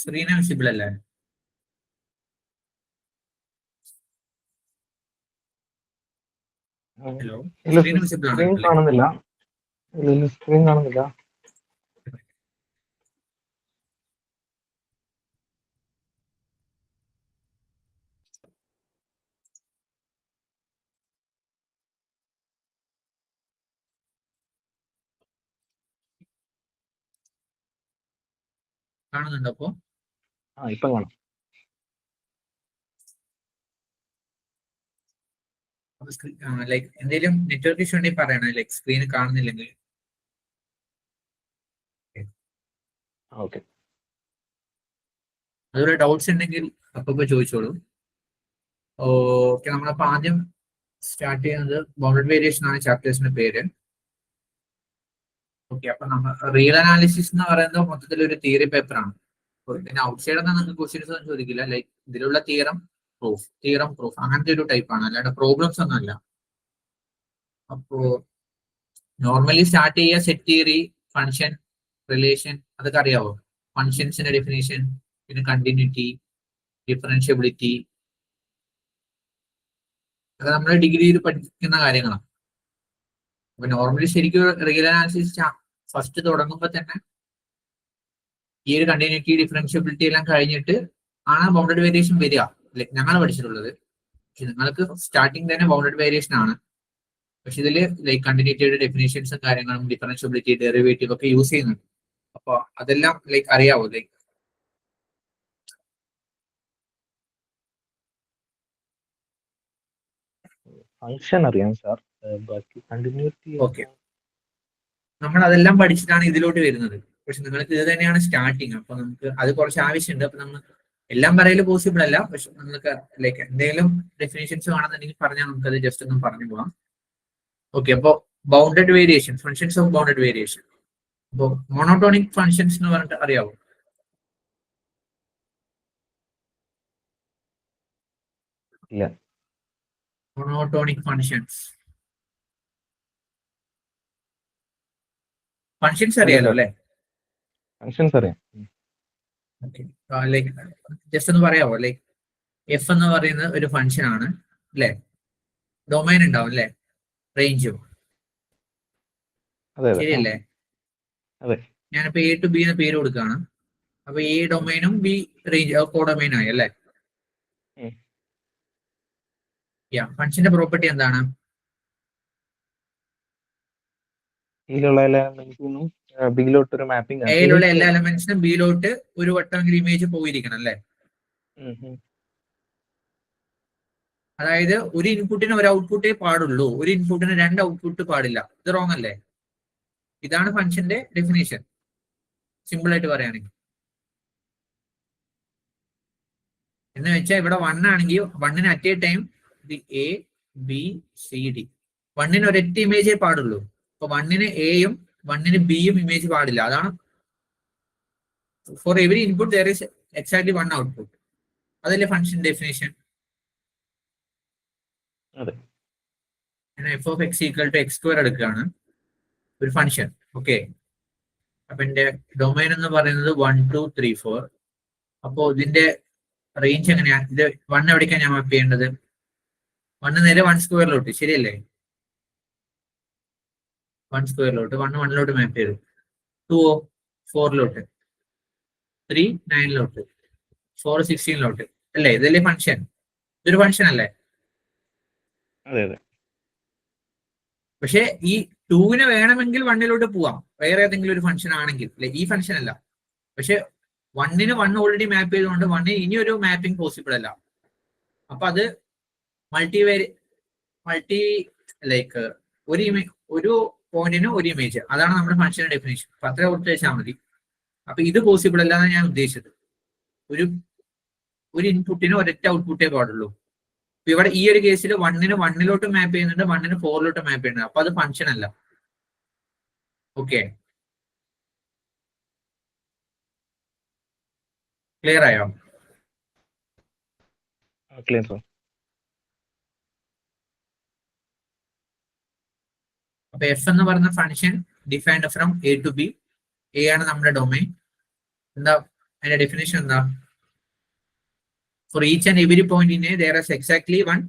Screen visible അല്ലേ? Hello, screen visible ആണ്? Screen കാണുന്നില്ല. സ്ക്രീൻ കാണുന്നില്ല. കാണുന്നുണ്ടോ അപ്പോ? ഇപ്പൊ കാണാം. ലൈക്ക് എന്തെങ്കിലും നെറ്റ്വർക്ക് ഇഷ്യൂ ഉണ്ടെങ്കിൽ പറയണം, ലൈക്ക് സ്ക്രീൻ കാണുന്നില്ലെങ്കിൽ. ഓക്കെ. അതുപോലെ ഡൗട്ട്സ് ഉണ്ടെങ്കിൽ അപ്പൊ ചോദിച്ചോളൂ. ഓക്കെ, നമ്മളപ്പോ ആദ്യം സ്റ്റാർട്ട് ചെയ്യുന്നത് ബൗണ്ടഡ് വേരിയേഷൻ ആണ് ചാപ്റ്റേഴ്സിന്റെ പേര്. ഓക്കെ, അപ്പൊ നമ്മൾ റിയൽ അനാലിസിസ് എന്ന് പറയുന്നത് മൊത്തത്തിൽ ഒരു തിയറി പേപ്പർ ആണ്. പിന്നെ ഔട്ട്സൈഡ് ഒന്നും നിങ്ങൾക്ക് ക്വസ്റ്റ്യൻസ് ഒന്നും ചോദിക്കില്ല. ലൈക്ക് ഇതിലുള്ള തിയറം പ്രൂഫ് അങ്ങനത്തെ ഒരു ടൈപ്പ് ആണ്, അല്ലാണ്ട് പ്രോബ്ലംസ് ഒന്നും അല്ല. അപ്പോ നോർമലി സ്റ്റാർട്ട് ചെയ്യുക സെറ്റ് തിയറി, ഫംഗ്ഷൻ, റിലേഷൻ, അതൊക്കെ അറിയാവോ? ഫംഗ്ഷൻസിന്റെ ഡെഫിനേഷൻ, പിന്നെ കണ്ടിന്യൂറ്റി, ഡിഫറൻഷ്യബിലിറ്റി, അത് നമ്മൾ ഡിഗ്രിയിൽ പഠിക്കുന്ന കാര്യങ്ങളാണ്. അപ്പൊ നോർമലി ശരിക്കും റിയൽ അനാലിസിസ് ഫസ്റ്റ് തുടങ്ങുമ്പോൾ തന്നെ ഈ ഒരു കണ്ടിന്യൂറ്റി, ഡിഫറൻഷ്യബിലിറ്റി എല്ലാം കഴിഞ്ഞിട്ട് ആണ് ബൗണ്ടഡ് വേരിയേഷൻ വരിക. ലൈക്ക് ഞങ്ങൾ പഠിച്ചിട്ടുള്ളത്. പക്ഷെ നിങ്ങൾക്ക് സ്റ്റാർട്ടിങ് തന്നെ ബൗണ്ടഡ് വേരിയേഷൻ ആണ്. പക്ഷെ ഇതിൽ ലൈക്ക് കണ്ടിന്യൂറ്റിയുടെ ഡെഫിനേഷൻസും കാര്യങ്ങളും ഡിഫറൻഷ്യബിലിറ്റി, ഡെറിവേറ്റീവ് ഒക്കെ യൂസ് ചെയ്യുന്നുണ്ട്. അപ്പൊ അതെല്ലാം ലൈക്ക് അറിയാവോ? ലൈക്ക് ഫംഗ്ഷൻ അറിയാം സാർ, ബാക്കി കണ്ടിന്യൂറ്റി. ഓക്കെ, നമ്മൾ അതെല്ലാം പഠിച്ചിട്ടാണ് ഇതിലോട്ട് വരുന്നത്. പക്ഷെ നിങ്ങൾക്ക് ഇത് തന്നെയാണ് സ്റ്റാർട്ടിങ്. അപ്പൊ നമുക്ക് അത് കുറച്ച് ആവശ്യമുണ്ട്. അപ്പൊ നമ്മൾ എല്ലാം പറയല് പോസിബിൾ അല്ല. പക്ഷെ നിങ്ങൾക്ക് ലൈക്ക് എന്തെങ്കിലും ഡെഫിനേഷൻസ് വേണമെന്നുണ്ടെങ്കിൽ പറഞ്ഞാൽ നമുക്കത് ജസ്റ്റ് ഒന്ന് പറഞ്ഞു പോകാം. ഓക്കെ, അപ്പൊ bounded variation, functions of bounded variation. അപ്പൊ മോണോട്ടോണിക് ഫങ്ഷൻസ് എന്ന് പറഞ്ഞിട്ട് അറിയാവോ? ഇല്ല. മോണോട്ടോണിക് ഫങ്ഷൻസ് അറിയാലോ അല്ലെ? ഫങ്ഷൻസ് അറിയാം. ലൈക്ക് ജസ്റ്റ് ഒന്ന് പറയാവോ? ലൈക്ക് എഫ് എന്ന് പറയുന്നത് ഒരു ഫങ്ഷൻ ആണ് അല്ലെ? ഡൊമൈൻ ഉണ്ടാവും അല്ലെ? റേഞ്ചും, ശരിയല്ലേ? ഞാനിപ്പോ എ ടു ബി എന്ന് പേര് കൊടുക്കുകയാണ്. അപ്പൊ എ ഡൊമൈനും ബി റേഞ്ച് കോഡൊമൈൻ ആയി അല്ലെ? ഫങ്ഷന്റെ പ്രോപ്പർട്ടി എന്താണ്? എയിലുള്ള എല്ലാ എലമെന്റ്സിനും ബിയിലോട്ട് ഒരു മാപ്പിംഗ്. എയിലുള്ള എല്ലാ എലമെന്റ്സിനും ബിയിലോട്ട് ഒരു വട്ടമെങ്കിലും ഇമേജ് പോയിരിക്കണം അല്ലെ? അതായത് ഒരു ഇൻപുട്ടിന് ഒരു ഔട്ട്പുട്ടേ പാടുള്ളൂ, ഒരു ഇൻപുട്ടിന് രണ്ട് ഔട്ട്പുട്ട് പാടില്ല. ഇത് റോങ് അല്ലേ? ഇതാണ് ഫംഗ്ഷന്റെ ഡെഫിനേഷൻ, സിമ്പിൾ ആയിട്ട് പറയുകയാണെങ്കിൽ. എന്ന് വെച്ചാൽ ഇവിടെ 1 ആണെങ്കിൽ 1ന് at a time A B C D, 1ന് ഒരൊറ്റ ഇമേജേ പാടുള്ളൂ. അപ്പൊ 1ന് എയും 1ന് ബിയും ഇമേജ് പാടില്ല. അതാണ് for every input there is exactly 1 output. അതല്ലേ function definition. F of X equal to X square എടുക്കുകയാണ് ഒരു ഫംഗ്ഷൻ. ഓക്കെ, അപ്പൊ എന്റെ ഡൊമൈൻ എന്ന് പറയുന്നത് 1 2 3 4. അപ്പോ ഇതിന്റെ റേഞ്ച് എങ്ങനെയാ? ഇത് 1 എവിടേക്കാണ് ഞാൻ മാപ്പ് ചെയ്യേണ്ടത്? 1 നേരെ 1 സ്ക്വയറിലോട്ട്, ശരിയല്ലേ? 1 സ്ക്വയറിലോട്ട്, 1 1ലോട്ട് മാപ്പ് ചെയ്തു. 2 4ലോട്ട്, 3 9ലോട്ട്, 4 16ലോട്ട് അല്ലേ? ഇതല്ലേ ഫംഗ്ഷൻ? ഇതൊരു ഫംഗ്ഷൻ അല്ലേ? പക്ഷെ ഈ 2ന് വേണമെങ്കിൽ 1ലോട്ട് പോവാം, വേറെ ഏതെങ്കിലും ഒരു ഫംഗ്ഷൻ ആണെങ്കിൽ. ഈ ഫംഗ്ഷൻ അല്ല. പക്ഷെ 1ന് 1 ഓൾറെഡി മാപ്പ് ചെയ്തുകൊണ്ട് 1ന് ഇനി ഒരു മാപ്പിംഗ് പോസിബിൾ അല്ല. അപ്പൊ അത് മൾട്ടി ലൈക്ക് ഒരു പോയിന്റിന് ഒരു ഇമേജ്, അതാണ് നമ്മുടെ ഫംഗ്ഷന്റെ ഡെഫിനേഷൻ. അപ്പൊ അത്ര ഓർത്ത് വെച്ചാൽ മതി. അപ്പൊ ഇത് പോസിബിൾ അല്ല എന്നാണ് ഞാൻ ഉദ്ദേശിച്ചത്. ഒരു ഇൻപുട്ടിന് ഒരൊറ്റ ഔട്ട്പുട്ടേ പാടുള്ളൂ. ഇവിടെ ഈ ഒരു കേസിൽ 1ന് 1ലോട്ട് മാപ്പ് ചെയ്യുന്നുണ്ട്, 1ന് 4ലോട്ട് മാപ്പ് ചെയ്യുന്നുണ്ട്. അപ്പൊ അത് ഫംഗ്ഷൻ അല്ല. ഓക്കെ, ക്ലിയർ ആയോ? ക്ലിയർ. അപ്പൊ എഫ് എന്ന് പറയുന്ന function defined from A to B. A ആണ് നമ്മുടെ ഡൊമൈൻ. എന്താ അതിന്റെ ഡെഫിനേഷൻ എന്താ? For each and every point in A there is exactly one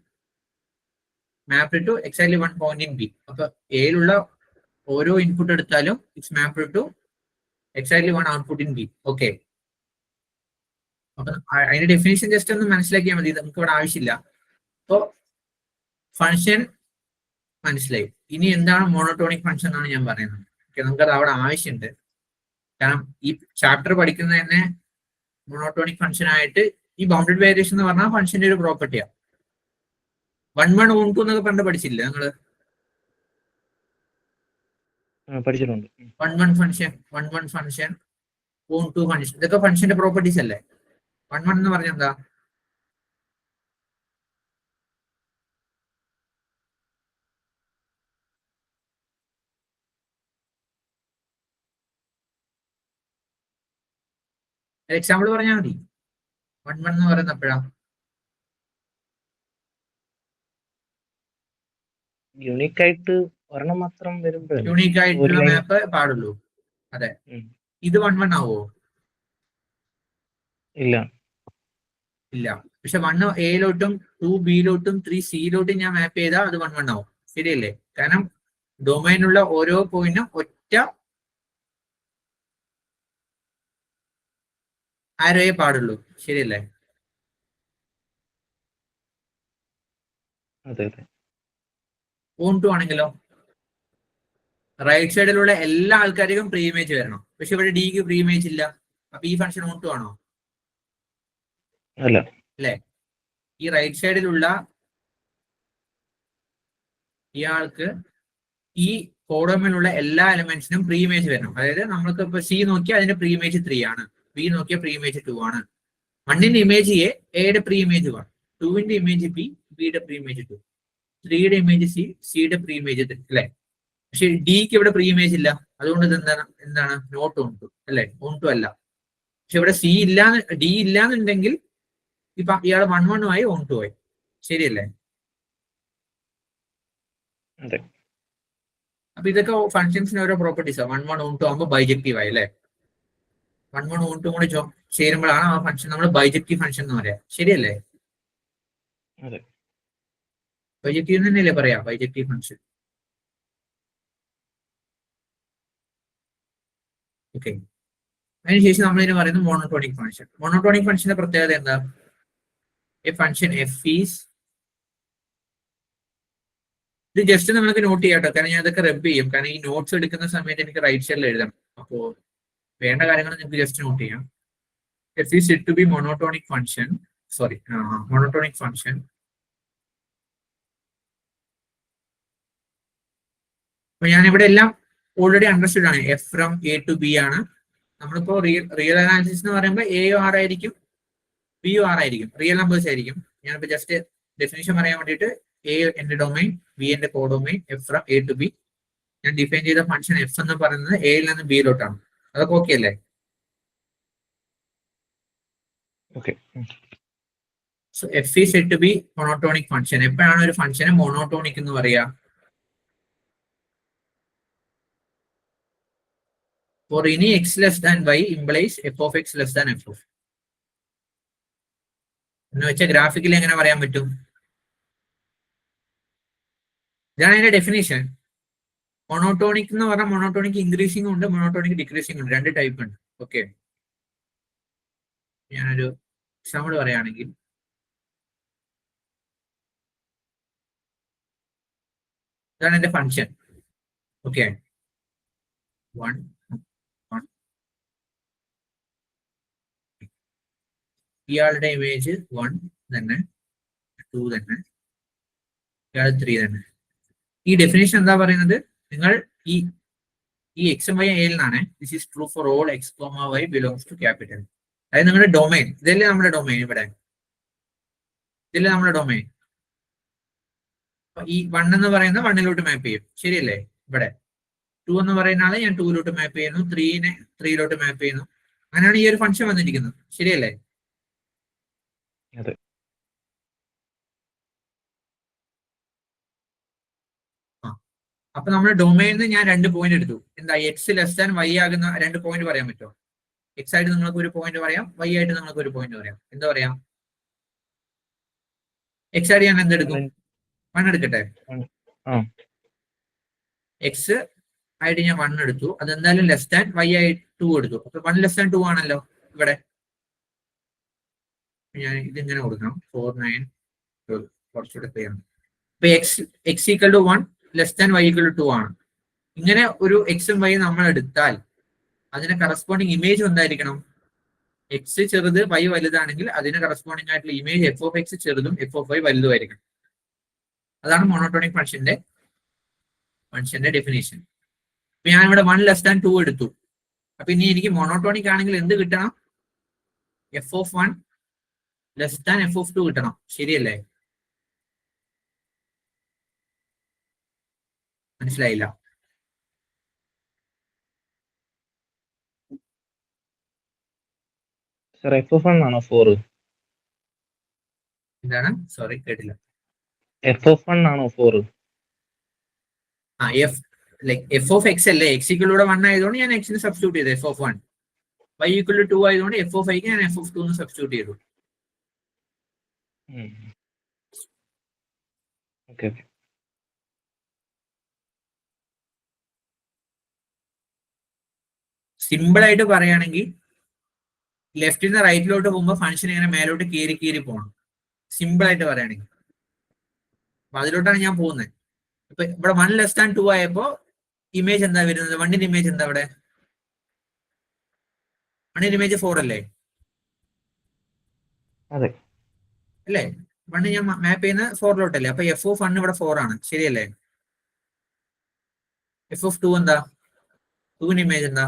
mapped to exactly one point in B. അപ്പൊ എയിലുള്ള ഓരോ ഇൻപുട്ട് എടുത്താലും it's mapped to exactly one output in B. Okay, അപ്പൊ അതിന്റെ ഡെഫിനേഷൻ ജസ്റ്റ് ഒന്ന് മനസ്സിലാക്കിയാൽ മതി, നമുക്ക് ഇവിടെ ആവശ്യമില്ല. അപ്പോ ഫംഗ്ഷൻ മനസ്സിലായി. ഇനി എന്താണ് മോണോട്ടോണിക് ഫംഗ്ഷൻ എന്നാണ് ഞാൻ പറയുന്നത്. ഓക്കെ, നമുക്കത് അവിടെ ആവശ്യമുണ്ട്. കാരണം ഈ ചാപ്റ്റർ പഠിക്കുന്നത് തന്നെ മോണോട്ടോണിക് ഫംഗ്ഷൻ ആയിട്ട് ഈ ബൗണ്ടഡ് വേരിയേഷൻ എന്ന് പറഞ്ഞാൽ ഫംഗ്ഷന്റെ ഒരു പ്രോപ്പർട്ടിയാണ്. 1 1 1 2 എന്നൊക്കെ പണ്ട് പഠിച്ചില്ലേ നിങ്ങള്? പഠിച്ചിട്ടുണ്ട്. 1 1 ഫംഗ്ഷൻ, 1 1 ഫംഗ്ഷൻ, 1 2 ഫംഗ്ഷൻ, ഇതൊക്കെ ഫംഗ്ഷന്റെ പ്രോപ്പർട്ടീസ് അല്ലേ? 1 1 എന്ന് പറഞ്ഞാൽ എന്താ? എക്സാമ്പിൾ പറഞ്ഞാൽ മതി. 1 1 എന്ന് പറയുന്നത് എപ്പോഴാ? യൂണിക് ആയിട്ട് ഒരെണ്ണം മാത്രം വരുമ്പോഴല്ലേ യൂണീക്ക് ആയിട്ടുള്ള ഒരു line- മാപ്പ് പാടുള്ളൂ. അതെ, ഉം. ഇത് 1 1 ആവോ? ഇല്ല. ഇല്ല. പക്ഷെ 1 എയിലോട്ടും 2 ബിയിലോട്ടും 3 സിയിലോട്ടും ഞാൻ മാപ്പ് ചെയ്താൽ അത് 1 1 ആവും. ശരിയല്ലേ? കാരണം ഡൊമൈനുള്ള ഓരോ പോയിന്റും ഒറ്റ ആരോയെ പാടുള്ളൂ. ശരിയല്ലേ? അതെ അതെ. 1 2 ആണെങ്കിലോ റൈറ്റ് സൈഡിലുള്ള എല്ലാ ആൾക്കാർക്കും പ്രീ ഇമേജ് വരണം. പക്ഷെ ഇവിടെ ഡിക്ക് പ്രീ ഇമേജ് ഇല്ല. അപ്പൊ ഈ ഫംഗ്ഷൻ 1 2 ആണോ? അല്ല. അല്ലേ? ഈ റൈറ്റ് സൈഡിലുള്ള ഇയാൾക്ക് ഈ കോഡോമിലുള്ള എല്ലാ എലിമെന്റ്സിനും പ്രീ ഇമേജ് വരണം. അതായത് നമ്മൾക്ക് ഇപ്പൊ സി നോക്കിയാൽ അതിന്റെ പ്രീ ഇമേജ് 3 ആണ്, ബി നോക്കിയാൽ പ്രീ ഇമേജ് 2 ആണ്. 1ന്റെ ഇമേജ് എയുടെ പ്രീ ഇമേജ് 1, 2ന്റെ ഇമേജ് ബിയുടെ പ്രീ ഇമേജ് 2, 3യുടെ ഇമേജ് സിയുടെ പ്രീ ഇമേജ് 3, അല്ലെ? പക്ഷെ ഡിക്ക് ഇവിടെ പ്രീ ഇമേജ് ഇല്ല. അതുകൊണ്ട് ഇത് എന്താണ് നോട്ട് 1 2, അല്ലെ? 1 2 അല്ല. പക്ഷെ ഇവിടെ സി ഇല്ലാന്ന്, ഡി ഇല്ലാന്നുണ്ടെങ്കിൽ ഇപ്പൊ ഇയാൾ 1 1 ആയി 1 2 ആയി. ശരിയല്ലേ? അതെ. അപ്പൊ ഇതൊക്കെ ഫംഗ്ഷൻസിന് ഓരോ പ്രോപ്പർട്ടീസാണ്. 1 1 1 2 ആകുമ്പോൾ ബൈജക്റ്റീവ് ആയി, അല്ലെ? 1 1 1 2 കൂടി ചേരുമ്പോഴാണ് ആ ഫംഗ്ഷൻ നമ്മൾ ബൈജക്റ്റീവ് ഫംഗ്ഷൻ എന്ന് പറയാം. ശരിയല്ലേ? അതെ. ബൈജക്റ്റീവ് തന്നെയല്ലേ പറയാ, ബൈജക്റ്റീവ് ഫംഗ്ഷൻ. ഓക്കെ, അതിനുശേഷം നമ്മൾ ഇതിന് പറയുന്നത് മോണോട്ടോണിക് ഫംഗ്ഷൻ. മോണോട്ടോണിക് ഫംഗ്ഷന്റെ പ്രത്യേകത എന്താ? എ ഫംഗ്ഷൻ എഫ് ഈസ്, ഇത് ജസ്റ്റ് നിങ്ങൾക്ക് നോട്ട് ചെയ്യാട്ടോ, കാരണം ഞാൻ അതൊക്കെ റെബ് ചെയ്യും. കാരണം ഈ നോട്ട്സ് എടുക്കുന്ന സമയത്ത് എനിക്ക് റൈറ്റ് സൈഡിൽ എഴുതണം. അപ്പോ വേണ്ട കാര്യങ്ങൾ നിങ്ങൾക്ക് ജസ്റ്റ് നോട്ട് ചെയ്യാം. F is it to be monotonic function, sorry monotonic function. അപ്പൊ ഞാൻ ഇവിടെ എല്ലാം ഓൾറെഡി അണ്ടർസ്റ്റുഡ് ആണ്. F from A to B ആണ്. നമ്മളിപ്പോ റിയൽ അനാലിസിസ് എന്ന് പറയുമ്പോൾ എയോ ആർ ആയിരിക്കും, ബിയോ ആർ ആയിരിക്കും, റിയൽ നമ്പേഴ്സ് ആയിരിക്കും. ഞാനിപ്പോ ജസ്റ്റ് ഡെഫിനേഷൻ പറയാൻ വേണ്ടിയിട്ട് എ എന്റെ ഡൊമൈൻ, ബി എന്റെ codomain, F from A to B. ഞാൻ ഡിഫൈൻ ചെയ്ത ഫംഗ്ഷൻ എഫ് എന്ന് പറയുന്നത് എയിൽ നിന്ന് ബിയിലോട്ടാണ്. അതൊക്കെ ഓക്കെ അല്ലേ? Okay. So F is said to be monotonic function. എപ്പോഴാണ് ഒരു ഫംഗ്ഷനെ മോണോട്ടോണിക് എന്ന് പറയാ? For any X less than Y implies F of X less than F of. എന്ന് വെച്ചാൽ ഗ്രാഫിക്കലി എങ്ങനെ പറയാൻ പറ്റും? ഇതാണ് അതിന്റെ ഡെഫിനേഷൻ. മോണോട്ടോണിക് എന്ന് പറഞ്ഞാൽ മോണോട്ടോണിക് ഇൻക്രീസിംഗ് ഉണ്ട്, മോണോട്ടോണിക് ഡിക്രീസിംഗ് ഉണ്ട്, 2 ടൈപ്പ് ഉണ്ട്. ഓക്കെ, ഞാനൊരു എക്സാമ്പിൾ പറയുകയാണെങ്കിൽ ഇതാണ് എന്റെ ഫംഗ്ഷൻ. ഓക്കെ, 1 1, ഇയാളുടെ ഇമേജ് 1 തന്നെ, 2 തന്നെ, ഇയാൾ 3 തന്നെ. ഈ ഡെഫിനേഷൻ എന്താ പറയുന്നത്? നിങ്ങൾ ഈ എക്സും വൈ എയിൽ നിന്നാണ്. This is true for all X comma Y belongs to capital. അതായത് നമ്മുടെ ഡൊമൈൻ ഇതല്ലേ, നമ്മുടെ ഡൊമൈൻ ഇവിടെ ഇതല്ലേ നമ്മുടെ ഡൊമൈൻ. ഈ 1 എന്ന് പറയുന്നത് 1ലോട്ട് മാപ്പ് ചെയ്യും. ശരിയല്ലേ? ഇവിടെ 2 എന്ന് പറയുന്ന ആളെ ഞാൻ 2ലോട്ട് മാപ്പ് ചെയ്യുന്നു, 3നെ 3ലോട്ട് മാപ്പ് ചെയ്യുന്നു. അങ്ങനെയാണ് ഈ ഒരു ഫംഗ്ഷൻ വന്നിരിക്കുന്നത്. ശരിയല്ലേ? അതെ. അപ്പൊ നമ്മുടെ ഡൊമൈനിൽ ഞാൻ 2 പോയിന്റ് എടുത്തു. എന്താ? എക്സ് ലെസ് ദാൻ വൈ ആകുന്ന 2 പോയിന്റ് പറയാൻ പറ്റുമോ? എക്സ് ആയിട്ട് നിങ്ങൾക്ക് ഒരു പോയിന്റ് പറയാം, വൈ ആയിട്ട് നിങ്ങൾക്ക് ഒരു പോയിന്റ് പറയാം. എന്താ പറയാം? എക്സ് ആയിട്ട് ഞാൻ എന്തെടുക്കും? 1 എടുക്കട്ടെ. എക്സ് ആയിട്ട് ഞാൻ 1 എടുത്തു. അതെന്തായാലും ലെസ് ദാൻ വൈ ആയിട്ട് 2 എടുത്തു. അപ്പൊ 1 ലെസ് ദാൻ 2 ആണല്ലോ ഇവിടെ. ഞാൻ ഇതിങ്ങനെ കൊടുക്കണം. 4 9 കുറച്ചുകൂടെ ക്ലിയർ ആണ്. ഇപ്പൊ X equal to 1 less than Y equal to 2 ആണ്. ഇങ്ങനെ ഒരു എക്സും വൈ നമ്മൾ എടുത്താൽ അതിന് കറസ്പോണ്ടിങ് ഇമേജ് എന്തായിരിക്കണം? എക്സ് ചെറുത് വൈ വലുതാണെങ്കിൽ അതിന് കറസ്പോണ്ടിങ് ആയിട്ടുള്ള ഇമേജ് എഫ് ഓഫ് എക്സ് ചെറുതും എഫ് ഓഫ് വൈ വലുതുമായിരിക്കണം. അതാണ് മോണോട്ടോണിക് ഫംഗ്ഷന്റെ ഡെഫിനേഷൻ. ഇപ്പൊ ഞാൻ ഇവിടെ 1 ലെസ് ദാൻ 2 എടുത്തു. അപ്പൊ ഇനി എനിക്ക് മോണോട്ടോണിക് ആണെങ്കിൽ എന്ത് കിട്ടണം? F of 1 less than F of 2 കിട്ടണം. ശരിയല്ലേ? മനസ്സിലായില്ല? എഫ് ഓഫ് 1 ആണോ 4? എന്താണ്? സോറി കേട്ടില്ല. എഫ് ഓഫ് 1 ആണോ 4? ആ എഫ് ഓഫ് എക്സ് അല്ലേ? എക്സ് ഈക്വലൂടെ 1 ആയതുകൊണ്ട് ഞാൻ എക്സിന് സബ്സ്റ്റിറ്റ്യൂട്ട് ചെയ്തു F of 1. Y equal to 2 ആയതുകൊണ്ട് എഫ് ഓഫ് ഐക്ക് ഞാൻ എഫ് ഓഫ് 2 സബ്സ്റ്റിറ്റ്യൂട്ട് ചെയ്തു. ഓക്കെ. സിമ്പിൾ ആയിട്ട് പറയുകയാണെങ്കിൽ ലെഫ്റ്റിൽ നിന്ന് റൈറ്റിലോട്ട് പോകുമ്പോൾ ഫംഗ്ഷൻ ഇങ്ങനെ മേലോട്ട് കീറി പോകണം. സിമ്പിൾ ആയിട്ട് പറയുകയാണെങ്കിൽ അപ്പൊ അതിലോട്ടാണ് ഞാൻ പോകുന്നത്. ഇപ്പൊ ഇവിടെ 1 ലെസ് ദാൻ 2 ആയപ്പോ ഇമേജ് എന്താ വരുന്നത്? 1ന്റെ ഇമേജ് എന്താ ഇവിടെ? 1ന്റെ ഇമേജ് 4 അല്ലേ? അതെ അല്ലേ? 1 ഞാൻ മാപ്പ് ചെയ്യുന്ന 4ലോട്ടല്ലേ? അപ്പൊ എഫ് ഓഫ് 1 ഇവിടെ 4 ആണ്. ശരിയല്ലേ? എഫ് ഓഫ് 2 എന്താ? 2ന്റെ ഇമേജ് എന്താ?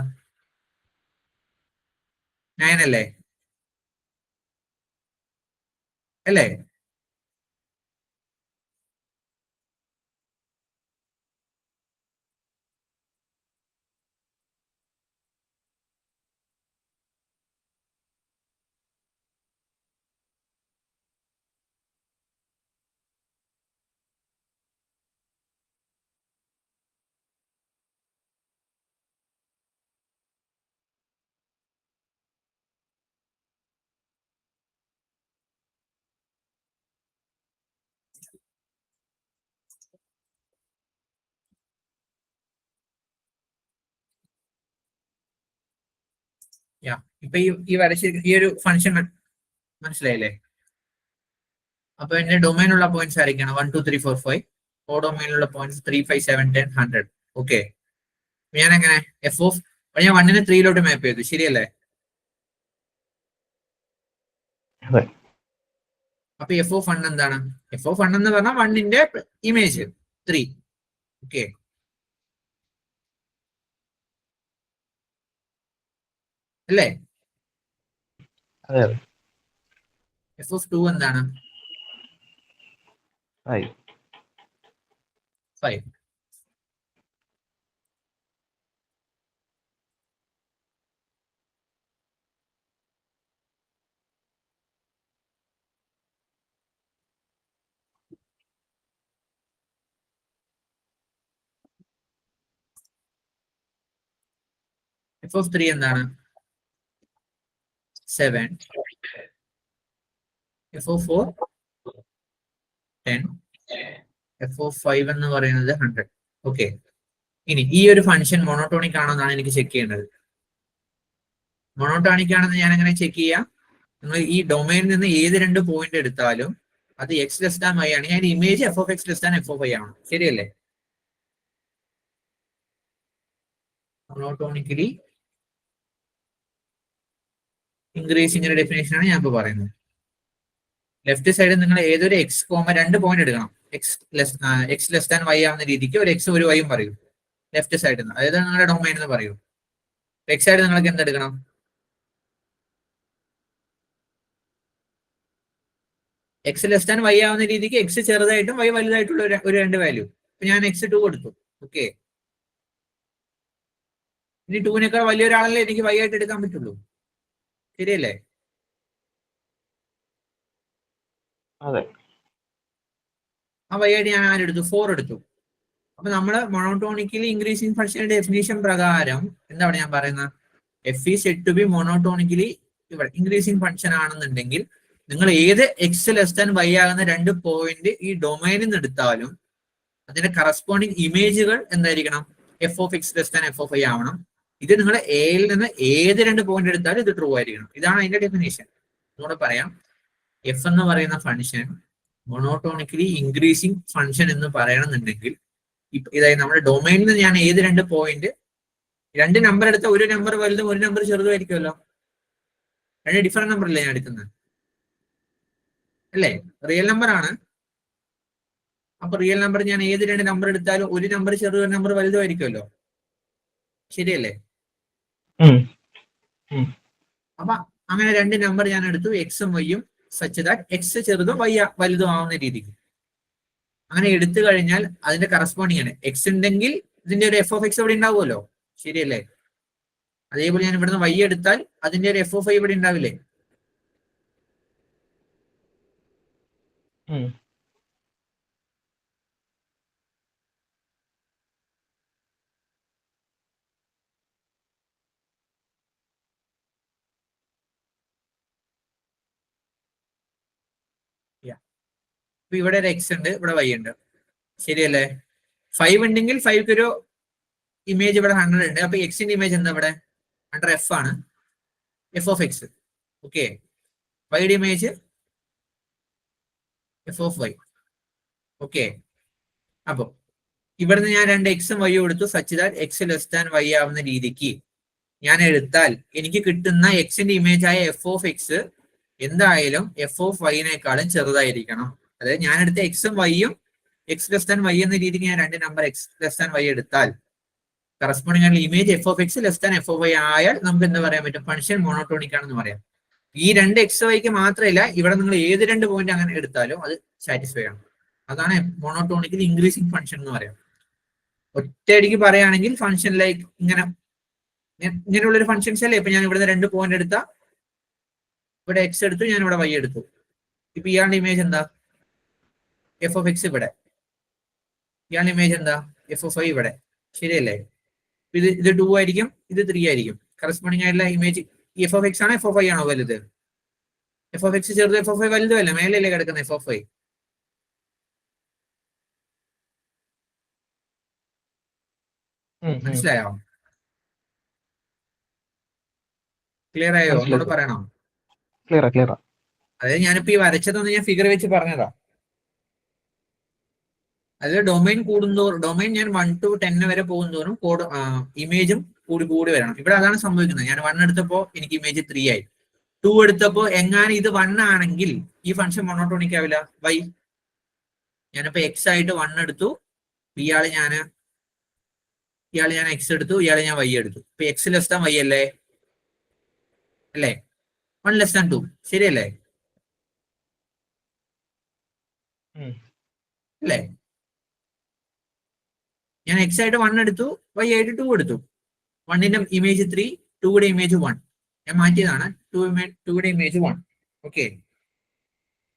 9 അല്ലേ? അല്ലേ? ഇപ്പൊ ഈ വരച്ചിരിക്കുന്ന ഈ ഒരു ഫംഗ്ഷൻ മനസ്സിലായില്ലേ? അപ്പൊ എന്റെ ഡൊമൈനുള്ള പോയിന്റ്സ് ആയിരിക്കണം 1 2 3 4 5. ഓ ഡൊമൈനിലുള്ള പോയിന്റ്സ് 3 5 7 10 100. ഓക്കെ. ഞാൻ എങ്ങനെ എഫ് ഓഫ് ഞാൻ 1നെ 3ലോട്ട് മാപ്പ് ചെയ്തു. ശരിയല്ലേ? അപ്പൊ എഫ് ഓഫ് 1 എന്താണ്? എഫ് ഓഫ് 1 എന്ന് പറഞ്ഞാൽ 1ന്റെ ഇമേജ് 3. ഓക്കെ. അല്ലേ? എഫ് ഓഫ് 2 എന്താണ്? 5. എഫ് ഓഫ് 3 എന്താണ്? 7. F of 4 10. എഫ് ഓഫ് 5 എന്ന് പറയുന്നത് 100. ഓക്കെ. ഇനി ഈ ഒരു ഫംഗ്ഷൻ മോണോട്ടോണിക് ആണോ എന്നാണ് എനിക്ക് ചെക്ക് ചെയ്യേണ്ടത്. മോണോട്ടോണിക് ആണെന്ന് ഞാൻ എങ്ങനെ ചെക്ക് ചെയ്യാം? നിങ്ങൾ ഈ ഡൊമൈനിൽ നിന്ന് ഏത് 2 പോയിന്റ് എടുത്താലും അത് എക്സ് ലെസ് ദാൻ വൈ ആണ്. ഞാൻ image F of X less than F of Y ആണ്. ശരിയല്ലേ? മോണോട്ടോണിക്കലി ഇൻക്രീസിംഗിന്റെ ഡെഫിനേഷൻ ആണ് ഞാൻ ഇപ്പൊ പറയുന്നത്. ലെഫ്റ്റ് സൈഡിൽ നിങ്ങൾ ഏതൊരു എക്സ് 2 പോയിന്റ് എടുക്കണം. എക്സ് ലെസ് ദാൻ വൈ ആവുന്ന രീതിക്ക് ഒരു എക്സ് ഒരു വൈയും പറയും ലെഫ്റ്റ് സൈഡിൽ നിന്ന്. അതായത് നിങ്ങളുടെ ഡൊമൈൻ എന്ന് പറയൂ. എക്സ് സൈഡ് നിങ്ങൾക്ക് എന്തെടുക്കണം? എക്സ് ലെസ് ദാൻ വൈ ആവുന്ന രീതിക്ക് എക്സ് ചെറുതായിട്ടും വൈ വലുതായിട്ടുള്ള ഒരു 2 വാല്യൂ. ഇപ്പൊ ഞാൻ എക്സ് 2 കൊടുത്തു. ഓക്കെ. ഇനി 2നേക്കാൾ വലിയൊരാളല്ലേ എനിക്ക് വൈ ആയിട്ട് എടുക്കാൻ പറ്റുള്ളൂ. ശരിയല്ലേ? അതെ. ആ വൈ ആയിട്ട് ഞാൻ ആരെടുത്തു? 4 എടുത്തു. അപ്പൊ നമ്മള് മോണോട്ടോണിക്കലി ഇൻക്രീസിംഗ് ഫംഗ്ഷന്റെ ഡെഫിനേഷൻ പ്രകാരം എന്താണ് ഞാൻ പറയുന്നത്? F is said to be monotonically ഇവിടെ ഇൻക്രീസിങ് ഫംഗ്ഷൻ ആണെന്നുണ്ടെങ്കിൽ നിങ്ങൾ ഏത് എക്സ് ലെസ് ദാൻ വൈ ആകുന്ന രണ്ട് പോയിന്റ് ഈ ഡൊമൈനിൽ നിന്ന് എടുത്താലും അതിന്റെ കറസ്പോണ്ടിങ് ഇമേജുകൾ എന്തായിരിക്കണം F of X less than F of I ആവണം. ഇത് നിങ്ങൾ എയിൽ നിന്ന് ഏത് രണ്ട് പോയിന്റ് എടുത്താലും ഇത് ട്രൂ ആയിരിക്കണം. ഇതാണ് അതിന്റെ ഡെഫിനേഷൻ. ഒന്നുകൂടെ പറയാം, എഫ് എന്ന് പറയുന്ന ഫംഗ്ഷൻ മൊണോട്ടോണിക്കലി ഇൻക്രീസിങ് ഫംഗ്ഷൻ എന്ന് പറയണമെന്നുണ്ടെങ്കിൽ ഇതായത് നമ്മുടെ ഡൊമൈനിൽ നിന്ന് ഞാൻ ഏത് രണ്ട് പോയിന്റ്, രണ്ട് നമ്പർ എടുത്ത ഒരു നമ്പർ വലുതും ഒരു നമ്പർ ചെറുതും ആയിരിക്കുമല്ലോ. രണ്ട് ഡിഫറെന്റ് നമ്പർ അല്ലേ ഞാൻ എടുക്കുന്നത്, അല്ലേ? റിയൽ നമ്പർ ആണ്. അപ്പൊ റിയൽ നമ്പർ ഞാൻ ഏത് രണ്ട് നമ്പർ എടുത്താലും ഒരു നമ്പർ ചെറുതും ഒരു നമ്പർ വലുതും ആയിരിക്കുമല്ലോ, ശരിയല്ലേ? അപ്പൊ അങ്ങനെ രണ്ട് നമ്പർ ഞാൻ എടുത്തു, എക്സും വൈയും, സച്ച് ദാറ്റ് എക്സ് ചെറുതും വൈ വലുതും ആവുന്ന രീതിക്ക്. അങ്ങനെ എടുത്തു കഴിഞ്ഞാൽ അതിന്റെ കറസ്പോണ്ടിങ് ആണ് എക്സ് ഉണ്ടെങ്കിൽ ഇതിന്റെ ഒരു എഫ് ഓഫ് എക്സ് ഇവിടെ ഉണ്ടാവുമല്ലോ, ശരിയല്ലേ? അതേപോലെ ഞാൻ ഇവിടുന്ന് വൈ എടുത്താൽ അതിന്റെ ഒരു എഫ് ഓഫ് ഐ ഇവിടെ ഉണ്ടാവില്ലേ? ഇപ്പൊ ഇവിടെ ഒരു എക്സ് ഉണ്ട്, ഇവിടെ വൈ ഉണ്ട്, ശരിയല്ലേ? 5 ഉണ്ടെങ്കിൽ 5ക്ക് ഒരു ഇമേജ് ഇവിടെ 100 ഉണ്ട്. അപ്പൊ എക്സിന്റെ ഇമേജ് എന്താ ഇവിടെ? അണ്ടർ എഫ് ആണ്, എഫ് ഓഫ് എക്സ്. ഓക്കെ, വൈയുടെ image F of y. Okay, അപ്പൊ ഇവിടുന്ന് ഞാൻ രണ്ട് എക്സും വൈയും എടുത്തു, such that x less than y ആവുന്ന രീതിക്ക് ഞാൻ എടുത്താൽ എനിക്ക് കിട്ടുന്ന എക്സിന്റെ ഇമേജ് ആയ എഫ് ഓഫ് എക്സ് എന്തായാലും എഫ് ഓഫ് വൈനേക്കാളും ചെറുതായിരിക്കണം. അതായത് ഞാൻ എടുത്ത എക്സും വൈയും എക്സ് ലെസ് ദാൻ വൈ എന്ന രീതിക്ക് ഞാൻ രണ്ട് number x less than y എടുത്താൽ കറസ്പോണ്ടിങ് ആയിട്ടുള്ള image F of X less than F of Y ആയാൽ നമുക്ക് എന്താ പറയാൻ പറ്റും? ഫംഗ്ഷൻ മോണോട്ടോണിക് ആണെന്ന് പറയാം. ഈ രണ്ട് എക്സ് വൈക്ക് മാത്രമല്ല, ഇവിടെ നിങ്ങൾ ഏത് രണ്ട് പോയിന്റ് അങ്ങനെ എടുത്താലും അത് സാറ്റിസ്ഫൈ ആണ്. അതാണ് മോണോട്ടോണിക്കലി ഇൻക്രീസിങ് ഫംഗ്ഷൻ എന്ന് പറയാം. ഒറ്റയടിക്ക് പറയുകയാണെങ്കിൽ ഫംഗ്ഷൻ ലൈക്ക് ഇങ്ങനെയുള്ളൊരു ഫംഗ്ഷൻസ് അല്ലേ. ഇപ്പൊ ഞാൻ ഇവിടുന്ന് രണ്ട് പോയിന്റ് എടുത്ത, ഇവിടെ എക്സ് എടുത്തു, ഞാൻ ഇവിടെ വൈ എടുത്തു. ഇപ്പൊ ഇയാളുടെ ഇമേജ് എന്താ? എഫ് ഓഫ് എക്സ് ഇവിടെ. ഇയാളുടെ ഇമേജ് എന്താ? എഫ് ഓഫ് ഐ ഇവിടെ, ശരിയല്ലേ? ഇത് 2 ആയിരിക്കും, ഇത് 3 ആയിരിക്കും. കറസ്പോണ്ടിങ് ആയിട്ടുള്ള ഇമേജ് എഫ് ഓഫ് എക്സ് ആണോ എഫ് ഓഫ് ഐ ആണോ വലുത്? എഫ് ഓഫ് എക്സ് ചെറുത്, എഫ് ഓഫ് ഐ വലുതും അല്ല, മേലല്ലേ കിടക്കുന്ന എഫ് ഓഫ് ഐ. മനസ്സിലായോ? ക്ലിയർ ആയോ? ഒന്നുകൂടെ പറയണോ? ക്ലിയർ. അതായത് ഞാനിപ്പോ ഈ വരച്ചതൊന്ന് ഞാൻ ഫിഗർ വെച്ച് പറഞ്ഞതാ. അതായത് ഡൊമൈൻ കൂടുന്തോറും, ഡൊമൈൻ ഞാൻ 1 to 10 വരെ പോകുന്തോറും ഇമേജും കൂടി വരണം. ഇവിടെ അതാണ് സംഭവിക്കുന്നത്. ഞാൻ 1 എടുത്തപ്പോ എനിക്ക് ഇമേജ് 3 ആയി. 2 എടുത്തപ്പോ എങ്ങാനും ഇത് 1 ആണെങ്കിൽ ഈ ഫംഗ്ഷൻ മോണോട്ടോണിക് ആവില്ല. വൈ? ഞാനിപ്പോ എക്സ് ആയിട്ട് 1 എടുത്തു, ഇയാള് ഞാൻ എക്സ് എടുത്തു, ഇയാളെ ഞാൻ വൈ എടുത്തു. ഇപ്പൊ എക്സ് ലെസ് ദാൻ വൈ അല്ലേ? 1 ലെസ് ദാൻ 2, ശരിയല്ലേ? അല്ലേ? ഞാൻ എക്സ് ആയിട്ട് 1 എടുത്തു, വൈ ആയിട്ട് 2 എടുത്തു. 1ന്റെ ഇമേജ് 3, 2യുടെ ഇമേജ് 1. ഞാൻ മാറ്റിയതാണ്. 2യുടെ ഇമേജ് 1. ഓക്കെ,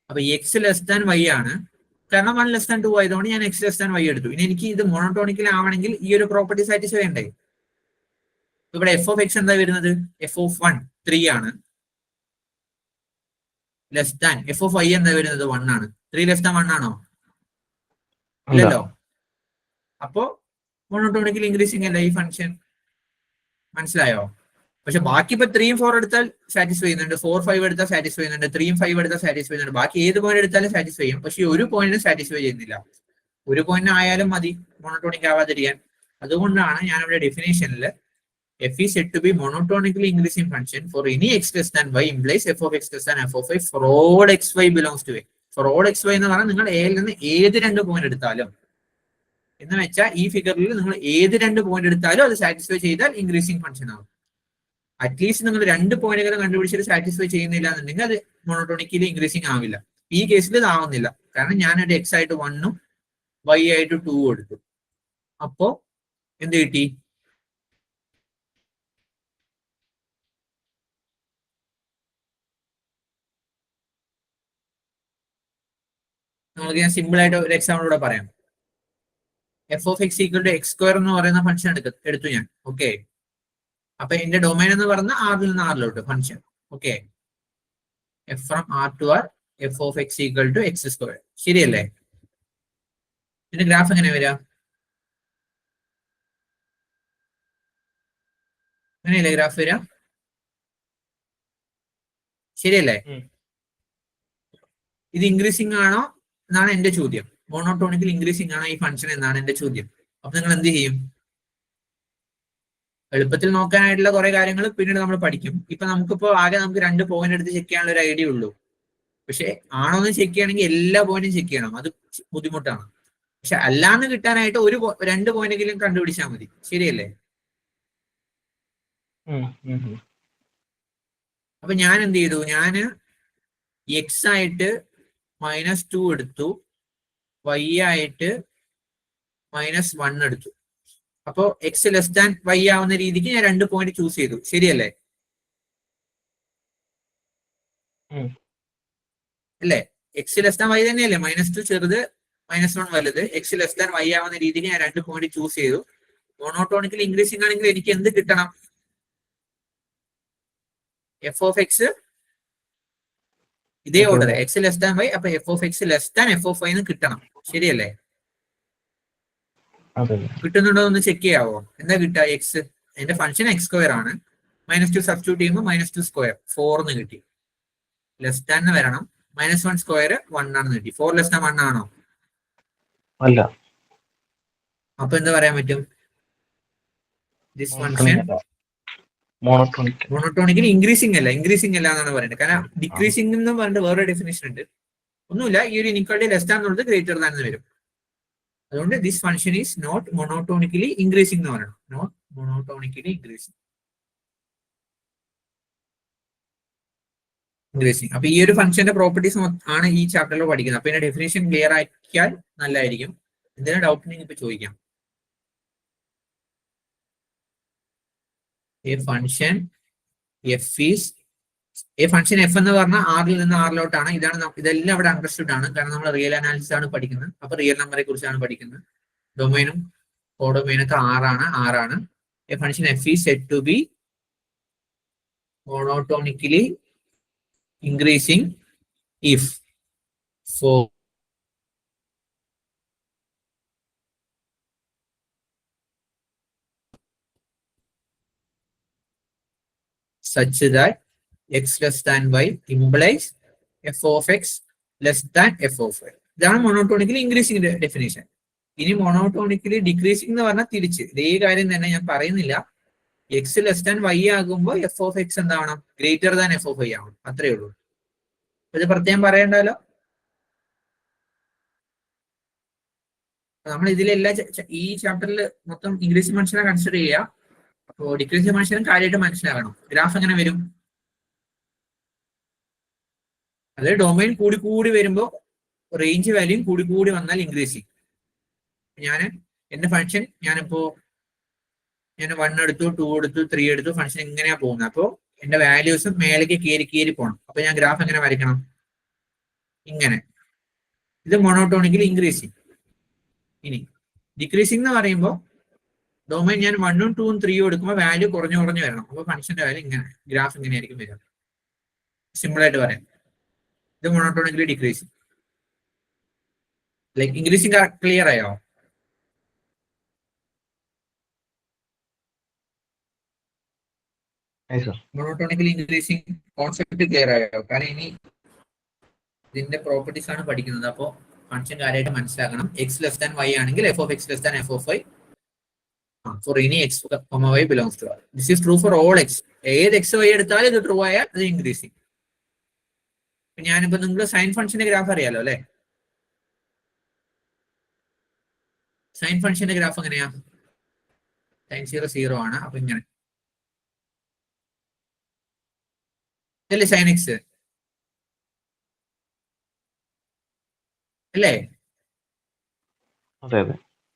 അപ്പൊ എക്സ് ലെസ് ദാൻ വൈ ആണ്. കാരണം 1 ലെസ് ദാൻ 2 ആയതുകൊണ്ട് ഞാൻ എക്സ് ലെസ് ദാൻ വൈ എടുത്തു. ഇനി എനിക്ക് ഇത് മോണോട്ടോണിക്കൽ ആവണമെങ്കിൽ ഈ ഒരു പ്രോപ്പർട്ടി സാറ്റിസ്ഫൈ ചെയ്യണ്ടേ? ഇവിടെ എഫ് ഓഫ് എക്സ് എന്താ വരുന്നത്? എഫ് ഓഫ് 1 3 ആണ്. Less than F of I എന്താ വരുന്നത്? 1 ആണ്. 3 ലെസ് ദാൻ 1 ആണോ? ഇല്ലല്ലോ. അപ്പോ മോണോട്ടോണിക്കലി ഇൻക്രീസിംഗ് അല്ല ഈ ഫംഗ്ഷൻ. മനസ്സിലായോ? പക്ഷെ ബാക്കി ഇപ്പൊ 3 4 എടുത്താൽ സാറ്റിസ്ഫൈ ചെയ്യുന്നുണ്ട്, 4 5 എടുത്താൽ സാറ്റിസ്ഫൈ ചെയ്യുന്നുണ്ട്, 3 5 എടുത്താൽ സാറ്റിസ്ഫൈ ചെയ്യുന്നുണ്ട്. ബാക്കി ഏത് പോയിന്റ് എടുത്താലും സാറ്റിസ്ഫൈ ചെയ്യും. പക്ഷെ ഒരു പോയിന്റ് സാറ്റിസ്ഫൈ ചെയ്യുന്നില്ല. ഒരു പോയിന്റ് ആയാലും മതി മോണോട്ടോണിക് ആവാതിരിക്കാൻ. അതുകൊണ്ടാണ് ഞാൻ ഇവിടെ ഡെഫിനേഷനിൽ f is said to be monotonically increasing function for any X less than Y implies F of X less than F of i for all x Y belongs to a. For all x y എന്ന് പറഞ്ഞാൽ നിങ്ങൾ എയിൽ നിന്ന് ഏത് രണ്ട് point എടുത്താലും, എന്ന് വെച്ചാൽ ഈ ഫിഗറിൽ നിങ്ങൾ ഏത് രണ്ട് പോയിന്റ് എടുത്താലും അത് സാറ്റിസ്ഫൈ ചെയ്താൽ ഇൻക്രീസിംഗ് ഫംഗ്ഷൻ ആവും. അറ്റ്ലീസ്റ്റ് നിങ്ങൾ രണ്ട് പോയിന്റുകൾ കണ്ടുപിടിച്ചിട്ട് സാറ്റിസ്ഫൈ ചെയ്യുന്നില്ല എന്നുണ്ടെങ്കിൽ അത് മോണോട്ടോണിക്കലി ഇൻക്രീസിംഗ് ആവില്ല. ഈ കേസിൽ ഇത് ആവുന്നില്ല. കാരണം ഞാനൊരു എക്സ് ആയിട്ട് 1ഉം വൈ ആയിട്ട് 2 എടുത്തു. അപ്പോ എന്ത് കിട്ടി? നമുക്ക് ഞാൻ സിമ്പിൾ ആയിട്ട് ഒരു എക്സാമ്പിൾ കൂടെ പറയാം. F of X equal to X square എന്ന് പറയുന്ന ഫംഗ്ഷൻ എടുത്തു ഞാൻ. ഓക്കെ, അപ്പൊ എന്റെ ഡൊമൈൻ എന്ന് പറഞ്ഞ ആറിൽ നിന്ന് ആറിലോട്ട് function. Okay, f from R to R f of X equal to X square. ശരിയല്ലേ? ഇതിന്റെ ഗ്രാഫ് എങ്ങനെ വരാം? അങ്ങനെയല്ലേ ഗ്രാഫ് വരാം? ശരിയല്ലേ? ഇത് ഇൻക്രീസിംഗ് ആണോ എന്നാണ് എന്റെ ചോദ്യം. മോണോട്ടോണിക്കൽ ഇൻക്രീസിംഗ് ആണോ ഈ ഫംഗ്ഷൻ എന്നാണ് എന്റെ ചോദ്യം. അപ്പൊ നിങ്ങൾ എന്ത് ചെയ്യും? എളുപ്പത്തിൽ നോക്കാനായിട്ടുള്ള കുറെ കാര്യങ്ങൾ പിന്നീട് നമ്മൾ പഠിക്കും. ഇപ്പൊ നമുക്കിപ്പോ ആകെ നമുക്ക് 2 പോയിന്റ് എടുത്ത് ചെക്ക് ചെയ്യാനുള്ള ഒരു ഐഡിയ ഉള്ളൂ. പക്ഷെ ആണോന്ന് ചെക്ക് ചെയ്യണമെങ്കിൽ എല്ലാ പോയിന്റും ചെക്ക് ചെയ്യണം, അത് ബുദ്ധിമുട്ടാണ്. പക്ഷെ അല്ലാന്ന് കിട്ടാനായിട്ട് 2 പോയിന്റെങ്കിലും കണ്ടുപിടിച്ചാൽ മതി. ശരിയല്ലേ? അപ്പൊ ഞാൻ എന്ത് ചെയ്തു? ഞാന് എക്സ് ആയിട്ട് -2 എടുത്തു, വൈ ആയിട്ട് -1 എടുത്തു. അപ്പോ എക്സ് ലെസ് ദാൻ വൈ ആവുന്ന രീതിക്ക് ഞാൻ 2 പോയിന്റ് ചൂസ് ചെയ്തു. ശരിയല്ലേ? അല്ലേ? എക്സ് ലെസ് ദാൻ വൈ തന്നെയല്ലേ? -2 ചെറുത്, -1 വലുത്. എക്സ് ലെസ് ദാൻ വൈ ആവുന്ന രീതിക്ക് ഞാൻ 2 പോയിന്റ് ചൂസ് ചെയ്തു. മോണോട്ടോണിക്കൽ ഇൻക്രീസിംഗ് ആണെങ്കിൽ എനിക്ക് എന്ത് കിട്ടണം? എഫ് ഓഫ് എക്സ് ഇതേ order, x less than y. അപ്പൊ f of X less than F of y എന്ന് കിട്ടണം. ശരിയല്ലേ? കിട്ടുന്നുണ്ടോ എന്ന് ചെക്ക് ചെയ്യാവോ? എന്താ കിട്ടുക? എക്സ്, എന്റെ ഫംഗ്ഷൻ എക്സ് സ്ക്വയർ ആണ്. -2 സബ്സ്റ്റിറ്റ്യൂട്ട് ചെയ്യുമ്പോൾ -2 സ്ക്വയർ 4 എന്ന് കിട്ടി. ലെസ് ദാൻ വരണം. -1 സ്ക്വയർ 1 ആണെന്ന് കിട്ടി. 4 ലെസ് ദാൻ 1 ആണോ? അല്ല. അപ്പൊ എന്താ പറയാൻ പറ്റും? ദിസ് ഫംഗ്ഷൻ മോണോട്ടോണിക്കൽ ഇൻക്രീസിംഗ് അല്ല, ഇൻക്രീസിംഗ് അല്ല എന്നാണ് പറയുന്നത്. കാരണം ഡിക്രീസിംഗ് എന്ന് പറഞ്ഞിട്ട് വേറെ ഡെഫിനേഷൻ ഉണ്ട്. ഒന്നുമില്ല, ഈ ഒരു ഇനിക്വാലിറ്റി ലെസ് ദാൻ എന്നുള്ളത് ഗ്രേറ്റർ ദാൻ എന്ന് വരും. അതുകൊണ്ട് this function is not monotonically increasing എന്ന് പറയണം. Not monotonically increasing. അപ്പൊ ഈ ഒരു ഫംഗ്ഷന്റെ പ്രോപ്പർട്ടീസ് ആണ് ഈ ചാപ്റ്ററിൽ പഠിക്കുന്നത്. അപ്പൊ ഇതിന്റെ ഡെഫിനേഷൻ ക്ലിയർ ആക്കിയാൽ നല്ലതായിരിക്കും. എന്തെങ്കിലും ഡൗട്ട് ഉണ്ടെങ്കിൽ ഇപ്പൊ ചോദിക്കാം. എ ഫംഗ്ഷൻ എഫ് എന്ന് പറഞ്ഞാൽ ആറിൽ നിന്ന് ആറിലോട്ടാണ്. ഇതെല്ലാം ഇവിടെ അണ്ടർസ്റ്റുഡ് ആണ്, കാരണം നമ്മൾ റിയൽ അനാലിസിസ് ആണ് പഠിക്കുന്നത്. അപ്പൊ റിയൽ നമ്പറെ കുറിച്ചാണ് പഠിക്കുന്നത്. ഡൊമൈനും കോഡൊമൈനും ഒക്കെ ആറാണ്. A function F is said to be monotonically increasing if for such that x less than y implies f of x less than f of y. ഇതാണ് മോണോട്ടോണിക്കലി ഇൻക്രീസിംഗ് ഡെഫിനേഷൻ. ഇനി മോണോട്ടോണിക്കലി ഡിക്രീസിംഗ് എന്ന് പറഞ്ഞാൽ തിരിച്ച് ഇതേ കാര്യം തന്നെ, ഞാൻ പറയുന്നില്ല. എക്സ് ലെസ് ദാൻ വൈ ആകുമ്പോൾ എഫ് ഓഫ് എക്സ് എന്താവണം? Greater than F of y ആവണം. അത്രേ ഉള്ളൂ. ഇത് പ്രത്യേകം പറയണ്ടല്ലോ. നമ്മൾ ഇതിലെല്ലാം ഈ ചാപ്റ്ററിൽ മൊത്തം ഇൻക്രീസിംഗ് ഫംഗ്ഷനെ കൺസിഡർ ചെയ്യുക. അപ്പോൾ ഡിക്രീസിംഗ് ഫംഗ്ഷനും കാര്യമായിട്ട് മനസ്സിലാകണം. ഗ്രാഫ് എങ്ങനെ വരും? അത് ഡൊമൈൻ കൂടി വരുമ്പോൾ റേഞ്ച് വാല്യൂം കൂടി വന്നാൽ ഇൻക്രീസിംഗ്. ഞാൻ എന്റെ ഫംഗ്ഷൻ ഞാൻ 1 എടുത്തു, 2 എടുത്തു, 3 എടുത്തു. ഫംഗ്ഷൻ ഇങ്ങനെയാ പോകുന്നത്. അപ്പോൾ എന്റെ വാല്യൂസും മേലേക്ക് കയറി പോകണം. അപ്പൊ ഞാൻ ഗ്രാഫ് എങ്ങനെ വരയ്ക്കണം? ഇങ്ങനെ. ഇത് മോണോട്ടോണിക്കലി ഇൻക്രീസിംഗ്. ഇനി ഡിക്രീസിംഗ് എന്ന് പറയുമ്പോൾ ഡൊമൈൻ ഞാൻ 1ഉം 2ഉം 3ഉം എടുക്കുമ്പോൾ വാല്യൂ കുറഞ്ഞു വരണം. അപ്പൊ ഫംഗ്ഷന്റെ വാല്യൂ ഇങ്ങനെ, ഗ്രാഫ് ഇങ്ങനെയായിരിക്കും വരിക. സിമ്പിൾ ആയിട്ട് പറയാം. ഇത് monotonically decreasing. Like increasing clear ആയോ? മോണോട്ടോണിക്കലി ഇൻക്രീസിംഗ് കോൺസെപ്റ്റ് ക്ലിയർ ആയോ? കാരണം ഇനി ഇതിന്റെ പ്രോപ്പർട്ടീസ് ആണ് പഠിക്കുന്നത്. അപ്പോൾ ഫംഗ്ഷൻ കാര്യമായിട്ട് മനസ്സിലാക്കണം. എക്സ് ലെസ് ദാൻ വൈ ആണെങ്കിൽ F of X less than F of Y for any X Y belongs to R. This is true for all X. ഏത് എക്സ് വൈ എടുത്താലും ഇത് ട്രൂ ആയാൽ അത് ഇൻക്രീസിംഗ്. ഞാനിപ്പോ നിങ്ങൾ സൈൻ ഫംഗ്ഷന്റെ ഗ്രാഫ് അറിയാലോ അല്ലെ? സൈൻ ഫംഗ്ഷന്റെ ഗ്രാഫ് എങ്ങനെയാ? സൈൻ 0 ആണ്. അപ്പൊ ഇങ്ങനെ അല്ലേ സൈൻ എക്സ് അല്ലേ?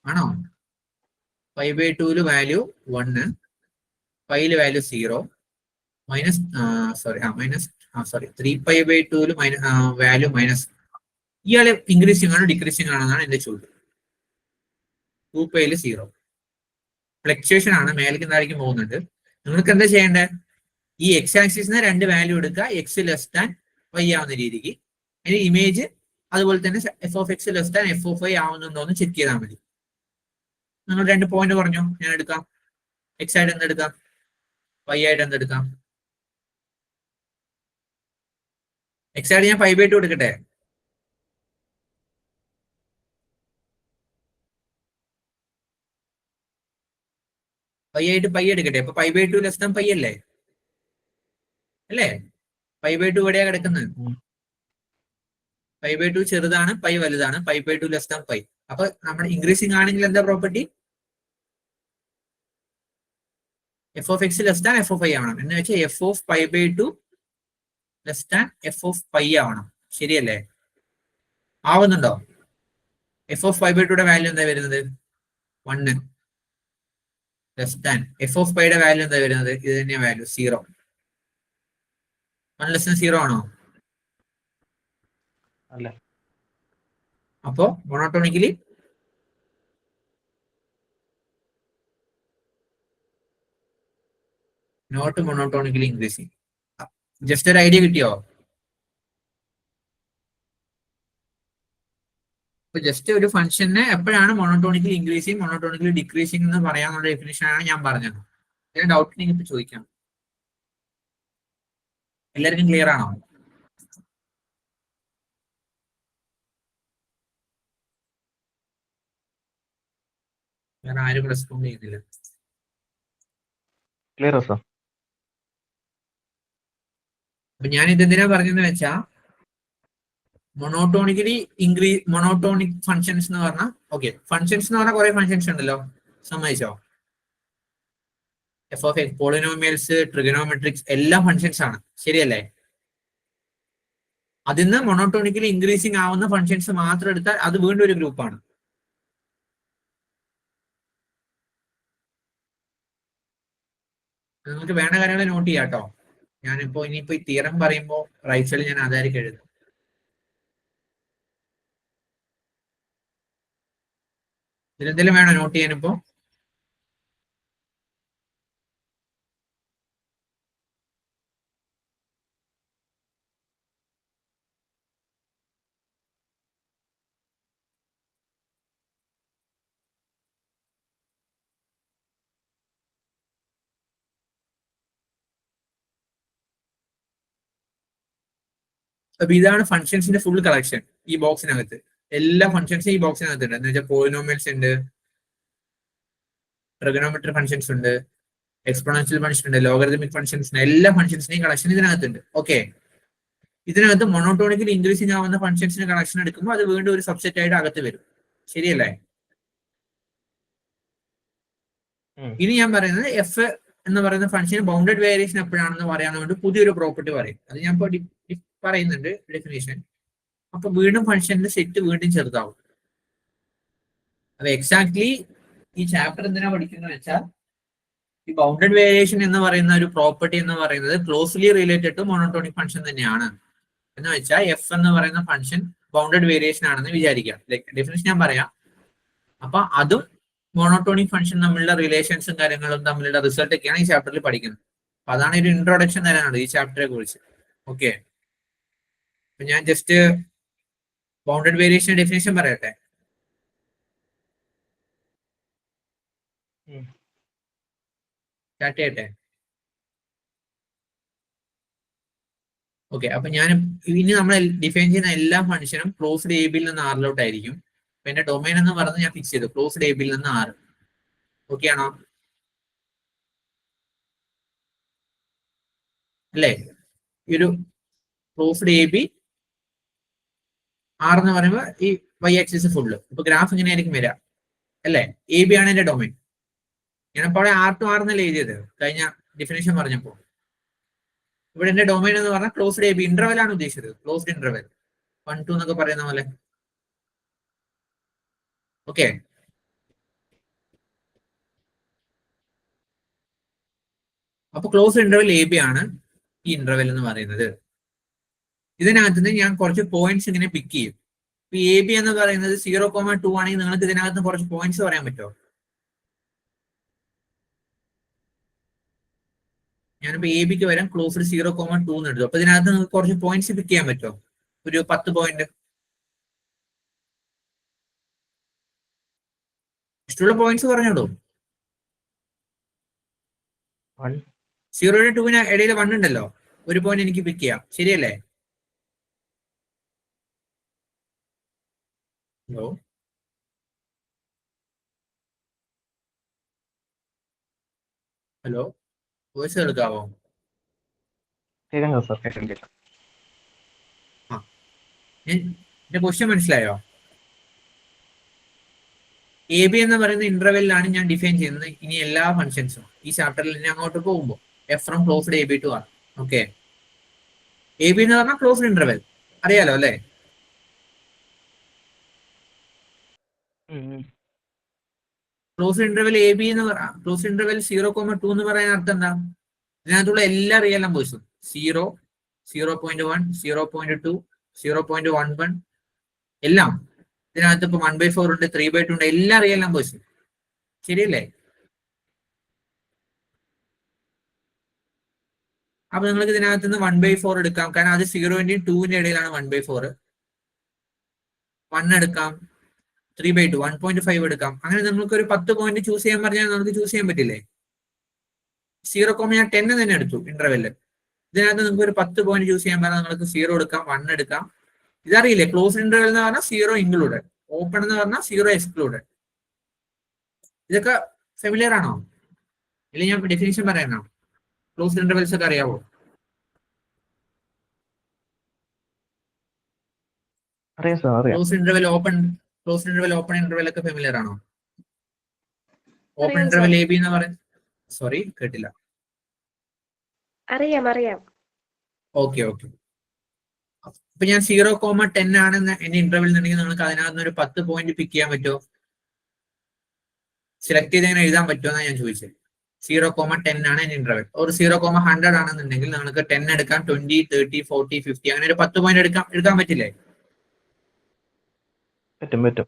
ആണോ? 5/2 value 1, 5 value 0, sorry 3π/2 value minus. ഇയാള് ഇൻക്രീസിംഗ് ആണോ ഡിക്രീസിംഗ് ആണോ എന്നാണ് എന്റെ ചോദ്യം. 2π 0 ഫ്ലക്ച്വേഷൻ ആണ്, മേലേക്ക് താഴേക്ക് പോകുന്നുണ്ട്. നിങ്ങൾക്ക് എന്താ ചെയ്യേണ്ടത്? ഈ എക്സ് ആക്സിസിന് 2 വാല്യൂ എടുക്കുക, എക്സ് ലെസ് ദാൻ വൈ ആവുന്ന രീതിക്ക്. അതിന് ഇമേജ് അതുപോലെ തന്നെ f of X less than F of y ആവുന്നുണ്ടോ എന്ന് ചെക്ക് ചെയ്താൽ മതി. നിങ്ങൾ 2 പോയിന്റ് പറഞ്ഞു, ഞാൻ എടുക്കാം. എക്സ് ആയിട്ട് എന്തെടുക്കാം, വൈ ആയിട്ട് എന്തെടുക്കാം? എക്സ് ആയിട്ട് ഞാൻ 5/2 എടുക്കട്ടെ. പൈ ആയിട്ട് പൈ എടുക്കട്ടെ. അപ്പൊ 5/2 ലെസ് ദാൻ പൈ അല്ലേ? അല്ലേ? 5/2 എവിടെയാ കിടക്കുന്നത്? 5/2 ചെറുതാണ്, പൈ വലുതാണ്. 5/2 ലെസ് ദാൻ പൈ. അപ്പൊ നമ്മുടെ ഇൻക്രീസിംഗ് ആണെങ്കിൽ എന്താ property? F of X less than F of pi ആവണം. എന്ന് വെച്ചാൽ f of 5/2 less than F of pi ആവണം. ശരിയല്ലേ? ആവുന്നുണ്ടോ? എഫ് ഓഫ് 5/2 വാല്യൂ എന്താ വരുന്നത്? 1 ലെസ് ദാൻ എഫ് ഓഫ് പൈയുടെ വാല്യൂ എന്താ വരുന്നത്? ഇത് തന്നെയാ വാല്യൂ, 0. 1 ലെസ് ദാൻ 0 ആണോ? അല്ല. അപ്പോ monotonically not monotonically increasing. Just ഒരു ഐഡിയ കിട്ടിയോ? ഇപ്പൊ ജസ്റ്റ് ഒരു ഫംഗ്ഷനെ എപ്പോഴാണ് മോണോട്ടോണിക്കലി ഇൻക്രീസിങ് മോണോട്ടോണിക്കലി ഡിക്രീസിങ് എന്ന് പറയാനുള്ള ഡെഫിനിഷൻ ആണ് ഞാൻ പറഞ്ഞത്. ഇതിന് ഡൗട്ട് ഉണ്ടെങ്കിൽ ഇപ്പൊ ചോദിക്കാം. എല്ലാവർക്കും ക്ലിയർ ആണോ? വേറെ ആരും റെസ്പോണ്ട് ചെയ്യുന്നില്ല. Clear sir. അപ്പൊ ഞാൻ ഇതെന്തിനാ പറഞ്ഞെന്ന് വെച്ചാ, മൊണോട്ടോണിക്കലി മൊണോട്ടോണിക് ഫങ്ഷൻസ് എന്ന് പറഞ്ഞാൽ, ഓക്കെ, ഫങ്ഷൻസ് എന്ന് പറഞ്ഞാൽ കുറെ ഫങ്ഷൻസ് ഉണ്ടല്ലോ, സമ്മതിച്ചോ? എഫ് ഓഫ് എക്സ്, പോളിനോമിയൽസ്, ട്രിഗണോമെട്രിക്സ് എല്ലാം ഫങ്ഷൻസ് ആണ്, ശരിയല്ലേ? അതിന്ന് മൊണോട്ടോണിക്കലി ഇൻക്രീസിങ് ആവുന്ന ഫങ്ഷൻസ് മാത്രം എടുത്താൽ അത് വീണ്ടും ഒരു ഗ്രൂപ്പാണ്. നിങ്ങൾക്ക് വേണ്ട കാര്യങ്ങൾ നോട്ട് ചെയ്യാം കേട്ടോ. ഞാനിപ്പോ ഇനിയിപ്പോ ഈ തിയറം പറയുമ്പോൾ റൈറ്റ് സൈഡിൽ ഞാൻ അതായിരിക്കും എഴുതും. ഇതിലെന്തെങ്കിലും വേണോ നോട്ട് ചെയ്യാനിപ്പോ? അപ്പൊ ഇതാണ് ഫങ്ഷൻസിന്റെ ഫുൾ കളക്ഷൻ ഈ ബോക്സിനകത്ത്. എല്ലാ ഫങ്ഷൻസും ഈ ബോക്സിനകത്ത് ഉണ്ട്. എന്ന് വെച്ചാൽ പോളിനോമിയൽസ് ഉണ്ട്, ട്രിഗണോമെട്രിക് ഫങ്ഷൻസ് ഉണ്ട്, എക്സ്പോണൻഷ്യൽ ഫങ്ഷൻ ഉണ്ട്, ലോഗരിതമിക് ഫങ്ഷൻസ് ഉണ്ട്. എല്ലാ ഫങ്ഷൻസിന്റെയും കളക്ഷൻ ഇതിനകത്തുണ്ട്. ഓക്കെ, ഇതിനകത്ത് മൊണോട്ടോണിക്കലി ഇൻക്രീസിംഗ് ആവുന്ന ഫങ്ഷൻസിന്റെ കളക്ഷൻ എടുക്കുമ്പോൾ അത് വീണ്ടും ഒരു സബ്സെറ്റ് ആയിട്ട് അകത്ത് വരും, ശരിയല്ലേ? ഇനി ഞാൻ പറയുന്നത് എഫ് എന്ന് പറയുന്ന ഫംഗ്ഷന് ബൗണ്ടഡ് വേരിയേഷൻ എപ്പോഴാണെന്ന് പറയാൻ വേണ്ടി പുതിയൊരു പ്രോപ്പർട്ടി പറയും. അത് ഞാൻ ഇപ്പോൾ പറയുന്നുണ്ട് ഡെഫിനേഷൻ. അപ്പൊ വീണ്ടും ഫംഗ്ഷന്റെ സെറ്റ് വീണ്ടും ചെറുതാവും. അപ്പൊ എക്സാക്ട്ലി ഈ ചാപ്റ്റർ എന്തിനാ പഠിക്കുന്നത് വെച്ചാൽ, ഈ ബൗണ്ടഡ് വേരിയേഷൻ എന്ന് പറയുന്ന ഒരു പ്രോപ്പർട്ടി എന്ന് പറയുന്നത് closely related to monotonic function തന്നെയാണ്. എന്ന് വെച്ചാൽ എഫ് എന്ന് പറയുന്ന ഫംഗ്ഷൻ ബൗണ്ടഡ് വേരിയേഷൻ ആണെന്ന് വിചാരിക്കാം. ഡെഫിനേഷൻ ഞാൻ പറയാം. അപ്പൊ അതും മോണോട്ടോണിക് ഫംഗ്ഷൻ തമ്മിലുള്ള റിലേഷൻസും കാര്യങ്ങളും തമ്മിലുള്ള റിസൾട്ട് ഒക്കെയാണ് ഈ ചാപ്റ്ററിൽ പഠിക്കുന്നത്. അപ്പൊ അതാണ് ഒരു ഇൻട്രൊഡക്ഷൻ തരാനുള്ളത് ഈ ചാപ്റ്ററെ കുറിച്ച്. ഓക്കെ, അപ്പൊ ഞാൻ ജസ്റ്റ് ബൗണ്ടഡ് വേരിയേഷൻ ഡെഫിനേഷൻ പറയട്ടെ. സ്റ്റാർട്ട് ചെയ്യട്ടെ? ഓക്കെ, അപ്പൊ ഞാൻ ഇനി നമ്മൾ ഡിഫൈൻ ചെയ്യുന്ന എല്ലാ ഫംഗ്ഷനും ക്ലോസ്ഡ് എ ബിയിൽ നിന്ന് ആറിലോട്ടായിരിക്കും. അപ്പൊ എന്റെ ഡൊമൈൻ എന്ന് പറഞ്ഞ് ഞാൻ ഫിക്സ് ചെയ്തു ക്ലോസ്ഡ് എ ബിയിൽ നിന്ന് 6. ഓക്കെ ആണോ? അല്ലേ? ഈ ഒരു ക്ലോസ്ഡ് എ ബി 6 എന്ന് പറയുമ്പോൾ ഈ വൈ ആക്സിസ് ഫുള്ള്. ഇപ്പൊ ഗ്രാഫ് ഇങ്ങനെയായിരിക്കും വരിക, അല്ലേ? എ ബി ആണ് എന്റെ ഡൊമൈൻ. ഞാനിപ്പോ അവിടെ R എന്നല്ലേ എഴുതിയത് കഴിഞ്ഞ ഡിഫിനേഷൻ പറഞ്ഞപ്പോ. ഇവിടെ എന്റെ ഡൊമൈൻ എന്ന് പറഞ്ഞാൽ ക്ലോസ്ഡ് എ ബി ഇന്റർവെൽ ആണ് ഉദ്ദേശിച്ചത്. ക്ലോസ്ഡ് ഇന്റർവെൽ 1, 2 എന്നൊക്കെ പറയുന്ന പോലെ. ഓക്കെ, അപ്പൊ ക്ലോസ് ഇന്റർവെൽ എ ബി ആണ് ഈ ഇന്റർവെൽ എന്ന് പറയുന്നത്. ഇതിനകത്ത് നിന്ന് ഞാൻ കുറച്ച് പോയിന്റ്സ് ഇങ്ങനെ പിക്ക് ചെയ്യും. ഇപ്പൊ എ ബി എന്ന് പറയുന്നത് 0,2 ആണെങ്കിൽ നിങ്ങൾക്ക് ഇതിനകത്ത് കുറച്ച് പോയിന്റ്സ് പറയാൻ പറ്റുമോ? ഞാനിപ്പോ എ ബിക്ക് വരാം ക്ലോസ്ഡ് 0,2 എന്ന് എടുത്തു. അപ്പൊ ഇതിനകത്ത് നിങ്ങൾക്ക് കുറച്ച് പോയിന്റ്സ് പിക്ക് ചെയ്യാൻ പറ്റുമോ? ഒരു 10 പോയിന്റ് ഇഷ്ടമുള്ള പോയിന്റ്സ് പറഞ്ഞോളൂ. 0 2 ഇടയിൽ 1 ഉണ്ടല്ലോ, ഒരു പോയിന്റ് എനിക്ക് പിക്ക് ചെയ്യാം, ശരിയല്ലേ? ഹലോ ഹലോ വോയിസ് എടുക്കാവോ? കേൾക്കാം സാർ, കേൾക്കാം. എന്റെ ക്വസ്റ്റ്യൻ മനസ്സിലായോ? എ ബി എന്ന് പറയുന്ന ഇന്റർവെല്ലിലാണ് ഞാൻ ഡിഫൈൻ ചെയ്യുന്നത് ഇനി എല്ലാ ഫംഗ്ഷൻസും ഈ ചാപ്റ്ററിൽ ഞാൻ അങ്ങോട്ട് പോകുമ്പോൾ F from closed A B to R. Okay, A B എന്ന് പറഞ്ഞാൽ ക്ലോസ്ഡ് ഇന്റർവെൽ അറിയാലോ അല്ലേ? ക്ലോസ്ഡ് ഇന്റർവെൽ എ ബി എന്ന് പറയാം. ക്ലോസ്ഡ് ഇന്റർവെൽ 0,2 എന്ന് പറയാൻ അർത്ഥം എന്താ? ഇതിനകത്തുള്ള എല്ലാ റിയൽ നമ്പേഴ്സും 0, 0.1, 0.2, 0.11 എല്ലാം ഇതിനകത്ത് ഇപ്പൊ 1/4 ഉണ്ട്, 3/2 ഉണ്ട്, എല്ലാ റിയൽ നമ്പേഴ്സും, ശരിയല്ലേ? അപ്പൊ നിങ്ങൾക്ക് ഇതിനകത്ത് നിന്ന് 1/4 എടുക്കാം, കാരണം അത് 0-ന്റെയും 2-ന്റെയും ഇടയിലാണ് 1/4. 1 എടുക്കാം, 3/2, 1.5 എടുക്കാം. അങ്ങനെ നിങ്ങൾക്ക് ഒരു 10 പോയിന്റ് ചൂസ് ചെയ്യാൻ പറഞ്ഞാൽ നമുക്ക് ചൂസ് ചെയ്യാൻ പറ്റില്ലേ? 0, ഞാൻ 10 തന്നെ എടുത്തു ഇന്റർവെല്ല്. ഇതിനകത്ത് നിങ്ങൾക്ക് ഒരു 10 പോയിന്റ് ചൂസ് ചെയ്യാൻ പറഞ്ഞാൽ നിങ്ങൾക്ക് 0 എടുക്കാം, 1 എടുക്കാം. ഇതറിയില്ലേ? ക്ലോസ് ഇന്റർവെൽ എന്ന് പറഞ്ഞാൽ 0 ഇൻക്ലൂഡഡ്, ഓപ്പൺ എന്ന് പറഞ്ഞാൽ 0 എക്സ്ക്ലൂഡഡ്. ഇതൊക്കെ ഫെമിലിയർ ആണോ? ഇല്ലെങ്കിൽ ഞാൻ ഡെഫിനിഷൻ പറയാനോ? ക്ലോസ് ഇന്റർവെൽസ് ഒക്കെ അറിയാവോ? അറിയാം സാർ, അറിയാം. ക്ലോസ് ഇന്റർവെൽ, ഓപ്പൺ ഇന്റർവെൽ ഒക്കെ ഫെമിലിയർ ആണോ? ഓപ്പൺ ഇന്റർവെൽ എ ബി എന്ന് പറയുന്നത്, സോറി കേട്ടില്ല. അറിയാം. ഓക്കെ. അപ്പൊ ഞാൻ 0,10 ആണെന്ന് എന്റെ ഇന്റർവെൽ ഉണ്ടെങ്കിൽ നിങ്ങൾക്ക് അതിനകത്ത് ഒരു 10 പോയിന്റ് പിക്ക് ചെയ്യാൻ പറ്റുമോ? സെലക്ട് ചെയ്ത് എങ്ങനെ എഴുതാൻ പറ്റുമോ എന്നാണ് ഞാൻ ചോദിച്ചത്. 0,10 ആണ് എന്റെ ഇന്റർവെൽ. ഒരു 0,100 ആണെന്നുണ്ടെങ്കിൽ നിങ്ങൾക്ക് 10 എടുക്കാം, 20, 30, 40, 50 അങ്ങനെ ഒരു 10 പോയിന്റ് എടുക്കാൻ പറ്റില്ലേ? പറ്റും.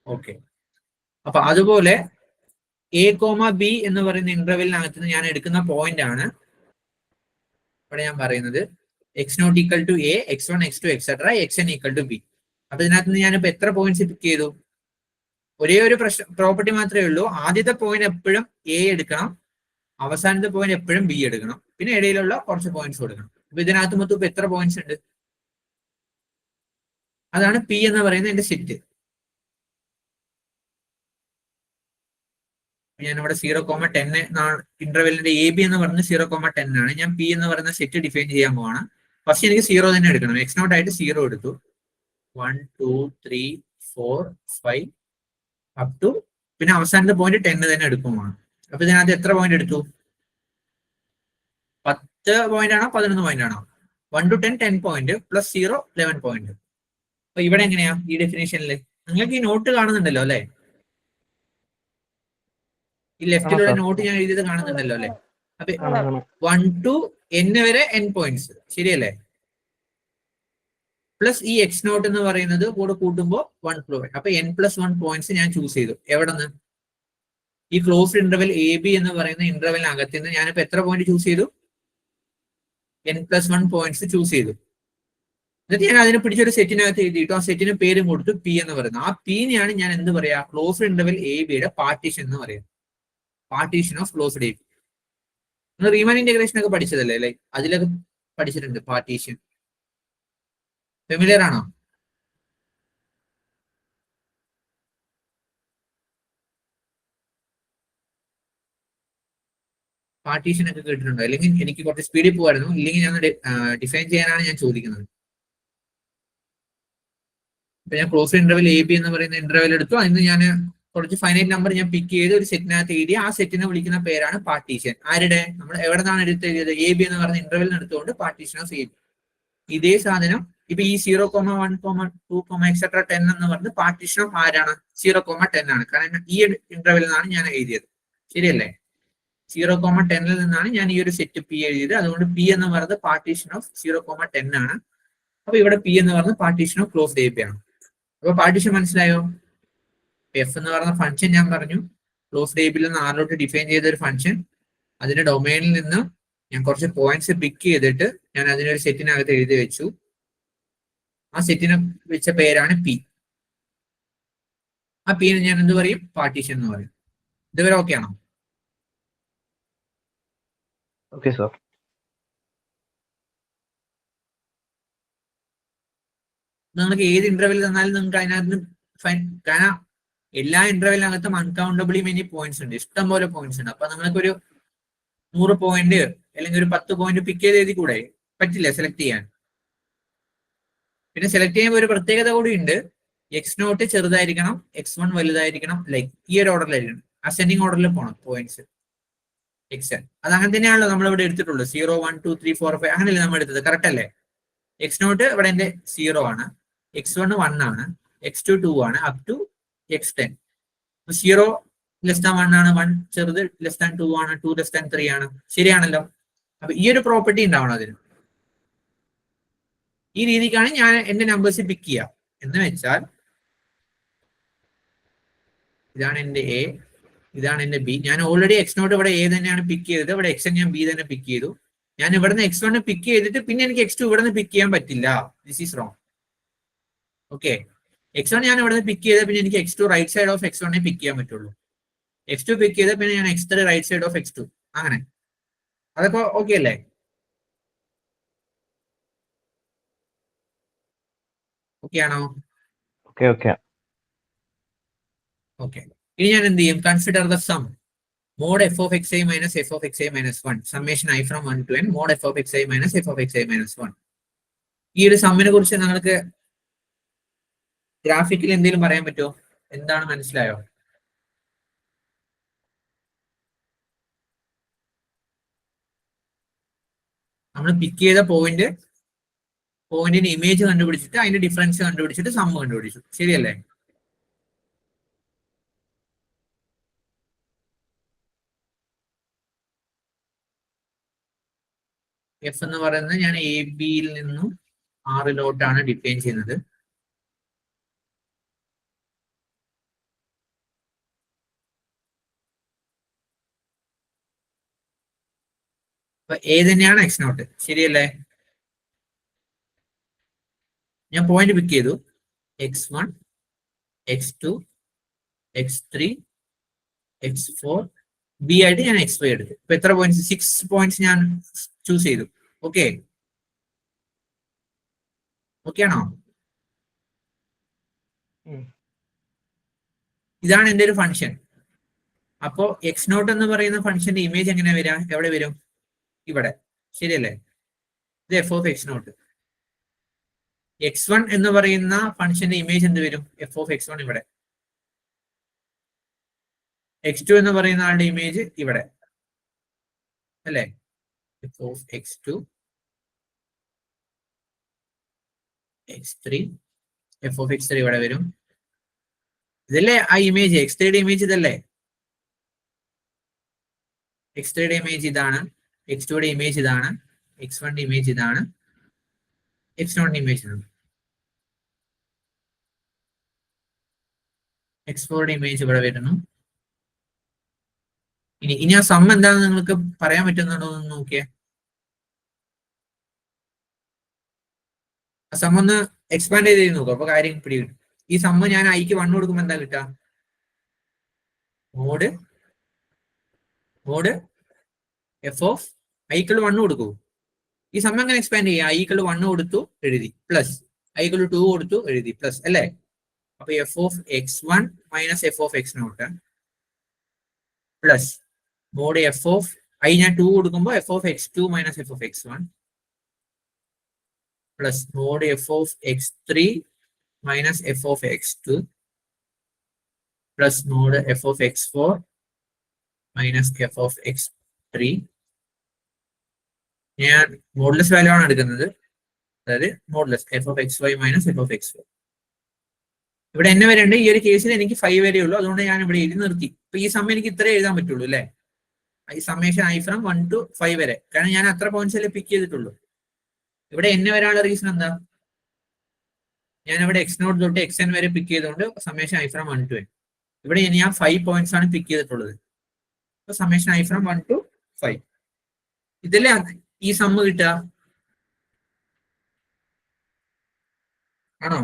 ഓക്കെ. അപ്പൊ അതുപോലെ എ, ബി എന്ന് പറയുന്ന ഇന്റർവെല്ലിനകത്ത് ഞാൻ എടുക്കുന്ന പോയിന്റ് ആണ് ഇവിടെ ഞാൻ പറയുന്നത് x0 = a, x1, x2, etc., xn = b. അപ്പൊ ഇതിനകത്ത് നിന്ന് ഞാനിപ്പോ എത്ര പോയിന്റ്സ് പിക്ക് ചെയ്തു? ഒരേ ഒരു പ്രോപ്പർട്ടി മാത്രമേ ഉള്ളൂ. ആദ്യത്തെ പോയിന്റ് എപ്പോഴും എ എടുക്കണം, അവസാനത്തെ പോയിന്റ് എപ്പോഴും ബി എടുക്കണം, പിന്നെ ഇടയിലുള്ള കുറച്ച് പോയിന്റ്സ് കൊടുക്കണം. അപ്പൊ ഇതിനകത്ത് മൊത്തം ഇപ്പൊ എത്ര പോയിന്റ്സ് ഉണ്ട്? അതാണ് പി എന്ന് പറയുന്ന എന്റെ സെറ്റ്. ഞാനിവിടെ 0,10 ഇന്റർവെല്ലിന്റെ എ ബി എന്ന് പറയുന്നത് 0,10 ആണ്. ഞാൻ പി എന്ന് പറയുന്ന സെറ്റ് ഡിഫൈൻ ചെയ്യാൻ പോവാണ്. ഫസ്റ്റ് എനിക്ക് 0 തന്നെ എടുക്കണം. x0 ആയിട്ട് 0 എടുത്തു. 1, 2, 3, 4, 5 അപ് ടു പിന്നെ അവസാനത്തെ പോയിന്റ് 10 തന്നെ എടുക്കുമാണ്. അപ്പൊ ഇതിനകത്ത് എത്ര പോയിന്റ് എടുത്തു? 10 പോയിന്റ് ആണോ 11 പോയിന്റ് ആണോ? 1 to 10, 10 പോയിന്റ് പ്ലസ് 0, 11 പോയിന്റ്. അപ്പൊ ഇവിടെ എങ്ങനെയാ ഈ ഡെഫിനേഷനിൽ? നിങ്ങൾക്ക് ഈ നോട്ട് കാണുന്നുണ്ടല്ലോ അല്ലെ? ഈ ലെഫ്റ്റിലുള്ള നോട്ട് ഞാൻ എഴുതിയത് കാണുന്നുണ്ടല്ലോ അല്ലെ? അപ്പൊ 1 to n വരെ n പോയിന്റ്സ്, ശരിയല്ലേ? പ്ലസ് ഈ x0 എന്ന് പറയുന്നത് കൂടെ കൂട്ടുമ്പോൾ 1+1. അപ്പൊ n+1 പോയിന്റ്സ് ഞാൻ ചൂസ് ചെയ്തു. എവിടെ നിന്ന്? ഈ ക്ലോസ്ഡ് ഇന്റർവെൽ എ ബി എന്ന് പറയുന്ന ഇന്റർവെലിനകത്ത് നിന്ന് ഞാനിപ്പോ എത്ര പോയിന്റ് ചൂസ് ചെയ്തു? n+1 പോയിന്റ്സ് ചൂസ് ചെയ്തു. എന്നിട്ട് ഞാൻ അതിനെ പിടിച്ചൊരു സെറ്റിനകത്ത് എഴുതിയിട്ടു ആ സെറ്റിന് പേര് കൊടുത്തു പി എന്ന് പറയുന്നത്. ആ പിന്നെയാണ് ഞാൻ എന്ത് പറയാ? ക്ലോസ്ഡ് ഇന്റർവെൽ എ ബിയുടെ പാർട്ടീഷൻ എന്ന് പറയുന്നത്. Partition of closed A B. നിങ്ങൾ റീമാൻ ഇന്റഗ്രേഷൻ ഒക്കെ പഠിച്ചതല്ലേ? ലൈക്ക് അതിലൊക്കെ പഠിച്ചിട്ടുണ്ട് പാർട്ടീഷൻ. ഫെമിലിയർ ആണോ? പാർട്ടീഷൻ ഒക്കെ കേട്ടിട്ടുണ്ടോ? അല്ലെങ്കിൽ എനിക്ക് കുറച്ച് സ്പീഡിൽ പോകായിരുന്നു, ഇല്ലെങ്കിൽ ഞാൻ ഡിഫൈൻ ചെയ്യാനാണ് ഞാൻ ചോദിക്കുന്നത്. ഇപ്പൊ ഞാൻ ക്ലോസ് ഇന്റർവെൽ എ ബി എന്ന് പറയുന്ന ഇന്റർവെൽ എടുത്തു. അതിന് ഞാൻ കുറച്ച് ഫൈനൈറ്റ് നമ്പർ ഞാൻ പിക്ക് ചെയ്ത് ഒരു സെറ്റിനകത്ത് എഴുതി. ആ സെറ്റിനെ വിളിക്കുന്ന പേരാണ് പാർട്ടീഷൻ. ആരുടെ? നമ്മൾ എവിടെ നിന്നാണ് എടുത്ത് എഴുതിയത്? എ ബി എന്ന് പറയുന്ന ഇന്റർവെലിന് എടുത്തുകൊണ്ട് പാർട്ടീഷൻ ഓഫ് എ ബി. ഇതേ സാധനം ഇപ്പൊ ഈ 0,1, 2, etc. 10 എന്ന് പറയുന്നത് പാർട്ടീഷൻ ഓഫ് ആരാണ്? 0,10 ആണ്. കാരണം ഈ ഇന്റർവെലിൽ നിന്നാണ് ഞാൻ എഴുതിയത്, ശരിയല്ലേ? 0,10 നിന്നാണ് ഞാൻ ഈ ഒരു സെറ്റ് പി എഴുതിയത്. അതുകൊണ്ട് പി എന്ന് പറയുന്നത് പാർട്ടീഷൻ ഓഫ് 0,10 ആണ്. അപ്പൊ ഇവിടെ പി എന്ന് പറയുന്നത് partition of closed A B ആണ്. അപ്പൊ പാർട്ടീഷൻ മനസ്സിലായോ? എഫ് എന്ന് പറയുന്ന ഫംഗ്ഷൻ ഞാൻ പറഞ്ഞു ക്ലോസ്ഡ് എ ബിയിൽ നിന്ന് ആറിലോട്ട് ഡിഫൈൻ ചെയ്ത ഒരു ഫംഗ്ഷൻ. അതിന്റെ ഡൊമൈനിൽ നിന്ന് ഞാൻ കുറച്ച് പോയിന്റ്സ് പിക്ക് ചെയ്തിട്ട് ഞാൻ അതിനൊരു സെറ്റിനകത്ത് എഴുതി വെച്ചു. ആ സെറ്റിന് വെച്ച പേരാണ് പി. ആ പി ഞാൻ എന്ത് പറയും? പാർട്ടീഷൻ എന്ന് പറയും. ഇതുവരെ ഓക്കെ ആണോ? Okay sir. നിങ്ങൾക്ക് ഏത് ഇന്റർവെൽ തന്നാലും നിങ്ങൾക്ക് അതിനകത്ത് കാരണം എല്ലാ ഇന്റർവെലിനകത്തും അൺകൗണ്ടബിളി മെനി പോയിന്റ്സ് ഉണ്ട്, ഇഷ്ടം പോലെ പോയിന്റ്സ് ഉണ്ട്. അപ്പൊ നിങ്ങൾക്ക് ഒരു 100 പോയിന്റ് അല്ലെങ്കിൽ ഒരു 10 പോയിന്റ് പിക്ക് ചെയ്ത് എഴുതി കൂടെ? പറ്റില്ല സെലക്ട് ചെയ്യാൻ. പിന്നെ സെലക്ട് ചെയ്യുമ്പോൾ ഒരു പ്രത്യേകത കൂടി ഉണ്ട്. x0 ചെറുതായിരിക്കണം, x1 വലുതായിരിക്കണം, ലൈക്ക് ഈ ഒരു ഓർഡറിലായിരിക്കണം, അസെൻഡിങ് ഓർഡറിൽ പോകണം പോയിന്റ്സ്. എക്സ് അത് അങ്ങനെ തന്നെയാണല്ലോ നമ്മൾ ഇവിടെ എടുത്തിട്ടുള്ളൂ. 0 1 2 3 4 5 അങ്ങനെയല്ലേ നമ്മൾ എടുത്തത്? കറക്റ്റ് അല്ലേ? x0 ഇവിടെ എന്റെ 0 ആണ്, x1 1 ആണ്, x2 2 ആണ്, up to x10. 0 less than 1 ആണ്, 1 ചെറുത് ലെസ് ദാൻ 2 ആണ്, 2 ലെസ് ദാൻ 3 ആണ്. ശരിയാണല്ലോ? അപ്പൊ ഈ ഒരു പ്രോപ്പർട്ടി ഉണ്ടാവണം അതിന്. ഈ രീതിക്കാണ് ഞാൻ എന്റെ നമ്പേഴ്സ് പിക്ക് ചെയ്യുക. എന്ന് വെച്ചാൽ ഇതാണ് എന്റെ എ, ഇതാണ് എന്റെ ബി. ഞാൻ ഓൾറെഡി x0 ഇവിടെ എ തന്നെയാണ് പിക്ക് ചെയ്തത്, ഇവിടെ x ഞാൻ ബി തന്നെ പിക്ക് ചെയ്തു. ഞാൻ ഇവിടുന്ന് x1 പിക്ക് ചെയ്തിട്ട് പിന്നെ എനിക്ക് x2 ഇവിടെ നിന്ന് പിക്ക് ചെയ്യാൻ പറ്റില്ല. This is wrong. Okay, x1 ഞാൻ ഇവിടെ നിന്ന് പിക്ക് ചെയ്താൽ പിന്നെ എനിക്ക് x2 right side of x1 പിക്ക് ചെയ്യാൻ പറ്റുള്ളൂ. x2 പിക്ക് ചെയ്താൽ പിന്നെ ഞാൻ x3 right side of x2. അങ്ങനെ അതൊക്കെ ഓക്കെ അല്ലേ? ഓക്കെ ആണോ? ഓക്കെ ഓക്കെ ഓക്കെ, ഇനി ഞാൻ എന്ത് ചെയ്യും? Consider the sum mod f of xi minus f of xi minus 1 summation I from 1 to n mod f of xi minus f of xi minus 1. ഈ ഒരു സമ്മിനെ കുറിച്ച് നിങ്ങൾക്ക് ഗ്രാഫിക്കിൽ എന്തെങ്കിലും പറയാൻ പറ്റുമോ? എന്താണ് മനസ്സിലായോ? നമ്മൾ പിക്ക് ചെയ്ത പോയിന്റിന് ഇമേജ് കണ്ടുപിടിച്ചിട്ട് അതിന്റെ ഡിഫറൻസ് കണ്ടുപിടിച്ചിട്ട് സമ്മ് കണ്ടുപിടിച്ചു. ശരിയല്ലേ? എഫ് എന്ന് പറയുന്നത് ഞാൻ എ ബിയിൽ നിന്നും ആറിലോട്ടാണ് ഡിഫൈൻ ചെയ്യുന്നത്. അപ്പൊ എ തന്നെയാണ് x0. ശരിയല്ലേ? ഞാൻ പോയിന്റ് പിക്ക് ചെയ്തു. x1 x2 x3 x4 B ആയിട്ട് ഞാൻ x5 എടുത്തു. ഇപ്പൊ എത്ര പോയിന്റ്സ്? 6 പോയിന്റ്സ് ഞാൻ ചൂസ് ചെയ്തു. ഓക്കെ, ഓക്കെ ആണോ? ഇതാണ് എന്റെ ഒരു ഫംഗ്ഷൻ. അപ്പോ x0 എന്ന് പറയുന്ന ഫംഗ്ഷന്റെ ഇമേജ് എങ്ങനെ വരാം? എവിടെ വരും? ഇവിടെ. ശരിയല്ലേ? ഇത് f of x0. x1 എന്ന് പറയുന്ന ഫംഗ്ഷന്റെ ഇമേജ് എന്ത് വരും? f of x1 ഇവിടെ. x2 എന്ന് പറയുന്ന ആളുടെ ഇമേജ് ഇവിടെ അല്ലേ? f of x2 x3 f of x3 ഇവിടെ വരും. ഇതല്ലേ ആ ഇമേജ്? x3യുടെ ഇമേജ് ഇതല്ലേ? x3യുടെ ഇമേജ് ഇതാണ്, x2യുടെ ഇമേജ് ഇതാണ്, x1ന്റെ ഇമേജ് ഇതാണ്, x0ന്റെ ഇമേജ് ഇതാണ്, x4യുടെ ഇമേജ് ഇവിടെ വരുന്നു. ഇനി ആ സം എന്താണെന്ന് നിങ്ങൾക്ക് പറയാൻ പറ്റുന്നുണ്ടോ എന്ന് നോക്കിയേ. ആ സം ഒന്ന് എക്സ്പാൻഡ് ചെയ്ത് നോക്കുക, അപ്പൊ കാര്യം പിടികിട്ടും. ഈ സമ്മ് ഞാൻ ഐക്ക് 1 കൊടുക്കുമ്പോൾ എന്താ കിട്ടുക? മോഡ് എഫ് ഓഫ് ഐക്കൾ 1 കൊടുക്കൂ. ഈ സമ്മ് എങ്ങനെ എക്സ്പാൻഡ് ചെയ്യുക? ഐക്കൾ 1 കൊടുത്തു എഴുതി, പ്ലസ് ഐക്കൾ 2 കൊടുത്തു എഴുതി, പ്ലസ് അല്ലേ? അപ്പൊ f of x1 minus F of x0 plus mode F of I ഞാൻ 2 കൊടുക്കുമ്പോൾ f of x2 minus F of x1 plus mode F of x3 minus F of x2 plus mode F of x4 minus F of x3. ഞാൻ മോഡ്ലെസ് value ആണ് എടുക്കുന്നത്, അതായത് മോഡ്ലെസ് F of xy minus F of x4. ഇവിടെ എന്നെ വരെ ഉണ്ട്. ഈ ഒരു കേസിൽ എനിക്ക് 5 വരെ ഉള്ളൂ, അതുകൊണ്ട് ഞാൻ ഇവിടെ എഴുതി നിർത്തി. ഇപ്പൊ ഈ സമ്മ എനിക്ക് ഇത്രേ എഴുതാൻ പറ്റുള്ളൂ അല്ലേ? ഈ സമ്മേഷൻ ഐ ഫ്രം 1 to 5 വരെ, കാരണം ഞാൻ അത്ര പോയിന്റ്സ് അല്ലേ പിക്ക് ചെയ്തിട്ടുള്ളൂ. ഇവിടെ എന്നെ വരാനുള്ള റീസൺ എന്താ? ഞാൻ ഇവിടെ x0 തൊട്ട് xn വരെ പിക്ക് ചെയ്തുകൊണ്ട് summation I from 1 to n. ഇവിടെ ഞാൻ 5 പോയിന്റ്സ് ആണ് പിക്ക് ചെയ്തിട്ടുള്ളത്. Summation I from 1 to 5. ഇതല്ലേ ഈ സമ്മ് കിട്ടുക? ആണോ?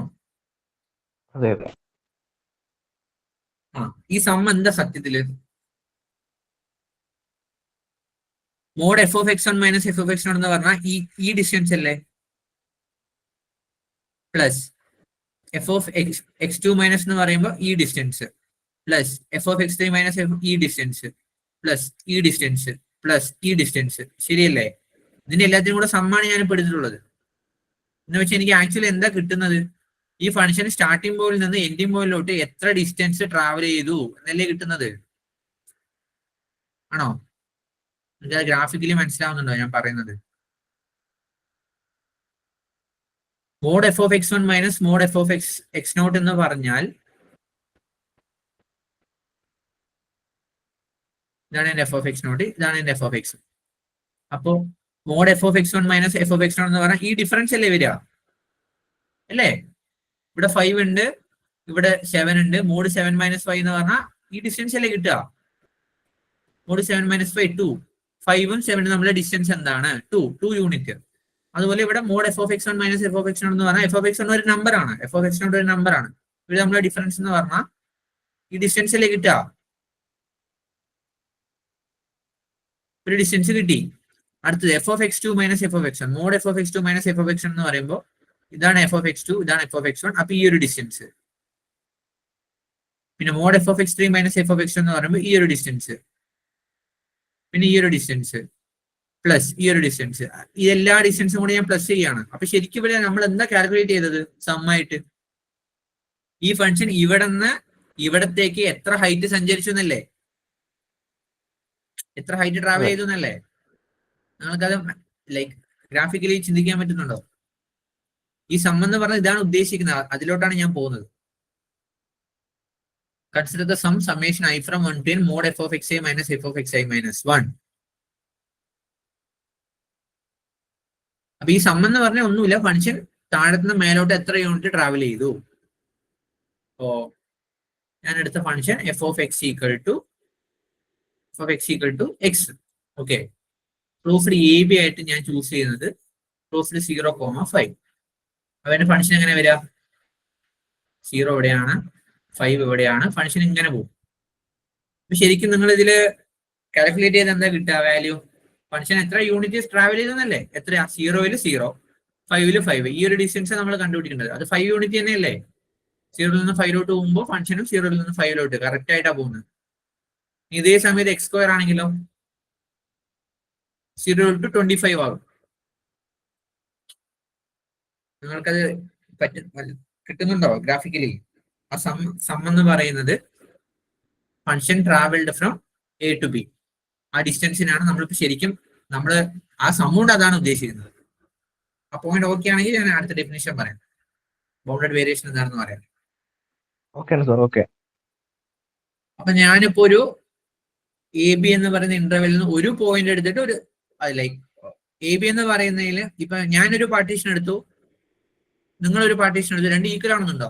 അതെ അതെ. ആ, ഈ സമ്മ് എന്താ സത്യത്തില്? Mod F of X one minus F of X one എന്ന് പറഞ്ഞാൽ ഈ ഡിസ്റ്റൻസ് അല്ലേ, plus F of X two minus എന്ന് പറയുമ്പോൾ ഈ distance, plus F of X three minus ഈ ഡിസ്റ്റൻസ്, പ്ലസ് ഈ ഡിസ്റ്റൻസ്, പ്ലസ് ഈ ഡിസ്റ്റൻസ്. ശരിയല്ലേ? ഇതിന്റെ എല്ലാത്തിനും കൂടെ സമ്മാണ് ഞാൻ ഇപ്പോൾ എടുത്തിട്ടുള്ളത്. എന്ന് വെച്ചാൽ എനിക്ക് ആക്ച്വലി എന്താ കിട്ടുന്നത്? ഈ ഫംഗ്ഷൻ സ്റ്റാർട്ടിംഗ് പോയിന്റിൽ നിന്ന് എൻഡിംഗ് പോയിന്റിലോട്ട് എത്ര ഡിസ്റ്റൻസ് ട്രാവൽ ചെയ്തു എന്നല്ലേ കിട്ടുന്നത്. ആണോ? നിങ്ങൾക്ക് ഗ്രാഫിക്കലി മനസ്സിലാവുന്നുണ്ടോ ഞാൻ പറയുന്നത്? Mod F of X one minus mod F of X naught എന്ന് പറഞ്ഞാൽ ഇതാണ് എന്റെ എഫ് ഓഫ് എക്സ് നോട്ട്, ഇതാണ് എന്റെ എഫ് ഓഫ് എക്സ്. അപ്പോ mod F of X one minus F of X naught എന്ന് പറഞ്ഞാൽ ഈ ഡിഫറൻസ് അല്ലേ വരിക, അല്ലേ? ഇവിടെ 5 ഉണ്ട്, ഇവിടെ 7 ഉണ്ട്. മോഡ് 7 മൈനസ് 5 എന്ന് പറഞ്ഞാൽ ഈ ഡിസ്റ്റൻസ് അല്ലേ കിട്ടുക? Mode 7 minus 5 2. 5ഉം 7ഉം നമ്മുടെ ഡിസ്റ്റൻസ് എന്താണ്? 2 യൂണിറ്റ്. അതുപോലെ ഇവിടെ mod F of X one minus F of X naught എന്ന് പറഞ്ഞാൽ എഫ് ഓഫ് എക്സ് വൺ ഒരു നമ്പർ ആണ്, എഫ് ഓഫ് എക്സ് നോട്ട് ഒരു നമ്പർ ആണ്. ഇവിടെ നമ്മുടെ ഡിഫറൻസ് എന്ന് പറഞ്ഞാൽ ഈ ഡിസ്റ്റൻസ് അല്ലേ കിട്ടുക? ഒരു ഡിസ്റ്റൻസ് കിട്ടി. അടുത്തത് F of X two minus F of X one. Mod F of X two minus F of X one എന്ന് പറയുമ്പോൾ ഇതാണ് എഫ് ഓഫ് എക്സ് ടു, ഇതാണ് എഫ് ഓഫ് എക്സ് വൺ. അപ്പൊ ഈ ഒരു ഡിസ്റ്റൻസ്. പിന്നെ mod F of X three minus F of X എന്ന് പറയുമ്പോൾ ഈ ഒരു ഡിസ്റ്റൻസ്, പിന്നെ ഈ ഒരു ഡിസ്റ്റൻസ്, പ്ലസ് ഈ ഒരു ഡിസ്റ്റൻസ്. ഈ എല്ലാ ഡിസ്റ്റൻസും കൂടി ഞാൻ പ്ലസ് ചെയ്യാണ്. അപ്പൊ ശരിക്കും ഇവിടെ നമ്മൾ എന്താ കാൽക്കുലേറ്റ് ചെയ്തത്? സമ്മായിട്ട് ഈ ഫംഗ്ഷൻ ഇവിടെ നിന്ന് ഇവിടത്തേക്ക് എത്ര ഹൈറ്റ് സഞ്ചരിച്ചു എന്നല്ലേ, എത്ര ഹൈറ്റ് ട്രാവൽ ചെയ്തു എന്നല്ലേ. നിങ്ങൾക്കത് ലൈക്ക് ഗ്രാഫിക്കലി ചിന്തിക്കാൻ പറ്റുന്നുണ്ടോ? ഈ സം എന്ന് പറഞ്ഞാൽ ഇതാണ് ഉദ്ദേശിക്കുന്നത്, അതിലോട്ടാണ് ഞാൻ പോകുന്നത്. Consider the sum summation I from 1 to n mod F of X I minus F of X I minus 1. അപ്പൊ ഈ സം എന്ന് പറഞ്ഞാൽ ഒന്നുമില്ല, ഫംഗ്ഷൻ താഴത്തുനിന്ന് മേലോട്ട് എത്ര യൂണിറ്റ് ട്രാവൽ ചെയ്തു. അപ്പോ ഞാൻ എടുത്ത function F of X equal to X. Okay, proofed A B ആയിട്ട് ഞാൻ ചൂസ് ചെയ്യുന്നത് പ്രൂഫ്ഡ് 0,5. അപ്പൊ എന്റെ ഫംഗ്ഷൻ എങ്ങനെ വരിക? 0 ഇവിടെയാണ്, 5 ഇവിടെയാണ്. ഫംഗ്ഷൻ ഇങ്ങനെ പോകും. അപ്പൊ ശരിക്കും നിങ്ങൾ ഇതില് കാൽക്കുലേറ്റ് ചെയ്ത് എന്താ കിട്ടുക വാല്യൂ? ഫംഗ്ഷൻ എത്ര യൂണിറ്റ് ട്രാവൽ ചെയ്തെന്നല്ലേ? എത്രയാ? 0ൽ 0, 5ൽ 5. ഈ ഒരു ഡിസ്റ്റൻസ് നമ്മൾ കണ്ടുപിടിക്കേണ്ടത്. അത് 5 യൂണിറ്റ് തന്നെയല്ലേ? 0ൽ നിന്ന് 5ലോട്ട് പോകുമ്പോൾ ഫംഗ്ഷനും 0ൽ നിന്ന് 5ലോട്ട് കറക്റ്റ് ആയിട്ടാ പോകുന്നത്. ഇതേ സമയത്ത് എക്സ് സ്ക്വയർ ആണെങ്കിലോ 0 to 25 ആകും. നിങ്ങൾക്കത് കിട്ടുന്നുണ്ടോ ഗ്രാഫിക്കലി? ആ സം എന്ന് പറയുന്നത് function travelled from A to B. ആ ഡിസ്റ്റൻസിനാണ് നമ്മളിപ്പോ ശരിക്കും നമ്മൾ ആ സം കൊണ്ട് അതാണ് ഉദ്ദേശിക്കുന്നത്. ആ പോയിന്റ് ഓക്കെ ആണെങ്കിൽ ഞാൻ അടുത്ത ഡെഫിനിഷൻ പറയാം, ബൗണ്ടഡ് വേരിയേഷൻ എന്താണെന്ന് പറയാം. ഓക്കെ. അപ്പൊ ഞാനിപ്പോ ഒരു എ ബി എന്ന് പറയുന്ന ഇന്റർവെല്ലിൽ നിന്ന് ഒരു പോയിന്റ് എടുത്തിട്ട് ഒരു ലൈക്ക് എ ബി എന്ന് പറയുന്നതിൽ ഇപ്പൊ ഞാനൊരു പാർട്ടീഷൻ എടുത്തു, നിങ്ങളൊരു പാർട്ടീഷൻ എടുത്തു, രണ്ട് ഈക്വൽ ആണെന്നുണ്ടോ?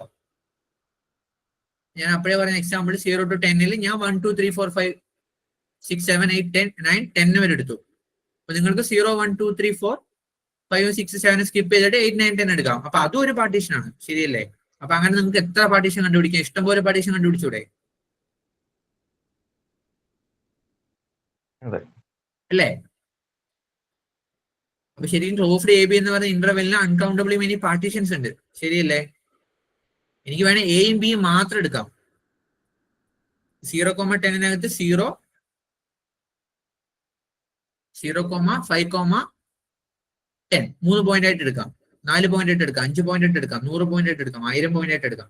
ഞാൻ അപ്പോഴേ പറയുന്ന എക്സാമ്പിൾ 0 to 10ൽ ഞാൻ 1 2 3 4 5 6 7 8 10 9 10 വരെ എടുത്തു. അപ്പൊ നിങ്ങൾക്ക് 0 1 2 3 4 5 6 7 സ്കിപ്പ് ചെയ്തിട്ട് 8 9 10 എടുക്കാം. അപ്പൊ അതും ഒരു പാർട്ടീഷൻ ആണ്, ശരിയല്ലേ? അപ്പൊ അങ്ങനെ നിങ്ങൾക്ക് എത്ര പാർട്ടീഷൻ കണ്ടുപിടിക്കാം? ഇഷ്ടംപോലെ പാർട്ടീഷൻ കണ്ടുപിടിച്ചൂടെ? അല്ലേ? അപ്പൊ ശരിക്കും പ്രൂഫ്ഡ് എ ബി എന്ന് പറയുന്ന ഇന്റർവെല്ലിന് അൺകൗണ്ടബിളി മെനി പാർട്ടീഷൻസ് ഉണ്ട്, ശരിയല്ലേ? എനിക്ക് വേണേ എയും ബിയും മാത്രം എടുക്കാം. 0,10നകത്ത് 0 0,5,10 3 പോയിന്റ് ആയിട്ട് എടുക്കാം, 4 പോയിന്റ് ആയിട്ട് എടുക്കാം, 5 പോയിന്റ് ആയിട്ട് എടുക്കാം, 100 പോയിന്റ് ആയിട്ട് എടുക്കാം, 1000 പോയിന്റ് ആയിട്ട് എടുക്കാം.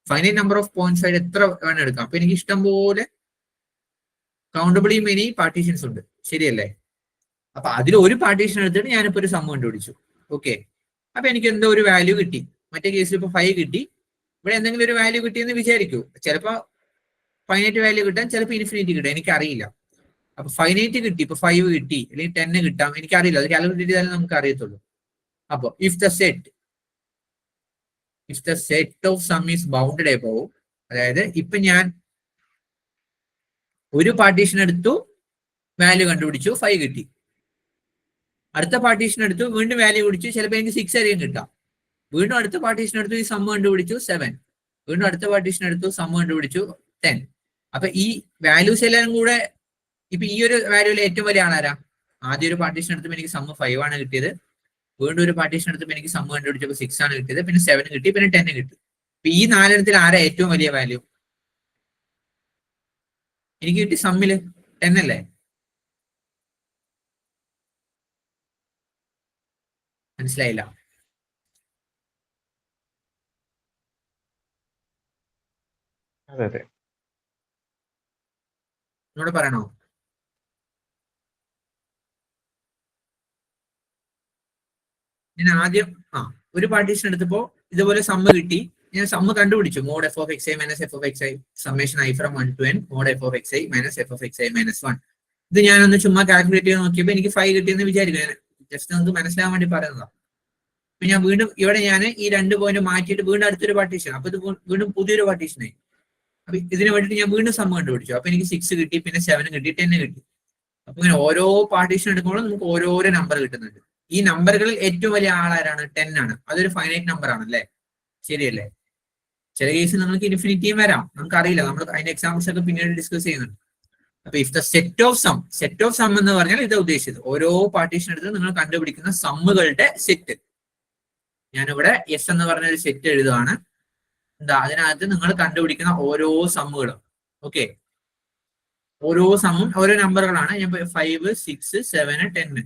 ഫൈനൈറ്റ് നമ്പർ ഓഫ് പോയിന്റ്സ് ആയിട്ട് എത്ര വേണം എടുക്കാം. അപ്പൊ എനിക്ക് ഇഷ്ടം പോലെ കൗണ്ടബിളി മെനി പാർട്ടീഷൻസ് ഉണ്ട്, ശരിയല്ലേ? അപ്പൊ അതിൽ ഒരു പാർട്ടീഷൻ എടുത്തിട്ട് ഞാനിപ്പോ ഒരു സം കണ്ടുപിടിച്ചു. ഓക്കെ, അപ്പൊ എനിക്ക് എന്തോ ഒരു വാല്യൂ കിട്ടി. മറ്റേ കേസിൽ ഇപ്പൊ 5 കിട്ടി, ഇവിടെ എന്തെങ്കിലും ഒരു വാല്യൂ കിട്ടിയെന്ന് വിചാരിക്കൂ. ചിലപ്പോ ഫൈനൈറ്റ് വാല്യൂ കിട്ടാൻ, ചിലപ്പോൾ ഇൻഫിനിറ്റി കിട്ടാൻ, എനിക്കറിയില്ല. അപ്പൊ ഫൈനൈറ്റ് കിട്ടി, ഇപ്പൊ 5 കിട്ടി, അല്ലെങ്കിൽ 10 കിട്ടാം, എനിക്കറിയില്ല. അത് കാൽക്കുലേറ്റ് ചെയ്താലും നമുക്ക് അറിയത്തുള്ളൂ. അപ്പൊ if the set of some is bounded above, അതായത് ഇപ്പൊ ഞാൻ ഒരു പാർട്ടീഷൻ എടുത്തു, വാല്യൂ കണ്ടുപിടിച്ചു, 5 കിട്ടി. അടുത്ത പാർട്ടീഷൻ എടുത്തു, വീണ്ടും വാല്യൂ പിടിച്ചു, ചിലപ്പോൾ എനിക്ക് 6 ആയിരിക്കും കിട്ടാം. വീണ്ടും അടുത്ത പാർട്ടീഷൻ എടുത്തു, ഈ സമ്മ് കണ്ടുപിടിച്ചു 7. വീണ്ടും അടുത്ത പാർട്ടീഷൻ എടുത്തു, സമ്മ് കണ്ടുപിടിച്ചു 10. അപ്പൊ ഈ വാല്യൂസ് എല്ലാം കൂടെ ഇപ്പൊ ഈ ഒരു വാല്യൂവിലെ ഏറ്റവും വലിയ ആളാരാ? ആദ്യം ഒരു പാർട്ടീഷൻ എടുത്തപ്പോൾ എനിക്ക് സമ്മ് 5 ആണ് കിട്ടിയത്. വീണ്ടും ഒരു പാർട്ടീഷൻ എടുത്തപ്പോൾ എനിക്ക് സമ്മ് കണ്ടുപിടിച്ചപ്പോൾ 6 ആണ് കിട്ടിയത്. പിന്നെ 7 കിട്ടി, പിന്നെ 10 കിട്ടി. അപ്പൊ ഈ 4 ആരാ ഏറ്റവും വലിയ വാല്യൂ? എനിക്ക് കിട്ടി സമ്മില് 10 അല്ലേ? മനസ്സിലായില്ല? അതെ. എന്നോട് പറയണോ? ഞാൻ ആദ്യം ഒരു പാർട്ടീഷൻ എടുത്തപ്പോ ഇതുപോലെ സമ്മ് കിട്ടി. ഞാൻ സമ്മ് കണ്ടുപിടിച്ചു. Mod F of X I minus F of X I summation I from 1 to n mod F of X I minus F of X I minus 1. ഇത് ഞാനൊന്ന് ചുമ്മാ കാൽക്കുലേറ്റ് ചെയ്ത് നോക്കിയപ്പോൾ എനിക്ക് 5 കിട്ടിയെന്ന് വിചാരിക്കും. ജസ്റ്റ് നമുക്ക് മനസ്സിലാവാൻ വേണ്ടി പറയുന്നതാണ്. അപ്പൊ ഞാൻ വീണ്ടും ഇവിടെ ഞാൻ ഈ 2 പോയിന്റ് മാറ്റിയിട്ട് വീണ്ടും അടുത്തൊരു പാർട്ടീഷൻ, അപ്പൊ ഇത് വീണ്ടും പുതിയൊരു പാർട്ടീഷനായി. അപ്പൊ ഇതിന് വേണ്ടിയിട്ട് ഞാൻ വീണ്ടും സമ്മ് കണ്ടുപിടിച്ചു. അപ്പൊ എനിക്ക് 6 കിട്ടി, പിന്നെ 7 കിട്ടി, 10 കിട്ടി. അപ്പൊ ഇങ്ങനെ ഓരോ പാർട്ടീഷൻ എടുക്കുമ്പോൾ നമുക്ക് ഓരോരോ നമ്പർ കിട്ടുന്നുണ്ട്. ഈ നമ്പറുകളിൽ ഏറ്റവും വലിയ ആളാരാണ്? 10 ആണ്. അതൊരു ഫൈനൈറ്റ് നമ്പർ ആണ് അല്ലേ? ശരിയല്ലേ? ചില കേസിൽ നിങ്ങൾക്ക് ഇൻഫിനിറ്റിയും വരാം, നമുക്കറിയില്ല. നമ്മൾ അതിന്റെ എക്സാമ്പിൾസ് ഒക്കെ പിന്നീട് ഡിസ്കസ് ചെയ്യുന്നുണ്ട്. അപ്പൊ if the set of sum എന്ന് പറഞ്ഞാൽ ഇത് ഉദ്ദേശിച്ചത് ഓരോ പാർട്ടീഷൻ എടുത്ത് നിങ്ങൾ കണ്ടുപിടിക്കുന്ന സമ്മുകളുടെ സെറ്റ്. ഞാനിവിടെ എസ് എന്ന് പറഞ്ഞ ഒരു സെറ്റ് എഴുതുകയാണ്. എന്താ അതിനകത്ത് നിങ്ങൾ കണ്ടുപിടിക്കുന്ന ഓരോ സമ്മുകളും. ഓക്കെ, ഓരോ സമ്മും ഓരോ നമ്പറുകളാണ്. ഞാൻ 5, 6, 7, 10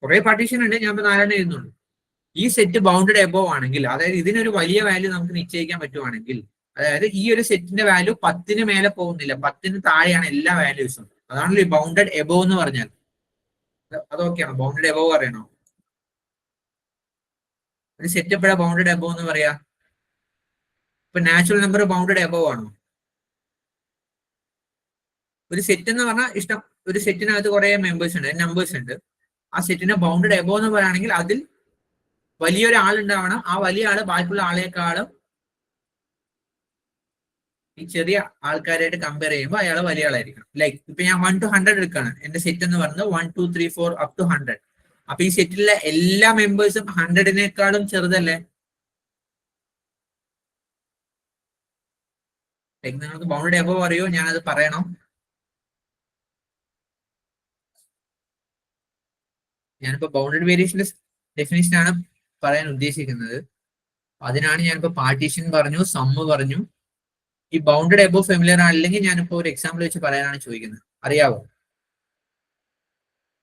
കുറെ പാർട്ടീഷൻ ഉണ്ട്. ഞാൻ 4 എഴുതുന്നുള്ളൂ. ഈ സെറ്റ് ബൗണ്ടഡ് എബോവ് ആണെങ്കിൽ, അതായത് ഇതിനൊരു വലിയ വാല്യൂ നമുക്ക് നിശ്ചയിക്കാൻ പറ്റുവാണെങ്കിൽ, അതായത് ഈ ഒരു സെറ്റിന്റെ വാല്യൂ 10 മേലെ പോകുന്നില്ല, 10 താഴെയാണ് എല്ലാ വാല്യൂസും. അതാണല്ലോ ഈ ബൗണ്ടഡ് എബോവ് എന്ന് പറഞ്ഞാൽ. അതൊക്കെയാണ് ബൗണ്ടഡ് എബോവ് പറയണോ? ഒരു സെറ്റ് എപ്പോഴാണ് ബൗണ്ടഡ് എബോവ് എന്ന് പറയാ? ഇപ്പൊ നാച്ചുറൽ നമ്പർ ബൗണ്ടഡ് എബോവ് ആണോ? ഒരു സെറ്റ് എന്ന് പറഞ്ഞാൽ ഒരു സെറ്റിനകത്ത് കുറെ മെമ്പേഴ്സ് ഉണ്ട്, നമ്പേഴ്സ് ഉണ്ട്. ആ സെറ്റിനെ ബൗണ്ടഡ് എബോവ് എന്ന് പറയുകയാണെങ്കിൽ അതിൽ വലിയൊരു ആളുണ്ടാവണം. ആ വലിയ ആള് ബാക്കിയുള്ള ആളെക്കാളും ഈ ചെറിയ ആൾക്കാരായിട്ട് കമ്പയർ ചെയ്യുമ്പോൾ അയാൾ വലിയ ആളായിരിക്കണം. ലൈക്ക് ഇപ്പൊ ഞാൻ 1 to 100 എടുക്കാണ്. എന്റെ സെറ്റ് എന്ന് പറയുന്നത് 1, 2, 3, 4 up to 100. അപ്പൊ ഈ സെറ്റിലെ എല്ലാ മെമ്പേഴ്സും 100-നേക്കാളും ചെറുതല്ലേ? ലൈക്ക് നിങ്ങൾക്ക് ബൗണ്ടഡ് എബോവ് അറിയോ? ഞാനത് പറയണോ? ഞാനിപ്പോ ബൗണ്ടഡ് വേരിയേഷന്റെ ഡെഫിനിഷൻ ആണ് പറയാൻ ഉദ്ദേശിക്കുന്നത്. അതിനാണ് ഞാനിപ്പോ പാർട്ടീഷൻ പറഞ്ഞു, സമ്മ് പറഞ്ഞു. ഈ ബൗണ്ടഡ് എബോവ് ഫെമിലിയർ ആണെങ്കിൽ ഞാനിപ്പോ ഒരു എക്സാമ്പിൾ വെച്ച് പറയാനാണ് ചോദിക്കുന്നത്. അറിയാവോ?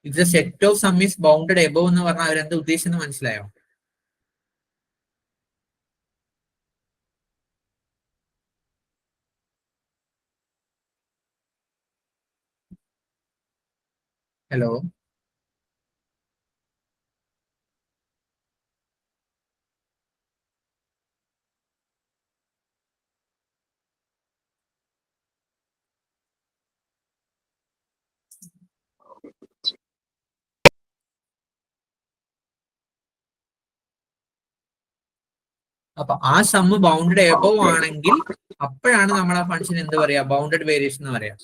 If the set of some is bounded above എന്ന് പറഞ്ഞാൽ അവരെന്താ ഉദ്ദേശിച്ചെന്ന് മനസ്സിലായോ? ഹലോ, അപ്പൊ ആ സമ്മ് ബൗണ്ടഡ് എബോവ് ആണെങ്കിൽ അപ്പോഴാണ് നമ്മൾ ആ ഫംഗ്ഷൻ എന്ത് പറയാ? ബൗണ്ടഡ് വേരിയേഷൻ എന്ന് പറയാം.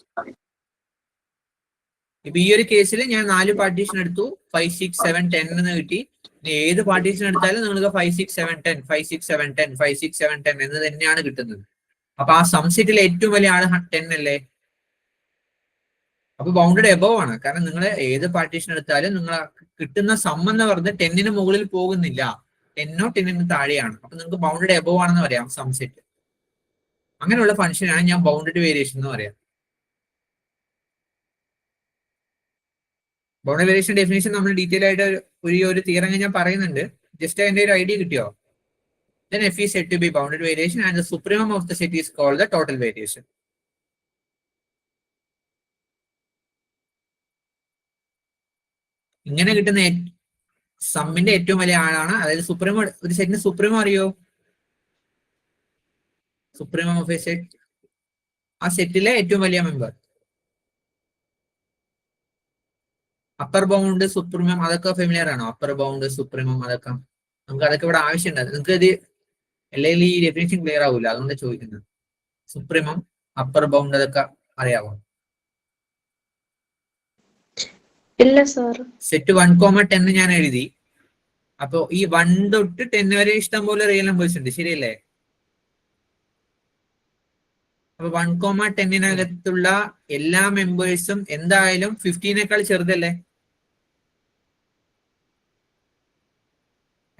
ഇപ്പൊ ഈ ഒരു കേസിൽ ഞാൻ 4 പാർട്ടീഷൻ എടുത്തു, 5, 6, 7, 10 എന്ന് കിട്ടി. ഇനി ഏത് പാർട്ടീഷൻ എടുത്താലും നിങ്ങൾക്ക് 5, 6, 7, 10, 5, 6, 7, 10, 5, 6, 7, 10 എന്ന് തന്നെയാണ് കിട്ടുന്നത്. അപ്പൊ ആ സംസെറ്റിലെ ഏറ്റവും വലിയ ആള് 10 അല്ലേ? അപ്പൊ ബൗണ്ടഡ് എബോവ് ആണ്. കാരണം നിങ്ങൾ ഏത് പാർട്ടീഷൻ എടുത്താലും നിങ്ങൾ കിട്ടുന്ന സം എന്ന് പറഞ്ഞത് 10-ന് മുകളിൽ പോകുന്നില്ല, 10-ഓ 10-ന് താഴെയാണ്. അപ്പൊ നിങ്ങൾക്ക് ബൗണ്ടഡ് എബോവ് ആണെന്ന് പറയാം സംസെറ്റ്. അങ്ങനെയുള്ള ഫംഗ്ഷനാണ് ഞാൻ ബൗണ്ടഡ് വേരിയേഷൻ എന്ന് പറയാം. ബൗണ്ടഡ് വേരിയേഷൻ ഡെഫിനേഷൻ നമ്മൾ ഡീറ്റെയിൽ ആയിട്ട് ഒരു തിയറം ഞാൻ പറയുന്നുണ്ട്. ജസ്റ്റ് അതിന്റെ ഒരു ഐഡിയ കിട്ടിയോ? Then f is said to be bounded variation and the supremum of the set is called the total variation. ഇങ്ങനെ കിട്ടുന്ന സമ്മിന്റെ ഏറ്റവും വലിയ ആളാണ്, അതായത് സുപ്രീമോ. ഒരു സെറ്റിന് സുപ്രീമോ അറിയോ? സുപ്രീമം ഓഫ് എ സെറ്റ്, ആ സെറ്റിലെ ഏറ്റവും വലിയ മെമ്പർ. അപ്പർ ബൗണ്ട്, സുപ്രീമം, അതൊക്കെ ഫെമിലിയർ ആണോ? അപ്പർ ബൗണ്ട്, സുപ്രീമം, അതൊക്കെ നമുക്ക് അതൊക്കെ ഇവിടെ ആവശ്യമുണ്ട്. നിങ്ങൾക്ക് ഇത് അല്ലെങ്കിൽ ഈ ഡെഫിനേഷൻ ക്ലിയർ ആവില്ല, അതുകൊണ്ട് ചോദിക്കുന്നത്. സുപ്രീമം, അപ്പർ ബൗണ്ട് അതൊക്കെ അറിയാവോ? ഇല്ല സാർ. സെറ്റ് 1,10 ഞാൻ എഴുതി. അപ്പൊ ഈ 1 തൊട്ട് 10 വരെ ഇഷ്ടം പോലെ റിയൽ നമ്പേഴ്സ് ഉണ്ട്, ശരിയല്ലേ? അപ്പൊ 1,10 എല്ലാ മെമ്പേഴ്സും എന്തായാലും 15 ചെറുതല്ലേ?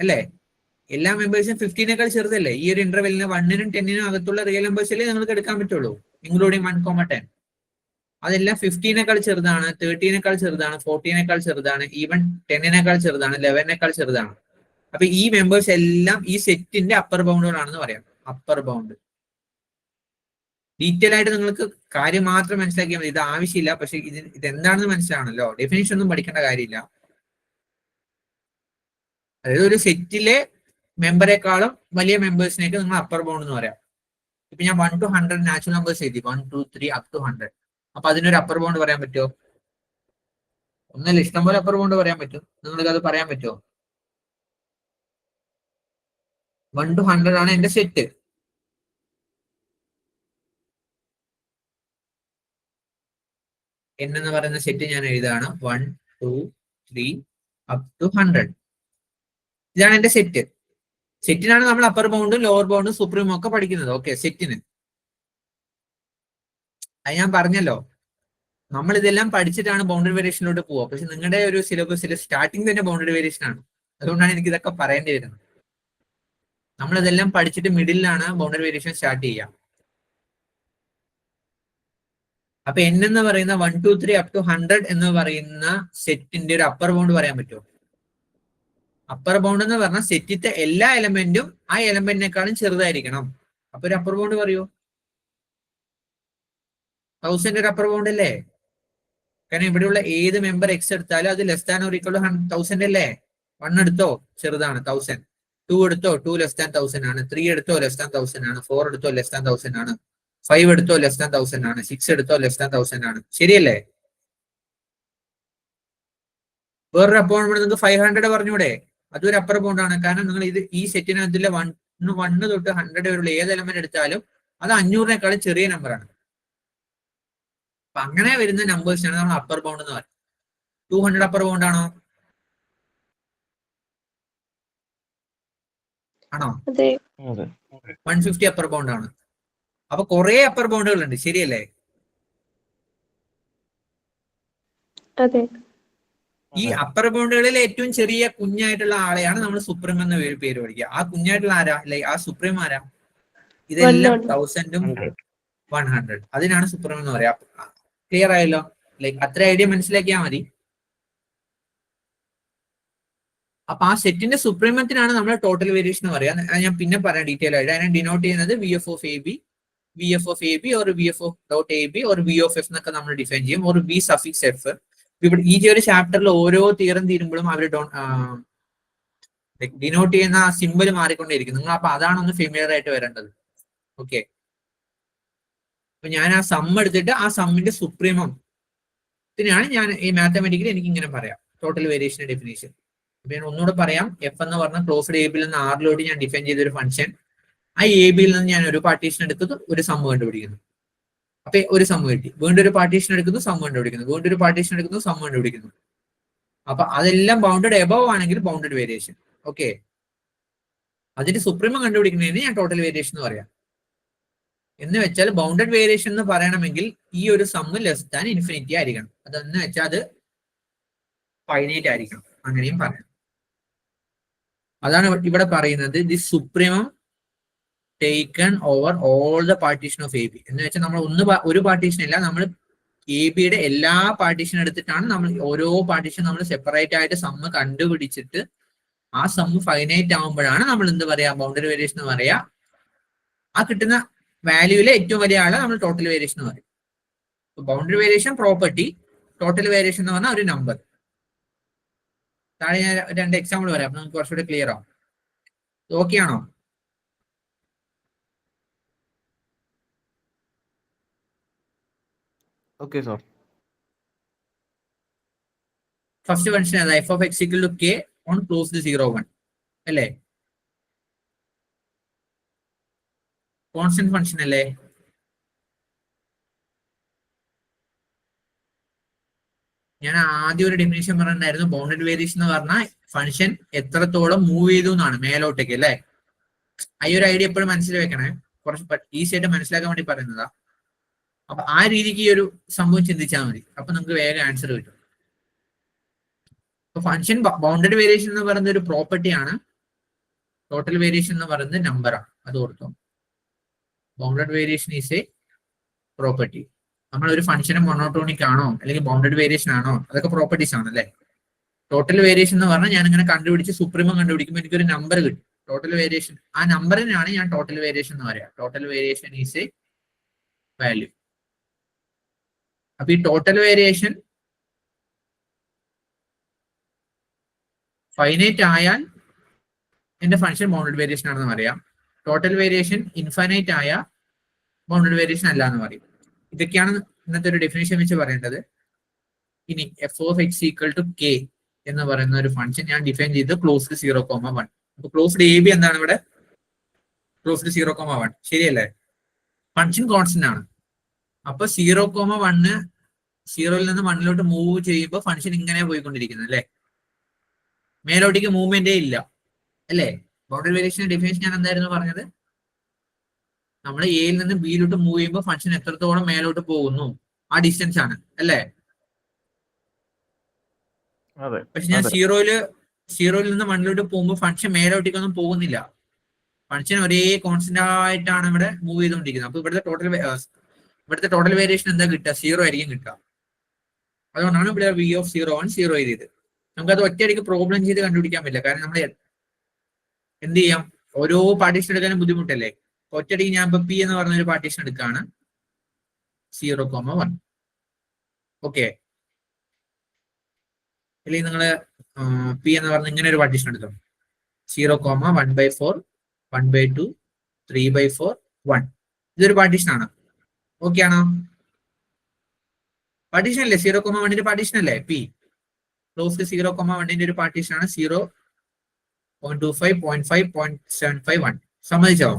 അല്ലേ? എല്ലാ മെമ്പേഴ്സും 15 ചെറുതല്ലേ? ഈ ഒരു ഇന്റർവെല്ലിന് 1നും 10നും അകത്തുള്ള റിയൽ നമ്പേഴ്സ് അല്ലേ നിങ്ങൾക്ക് എടുക്കാൻ പറ്റുള്ളൂ, ഇൻക്ലൂഡിങ് 1,10. അതെല്ലാം 15 ചെറുതാണ്, 13 ചെറുതാണ്, 14 ചെറുതാണ്, ഈവൻ 10 ചെറുതാണ്, 11 ചെറുതാണ്. അപ്പൊ ഈ മെമ്പേഴ്സ് എല്ലാം ഈ സെറ്റിന്റെ അപ്പർ ബൗണ്ടുകളാണെന്ന് പറയാം. അപ്പർ ബൗണ്ട് ഡീറ്റെയിൽ ആയിട്ട് നിങ്ങൾക്ക് കാര്യം മാത്രം മനസ്സിലാക്കിയാൽ മതി, ഇത് ആവശ്യമില്ല. പക്ഷെ ഇതെന്താണെന്ന് മനസ്സിലാണല്ലോ, ഡെഫിനിഷൻ ഒന്നും പഠിക്കേണ്ട കാര്യമില്ല. അതായത് ഒരു സെറ്റിലെ മെമ്പറേക്കാളും വലിയ മെമ്പേഴ്സിനേക്ക് നിങ്ങൾ അപ്പർ ബൗണ്ട് എന്ന് പറയാം. ഇപ്പൊ ഞാൻ 1 to 100 നാച്ചുറൽ നമ്പേഴ്സ് എഴുതി, 1, 2, 3 up to 100. അപ്പൊ അതിനൊരു അപ്പർ ബൗണ്ട് പറയാൻ പറ്റുമോ? ഒന്നല്ല, ഇഷ്ടംപോലെ അപ്പർ ബൗണ്ട് പറയാൻ പറ്റും. നിങ്ങൾക്ക് അത് പറയാൻ പറ്റുമോ? 1 to 100 ആണ് എന്റെ സെറ്റ്. n എന്ന് പറയുന്ന സെറ്റ് ഞാൻ എഴുതാണ് 1, 2, 3 up to 100. ഇതാണ് എന്റെ സെറ്റ്. സെറ്റിനാണ് നമ്മൾ അപ്പർ ബൗണ്ടും ലോവർ ബൗണ്ടും സുപ്രീമും ഒക്കെ പഠിക്കുന്നത്. ഓക്കെ, സെറ്റിന് അത് ഞാൻ പറഞ്ഞല്ലോ, നമ്മൾ ഇതെല്ലാം പഠിച്ചിട്ടാണ് ബൗണ്ടറി വേരിയേഷനിലോട്ട് പോവുക. പക്ഷെ നിങ്ങളുടെ ഒരു സിലബസിൽ സ്റ്റാർട്ടിങ് തന്നെ ബൗണ്ടറി വേരിയേഷൻ ആണ്. അതുകൊണ്ടാണ് എനിക്ക് ഇതൊക്കെ പറയേണ്ടി വരുന്നത്. നമ്മളിതെല്ലാം പഠിച്ചിട്ട് മിഡിലാണ് ബൗണ്ടറി വേരിയേഷൻ സ്റ്റാർട്ട് ചെയ്യുക. അപ്പൊ n എന്ന് പറയുന്ന 1, 2, 3 up to 100 എന്ന് പറയുന്ന സെറ്റിന്റെ ഒരു അപ്പർ ബൗണ്ട് പറയാൻ പറ്റുമോ? അപ്പർ ബൗണ്ട് എന്ന് പറഞ്ഞാൽ സെറ്റിത്തെ എല്ലാ എലമെന്റും ആ എലമെന്റിനേക്കാളും ചെറുതായിരിക്കണം. അപ്പൊ ഒരു അപ്പർ ബൗണ്ട് പറയൂ. 1000 ഒരു അപ്പർ ബൗണ്ട് അല്ലേ? കാരണം ഇവിടെയുള്ള ഏത് മെമ്പർ എക്സ് എടുത്താലും അത് less than or equal to 1000 അല്ലേ? 1 എടുത്തോ ചെറുതാണ് 1000, 2 എടുത്തോ 2 ലെസ് ദാൻ 1000 ആണ്, 3 എടുത്തോ ലെസ് ദാൻ 1000 ആണ്, 4 എടുത്തോ ലെസ് ദാൻ 1000 ആണ്, 5 എടുത്തോ ലെസ് ദാൻ 1000 ആണ്, 6 എടുത്തോ ലെസ് ദാൻ 1000 ആണ്. ശരിയല്ലേ? വേറൊരു അപ്പർ ബൗണ്ട് നിങ്ങൾക്ക് 500 പറഞ്ഞൂടെ? അതൊരു അപ്പർ ബൗണ്ട് ആണ്. കാരണം നിങ്ങൾ ഈ സെറ്റിനകത്തിലെ 1 തൊട്ട് 100 വരെയുള്ള ഏത് എലമെന്റ് എടുത്താലും അത് 500-നേക്കാളും ചെറിയ നമ്പറാണ്. അപ്പൊ അങ്ങനെ വരുന്ന നമ്പേഴ്സാണ് നമ്മൾ അപ്പർ ബൗണ്ട് എന്ന് പറയുന്നത്. 200 അപ്പർ ബൗണ്ട് ആണോ? ആണോ? 150 അപ്പർ ബൗണ്ട് ആണ്. അപ്പൊ കുറെ അപ്പർ ബൗണ്ടുകൾ ഉണ്ട്, ശരിയല്ലേ? അതെ. ഈ അപ്പർ ബൗണ്ടുകളിൽ ഏറ്റവും ചെറിയ കുഞ്ഞായിട്ടുള്ള ആളെയാണ് നമ്മൾ സുപ്രീം എന്ന പേര് വിളിക്കുക. ആ കുഞ്ഞായിട്ടുള്ള ആരാ, അല്ലെ ആ സുപ്രീം ആരാ? ഇതെല്ലാം 1000-ഉം 100, അതിനാണ് സുപ്രീം എന്ന് പറയാ. ക്ലിയർ ആയല്ലോ? ലൈക്ക് അത്ര ഐഡിയ മനസ്സിലാക്കിയാൽ മതി. അപ്പൊ ആ സെറ്റിന്റെ സുപ്രീമത്തിനാണ് നമ്മൾ ടോട്ടൽ വേരിയേഷൻ എന്ന് പറയാം. ഞാൻ പിന്നെ പറയാം ഡീറ്റെയിൽ ആയിട്ട്. അതിനെ ഡിനോട്ട് ചെയ്യുന്നത് V F of A B, V F of A B or V F of dot A B or V of F എന്നൊക്കെ നമ്മൾ ഡിഫൈൻ ചെയ്യും, ഓർ വി സഫിക്സ് എഫ്. ഇവിടെ ഈ ഒരു ചാപ്റ്ററിൽ ഓരോ തിയറം തീരുമ്പോഴും അവർ ഡിനോട്ട് ചെയ്യുന്ന ആ സിമ്പിൾ മാറിക്കൊണ്ടേയിരിക്കും. നിങ്ങൾ അപ്പൊ അതാണ് ഒന്ന് ഫെമിലിയർ ആയിട്ട് വരേണ്ടത്. ഓക്കെ, അപ്പൊ ഞാൻ ആ സം എടുത്തിട്ട് ആ സമ്മിന്റെ സുപ്രീമത്തിനാണ് ഞാൻ ഈ മാത്തമാറ്റിക്കലി എനിക്ക് ഇങ്ങനെ പറയാം ടോട്ടൽ വേരിയേഷൻ ഡെഫിനേഷൻ. അപ്പൊ ഞാൻ ഒന്നുകൂടെ പറയാം. എഫ് എന്ന് പറഞ്ഞ ക്ലോസ്ഡ് എ ബിയിൽ നിന്ന് ആറിലോട്ട് ഞാൻ ഡിഫൈൻ ചെയ്ത ഒരു ഫംഗ്ഷൻ, ആ എ ബിയിൽ നിന്ന് ഞാൻ ഒരു പാർട്ടീഷൻ എടുത്തത് ഒരു സം കണ്ടുപിടിക്കുന്നു. അപ്പൊ ഒരു സം കിട്ടി, വീണ്ടും ഒരു പാർട്ടീഷൻ എടുക്കുന്നു, സം കണ്ടുപിടിക്കുന്നു, വീണ്ടും ഒരു പാർട്ടീഷൻ എടുക്കുന്നു, സം കണ്ടുപിടിക്കുന്നു. അപ്പൊ അതെല്ലാം ബൗണ്ടഡ് എബവ് ആണെങ്കിൽ ബൗണ്ടഡ് വേരിയേഷൻ. ഓക്കെ, അതിന്റെ സുപ്രീമം കണ്ടുപിടിക്കുന്നതിന് ഞാൻ ടോട്ടൽ വേരിയേഷൻ എന്ന് പറയാം. എന്ന് വെച്ചാൽ ബൗണ്ടഡ് വേരിയേഷൻ എന്ന് പറയണമെങ്കിൽ ഈ ഒരു സമ്മ് ലെസ് ദാൻ ഇൻഫിനിറ്റി ആയിരിക്കണം. അതെന്ന് വെച്ചാൽ അത് ഫൈനൈറ്റ് ആയിരിക്കണം, അങ്ങനെയും പറയാം. അതാണ് ഇവിടെ പറയുന്നത് the supremum taken over all the partition of A B. എന്ന് വെച്ചാൽ നമ്മൾ ഒരു പാർട്ടീഷൻ അല്ല, നമ്മൾ എ ബിയുടെ എല്ലാ പാർട്ടീഷൻ എടുത്തിട്ടാണ് നമ്മൾ ഓരോ പാർട്ടീഷൻ നമ്മൾ സെപ്പറേറ്റ് ആയിട്ട് സമ്മ് കണ്ടുപിടിച്ചിട്ട് ആ സമ്മ് ഫൈനൈറ്റ് ആകുമ്പോഴാണ് നമ്മൾ എന്ത് പറയാ, ബൗണ്ടറി വേരിയേഷൻ എന്ന് പറയാ. ആ കിട്ടുന്ന വാല്യൂവിലെ ഏറ്റവും വലിയ ആളെ നമ്മൾ ടോട്ടൽ വേരിയേഷൻ എന്ന് പറയും. Boundary variation property, total variation എന്ന് പറഞ്ഞാൽ ഒരു നമ്പർ. താഴെ ഞാൻ 2 എക്സാമ്പിൾ പറയാം, നമുക്ക് കുറച്ചുകൂടി ക്ലിയർ ആവും. ഓക്കെ ആണോ? Okay sir. ഫസ്റ്റ് ഫംഗ്ഷൻ ഏതാ? F of X equal to K on closed 0, 1 അല്ലേ? കോൺസ്റ്റന്റ് ഫംഗ്ഷൻ അല്ലേ? ഞാൻ ആദ്യം ഒരു ഡെഫിനേഷൻ പറഞ്ഞിട്ടുണ്ടായിരുന്നു. ബൗണ്ടഡ് വേരിയേഷൻ എന്ന് പറഞ്ഞാൽ ഫംഗ്ഷൻ എത്രത്തോളം മൂവ് ചെയ്തു എന്നാണ് മേലോട്ടേക്ക്, അല്ലേ? ഈ ഒരു ഐഡിയ എപ്പോഴും മനസ്സിൽ വെക്കണേ, കുറച്ച് ഈസി ആയിട്ട് മനസ്സിലാക്കാൻ വേണ്ടി പറയുന്നതാ. അപ്പൊ ആ രീതിക്ക് ഈ ഒരു സംഭവം ചിന്തിച്ചാൽ മതി, അപ്പൊ നമുക്ക് വേഗം ആൻസർ കിട്ടും. അപ്പൊ ഫംഗ്ഷൻ ബൗണ്ടഡ് വേരിയേഷൻ എന്ന് പറയുന്ന ഒരു പ്രോപ്പർട്ടിയാണ്. ടോട്ടൽ വേരിയേഷൻ എന്ന് പറയുന്നത് നമ്പറാണ്, അത് ortho. Bounded variation is A property. നമ്മൾ ഒരു ഫംഗ്ഷന് മൊണോട്ടോണിക് ആണോ അല്ലെങ്കിൽ ബൗണ്ടഡ് വേരിയേഷൻ ആണോ, അതൊക്കെ പ്രോപ്പർട്ടീസ് ആണ്, അല്ലേ? ടോട്ടൽ വേരിയേഷൻ എന്ന് പറഞ്ഞാൽ ഞാൻ ഇങ്ങനെ കണ്ടുപിടിച്ച് സുപ്രീമം കണ്ടുപിടിക്കുമ്പോൾ എനിക്കൊരു നമ്പർ കിട്ടും. ടോട്ടൽ വേരിയേഷൻ, ആ നമ്പറിനാണ് ഞാൻ ടോട്ടൽ വേരിയേഷൻ എന്ന് പറയാം. Total variation is A value. അപ്പൊ ഈ ടോട്ടൽ വേരിയേഷൻ ഫൈനൈറ്റ് ആയാൽ എന്റെ ഫംഗ്ഷൻ ബൗണ്ടഡ് വേരിയേഷൻ ആണെന്ന് പറയാം. ടോട്ടൽ വേരിയേഷൻ ഇൻഫൈനൈറ്റ് ആയ ബൗണ്ടഡ് വേരിയേഷൻ അല്ല എന്ന് പറയും. ഇതൊക്കെയാണ് ഇന്നത്തെ ഒരു ഡെഫിനേഷൻ വെച്ച് പറയേണ്ടത്. ഇനി F of X equal to K എന്ന് പറയുന്ന ഒരു ഫംഗ്ഷൻ ഞാൻ ഡിഫൈൻ ചെയ്ത് ക്ലോസ്ഡ് 0,1. അപ്പൊ ക്ലോസ്ഡ് എ ബി എന്താണ് ഇവിടെ? ക്ലോസ്ഡ് 0,1, ശരിയല്ലേ? ഫംഗ്ഷൻ കോൺസ്റ്റന്റ് ആണ്. അപ്പൊ 0,1 സീറോയിൽ നിന്ന് 1 മൂവ് ചെയ്യുമ്പോൾ ഫംഗ്ഷൻ ഇങ്ങനെ പോയിക്കൊണ്ടിരിക്കുന്നത്, അല്ലേ? മേലോട്ടേക്ക് മൂവ്മെന്റേ ഇല്ല, അല്ലേ? ബൗണ്ടറി വേരിയേഷൻ ഡെഫിനേഷൻ ഞാൻ എന്തായിരുന്നു പറഞ്ഞത്? നമ്മൾ എയിൽ നിന്ന് ബിയിലോട്ട് മൂവ് ചെയ്യുമ്പോൾ ഫംഗ്ഷൻ എത്രത്തോളം മേലോട്ട് പോകുന്നു, ആ ഡിസ്റ്റൻസ് ആണ്, അല്ലേ? പക്ഷെ ഞാൻ സീറോയിൽ നിന്ന് 1 പോകുമ്പോൾ ഫംഗ്ഷൻ മേലോട്ടേക്കൊന്നും പോകുന്നില്ല. ഫംഗ്ഷൻ ഒരേ കോൺസ്റ്റന്റ് ആയിട്ടാണ് ഇവിടെ മൂവ് ചെയ്തുകൊണ്ടിരിക്കുന്നത്. അപ്പൊ ഇവിടുത്തെ ടോട്ടൽ വേരിയേഷൻ എന്താ കിട്ടുക? 0 ആയിരിക്കും കിട്ടുക. അതുകൊണ്ടാണ് ഇവിടെ വി ഓഫ് 0 0 എഴുതിയത്. നമുക്കത് ഒറ്റയടിക്ക് പ്രോബ്ലം ചെയ്ത് കണ്ടുപിടിക്കാൻ പറ്റില്ല. കാരണം നമ്മൾ എന്ത് ചെയ്യാം, ഓരോ പാർട്ടീഷൻ എടുക്കാനും ബുദ്ധിമുട്ടല്ലേ. ഒറ്റയടിക്ക് ഞാൻ ഇപ്പൊ പി എന്ന് പറഞ്ഞൊരു പാർട്ടീഷൻ എടുക്കുകയാണ്, 0,1. ഓക്കെ, അല്ലെങ്കിൽ നിങ്ങള് പി എന്ന് പറഞ്ഞ ഇങ്ങനെ ഒരു പാർട്ടീഷൻ എടുത്തോ, 0,1/4, 1/2, 3/4, 1. ഇതൊരു പാർട്ടീഷൻ ആണ്. ഓക്കെ ആണോ? പാർട്ടീഷൻ അല്ലേ? 0,1ന്റെ പാർട്ടീഷൻ അല്ലേ പി? ക്ലോസ്ഡ് 0,1ന്റെ ഒരു പാർട്ടീഷൻ ആണ് 0.25, 0.5, 0.75, 1. സമ്മതിച്ചോ?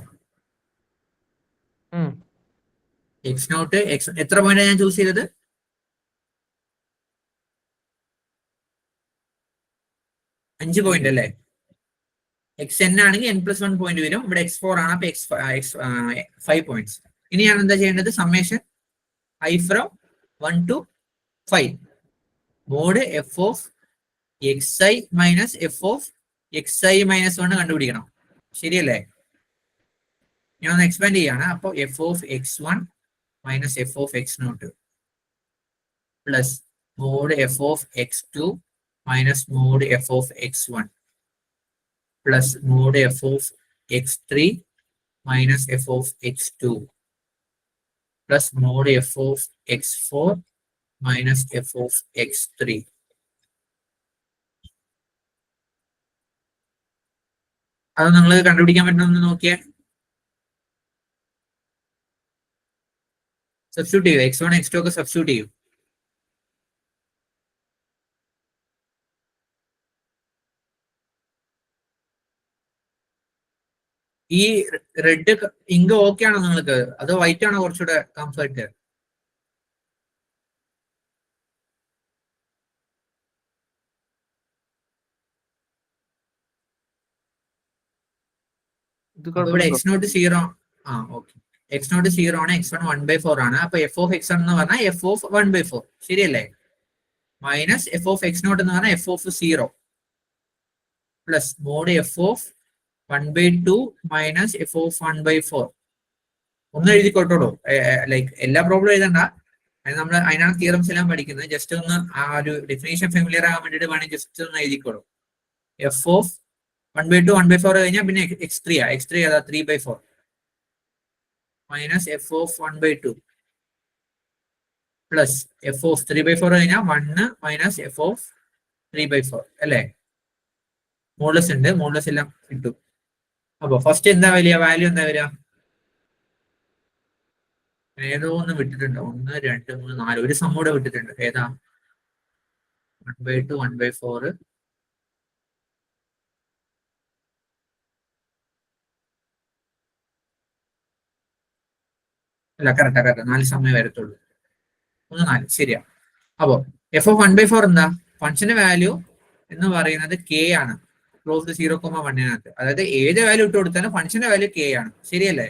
എക്സ് നോട്ട് എക്സ് എത്ര പോയിന്റ് ഞാൻ ചൂസ് ചെയ്തത്? അഞ്ച് പോയിന്റ് അല്ലേ? എക്സ് എൻ ആണെങ്കിൽ n+1 പോയിന്റ് വരും. ഇവിടെ x4 ആണ്, അപ്പൊ x5 പോയിന്റ്സ്. ഇനി ഞാൻ എന്താ ചെയ്യേണ്ടത്? Summation i from 1 to 5 mod f of xi minus f of xi - 1 കണ്ടുപിടിക്കണം, ശരിയല്ലേ? ഞാൻ ഒന്ന് എക്സ്പാൻഡ് ചെയ്യാണ്. അപ്പൊ f of x1 minus f of x0 plus mod f of x2 minus mod f of x1 plus mod f of x3 minus f of x2 plus mod f of x4 minus f of x3. അത് നിങ്ങൾ കണ്ടുപിടിക്കാൻ പറ്റുമെന്ന് നോക്കിയേ. Substitute ചെയ്യും, x1 x2 ഒക്കെ substitute ചെയ്യും. ഈ red ink okay ആണോ നിങ്ങൾക്ക്? അതോ വൈറ്റ് ആണോ കുറച്ചുകൂടെ കംഫർട്ട്? ഇവിടെ x0 0. ആ ഓക്കെ, x0 0 ആണ്, x1 1/4 ആണ്. അപ്പൊ f ഓഫ് x1 എന്ന് പറഞ്ഞാൽ f ഓഫ് 1/4, ശരിയല്ലേ? മൈനസ് f ഓഫ് x0 എന്ന് പറഞ്ഞാൽ f of 0 plus mod f of 1/2 minus f of 1/4. ഒന്ന് എഴുതിക്കോട്ടോളൂ, ലൈക്ക് എല്ലാ പ്രോബ്ലം എഴുതണ്ട. നമ്മൾ അതിനാണ് തിയറംസ് എല്ലാം പഠിക്കുന്നത്. ജസ്റ്റ് ഒന്ന് ആ ഒരു ഡെഫിനേഷൻ ഫെമിലിയർ ആകാൻ വേണ്ടിയിട്ട് വേണമെങ്കിൽ ജസ്റ്റ് ഒന്ന് എഴുതിക്കോളൂ. f ഓഫ് 1/2 1/4 കഴിഞ്ഞാൽ പിന്നെ x3 x3 അതാ 3/4 minus f of 1/2 plus f of 3/4 കഴിഞ്ഞാൽ 1 മൈനസ് f ഓഫ് 3/4, അല്ലേ? മോഡുലസ് ഉണ്ട്, മോഡുലസ് എല്ലാം കിട്ടും. അപ്പൊ ഫസ്റ്റ് എന്താ വാല്യൂ എന്താ വരിക? ഏതോ ഒന്ന് വിട്ടിട്ടുണ്ട്, 1 2 3 4 ഒരു സം കൂടെ വിട്ടിട്ടുണ്ട്. ഏതാ? 1/2 1/4 അല്ല, കറക്റ്റാ 4 സമയം വരത്തുള്ളൂ. 1 4 ശരിയാ. അപ്പോ f(1/4) എന്താ? ഫംഗ്ഷന്റെ വാല്യൂ എന്ന് പറയുന്നത് k ആണ്, ക്ലോസ് 0,1 അതായത് ഏത് വാല്യൂ ഇട്ട് കൊടുത്താലും ഫംഗ്ഷന്റെ വാല്യൂ k ആണ്, ശരിയല്ലേ?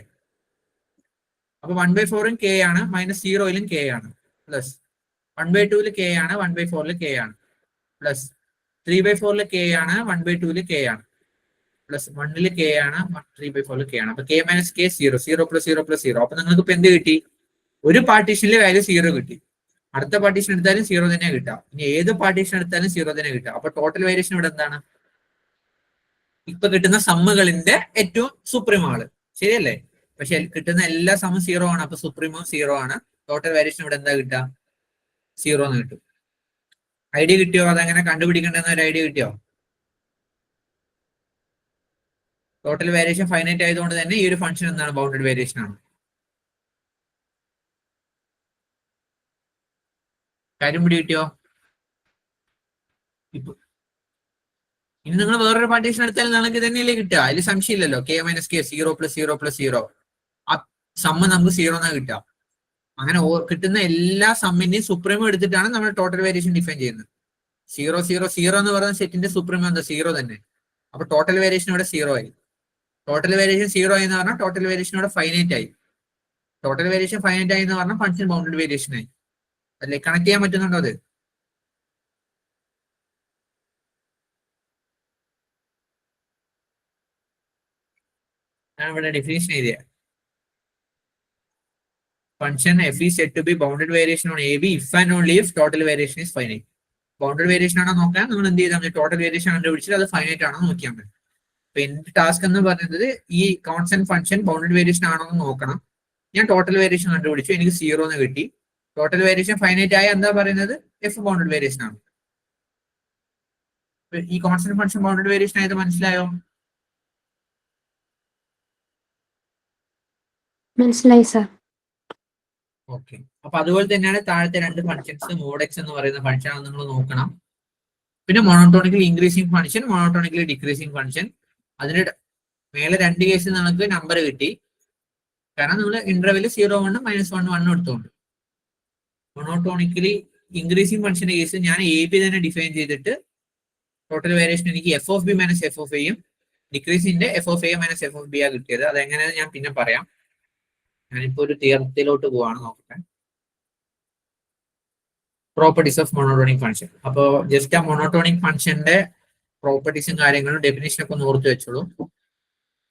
അപ്പൊ 1/4 k ആണ്, -0 k ആണ്, പ്ലസ് 1/2 k ആണ്, 1/4 k ആണ്, പ്ലസ് 3/4 k ആണ്, 1/2 k ആണ്, പ്ലസ് 1 k ആണ്, 3/4 k ആണ്. അപ്പൊ k - k 0, 0 + 0 + 0. അപ്പൊ നിങ്ങൾക്ക് ഇപ്പൊ എന്ത് കിട്ടി? ഒരു പാർട്ടീഷനിലെ വാല്യൂ 0 കിട്ടി, അടുത്ത പാർട്ടീഷൻ എടുത്താലും 0 തന്നെ കിട്ടാം, ഇനി ഏത് പാർട്ടീഷൻ എടുത്താലും 0 തന്നെ കിട്ടാം. അപ്പൊ ടോട്ടൽ വേരിയേഷൻ ഇവിടെ എന്താണ്? ഇപ്പൊ കിട്ടുന്ന സമ്മുകളിന്റെ ഏറ്റവും സുപ്രീം ആള്, ശരിയല്ലേ? പക്ഷെ കിട്ടുന്ന എല്ലാ സമ്മും 0 ആണ്, അപ്പൊ സുപ്രീമും 0 ആണ്. ടോട്ടൽ വേരിയേഷൻ ഇവിടെ എന്താ കിട്ടുക? 0 എന്ന് കിട്ടും. ഐഡിയ കിട്ടിയോ? അതെങ്ങനെ കണ്ടുപിടിക്കേണ്ടെന്ന ഒരു ഐഡിയ കിട്ടിയോ? ടോട്ടൽ വേരിയേഷൻ ഫൈനൈറ്റ് ആയതുകൊണ്ട് തന്നെ ഈ ഒരു ഫംഗ്ഷൻ എന്താണ്? ബൗണ്ടഡ് വേരിയേഷൻ ആണ്. കാര്യം പിടി കിട്ടിയോ? ഇപ്പൊ ഇനി നിങ്ങൾ വേറൊരു പാർട്ടീഷൻ എടുത്താൽ നിങ്ങൾക്ക് തന്നെയല്ലേ കിട്ടുക, അതിൽ സംശയമില്ലല്ലോ. k - k 0 + 0 + 0, ആ സമ്മ് നമുക്ക് 0 എന്നാ കിട്ടുക. അങ്ങനെ കിട്ടുന്ന എല്ലാ സമ്മിന്റെയും സുപ്രീം എടുത്തിട്ടാണ് നമ്മൾ ടോട്ടൽ വേരിയേഷൻ ഡിഫൈൻ ചെയ്യുന്നത്. 0 0 0 എന്ന് പറയുന്ന സെറ്റിന്റെ സുപ്രീം എന്താ? 0 തന്നെ. അപ്പൊ ടോട്ടൽ വേരിയേഷൻ ഇവിടെ 0 ആയി. ടോട്ടൽ വേരിയേഷൻ 0 ആയി എന്ന് പറഞ്ഞാൽ ടോട്ടൽ വേരിയേഷൻ ഇവിടെ ഫൈനൈറ്റ് ആയി. ടോട്ടൽ വേരിയേഷൻ ഫൈനൈറ്റ് ആയി എന്ന് പറഞ്ഞാൽ ഫംഗ്ഷൻ ബൗണ്ടഡ് വേരിയേഷൻ ആയി. അല്ലേ? കണക്ട് ചെയ്യാൻ പറ്റുന്നുണ്ടോ അത്? ഞാൻ ഇവിടെ ഡെഫിനിഷൻ എഴുതിയ function f is said to be bounded variation on AB if and only if total variation is finite. Bounded variation ആണോ നോക്കാൻ നമ്മൾ എന്ത് ചെയ്താൽ മതി? ടോട്ടൽ വേരിയേഷൻ കണ്ടുപിടിച്ചിട്ട് അത് ഫൈനൈറ്റ് ആണോ നോക്കിയാൽ മതി. അപ്പൊ എന്റെ ടാസ്ക് എന്ന് പറയുന്നത് ഈ കോൺസ്റ്റന്റ് ഫംഗ്ഷൻ ബൗണ്ടഡ് വേരിയേഷൻ ആണോ എന്ന് നോക്കണം. ഞാൻ ടോട്ടൽ വേരിയേഷൻ കണ്ടുപിടിച്ചു, എനിക്ക് 0 എന്ന് കിട്ടി. ടോട്ടൽ വേരിയേഷൻ ഫൈനൈറ്റ് ആയ എന്താ പറയുന്നത്? എഫ് ബൗണ്ടഡ് വേരിയേഷൻ ആണ്. ഈ കോൺസ്റ്റന്റ് ഫംഗ്ഷൻ ബൗണ്ടഡ് വേരിയേഷൻ ആയത് മനസ്സിലായോ? മനസ്സിലായി സാർ. ഓക്കെ. അപ്പൊ അതുപോലെ തന്നെയാണ് താഴത്തെ രണ്ട് ഫംഗ്ഷൻസ്. മോഡ് എക്സ് എന്ന് പറയുന്ന ഫംഗ്ഷൻ ആണ് നിങ്ങൾ നോക്കണം. പിന്നെ monotonically increasing function, monotonically decreasing function. അതിന്റെ മേലെ രണ്ട് കേസിൽ നമുക്ക് നമ്പർ കിട്ടി, കാരണം നമ്മൾ ഇന്റർവെല് 0 1 -1 1 എടുത്തോണ്ട്. മോണോട്ടോണിക്കലി ഇൻക്രീസിംഗ് ഫംഗ്ഷന്റെ കേസ് ഞാൻ എ ബി തന്നെ ഡിഫൈൻ ചെയ്തിട്ട് ടോട്ടൽ വേരിയേഷൻ എനിക്ക് f(b - f(a) യും ഡിക്രീസിന്റെ f(a - f(b) ആ കിട്ടിയത്. അതെങ്ങനെയാന്ന് ഞാൻ പിന്നെ പറയാം. ഞാനിപ്പോ ഒരു തിയറത്തിലോട്ട് പോവാണ്, നോക്കട്ടെ. Properties of monotonic function. അപ്പോ ജസ്റ്റ് ആ മോണോട്ടോണിക് ഫംഗ്ഷന്റെ പ്രോപ്പർട്ടീസും കാര്യങ്ങളും ഡെഫിനേഷൻ ഒക്കെ ഒന്ന് ഓർത്ത് വെച്ചോളൂ.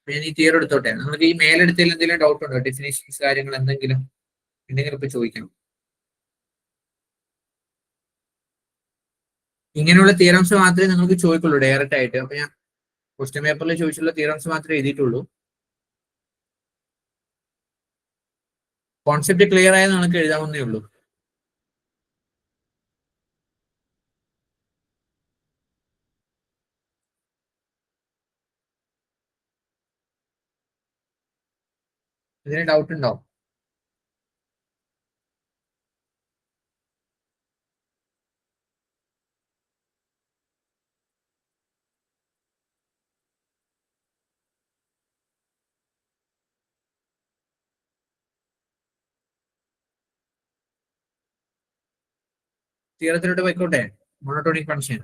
ഞാൻ ഈ തിയർ എടുത്തോട്ടെ. നിങ്ങൾക്ക് ഈ മേലെടുത്തതിൽ എന്തെങ്കിലും ഡൗട്ട് ഉണ്ടോ? ഡെഫിനേഷൻസ് കാര്യങ്ങൾ എന്തെങ്കിലും ഉണ്ടെങ്കിൽ ഇപ്പൊ ചോദിക്കണം. ഇങ്ങനെയുള്ള തിയറംസ് മാത്രമേ നിങ്ങൾക്ക് ചോദിക്കുള്ളൂ ഡയറക്റ്റ് ആയിട്ട്. അപ്പൊ ഞാൻ ക്വസ്റ്റ്യൻ പേപ്പറിൽ ചോദിച്ചുള്ള തിയറംസ് മാത്രമേ എഴുതിയിട്ടുള്ളൂ. കോൺസെപ്റ്റ് ക്ലിയർ ആയത് നിങ്ങൾക്ക് എഴുതാവുന്നേ ഉള്ളൂ. ഇതിന് ഡൗട്ട് ഉണ്ടോ? തിയറത്തിലോട്ട് പോയിക്കോട്ടെ. Monotonic function.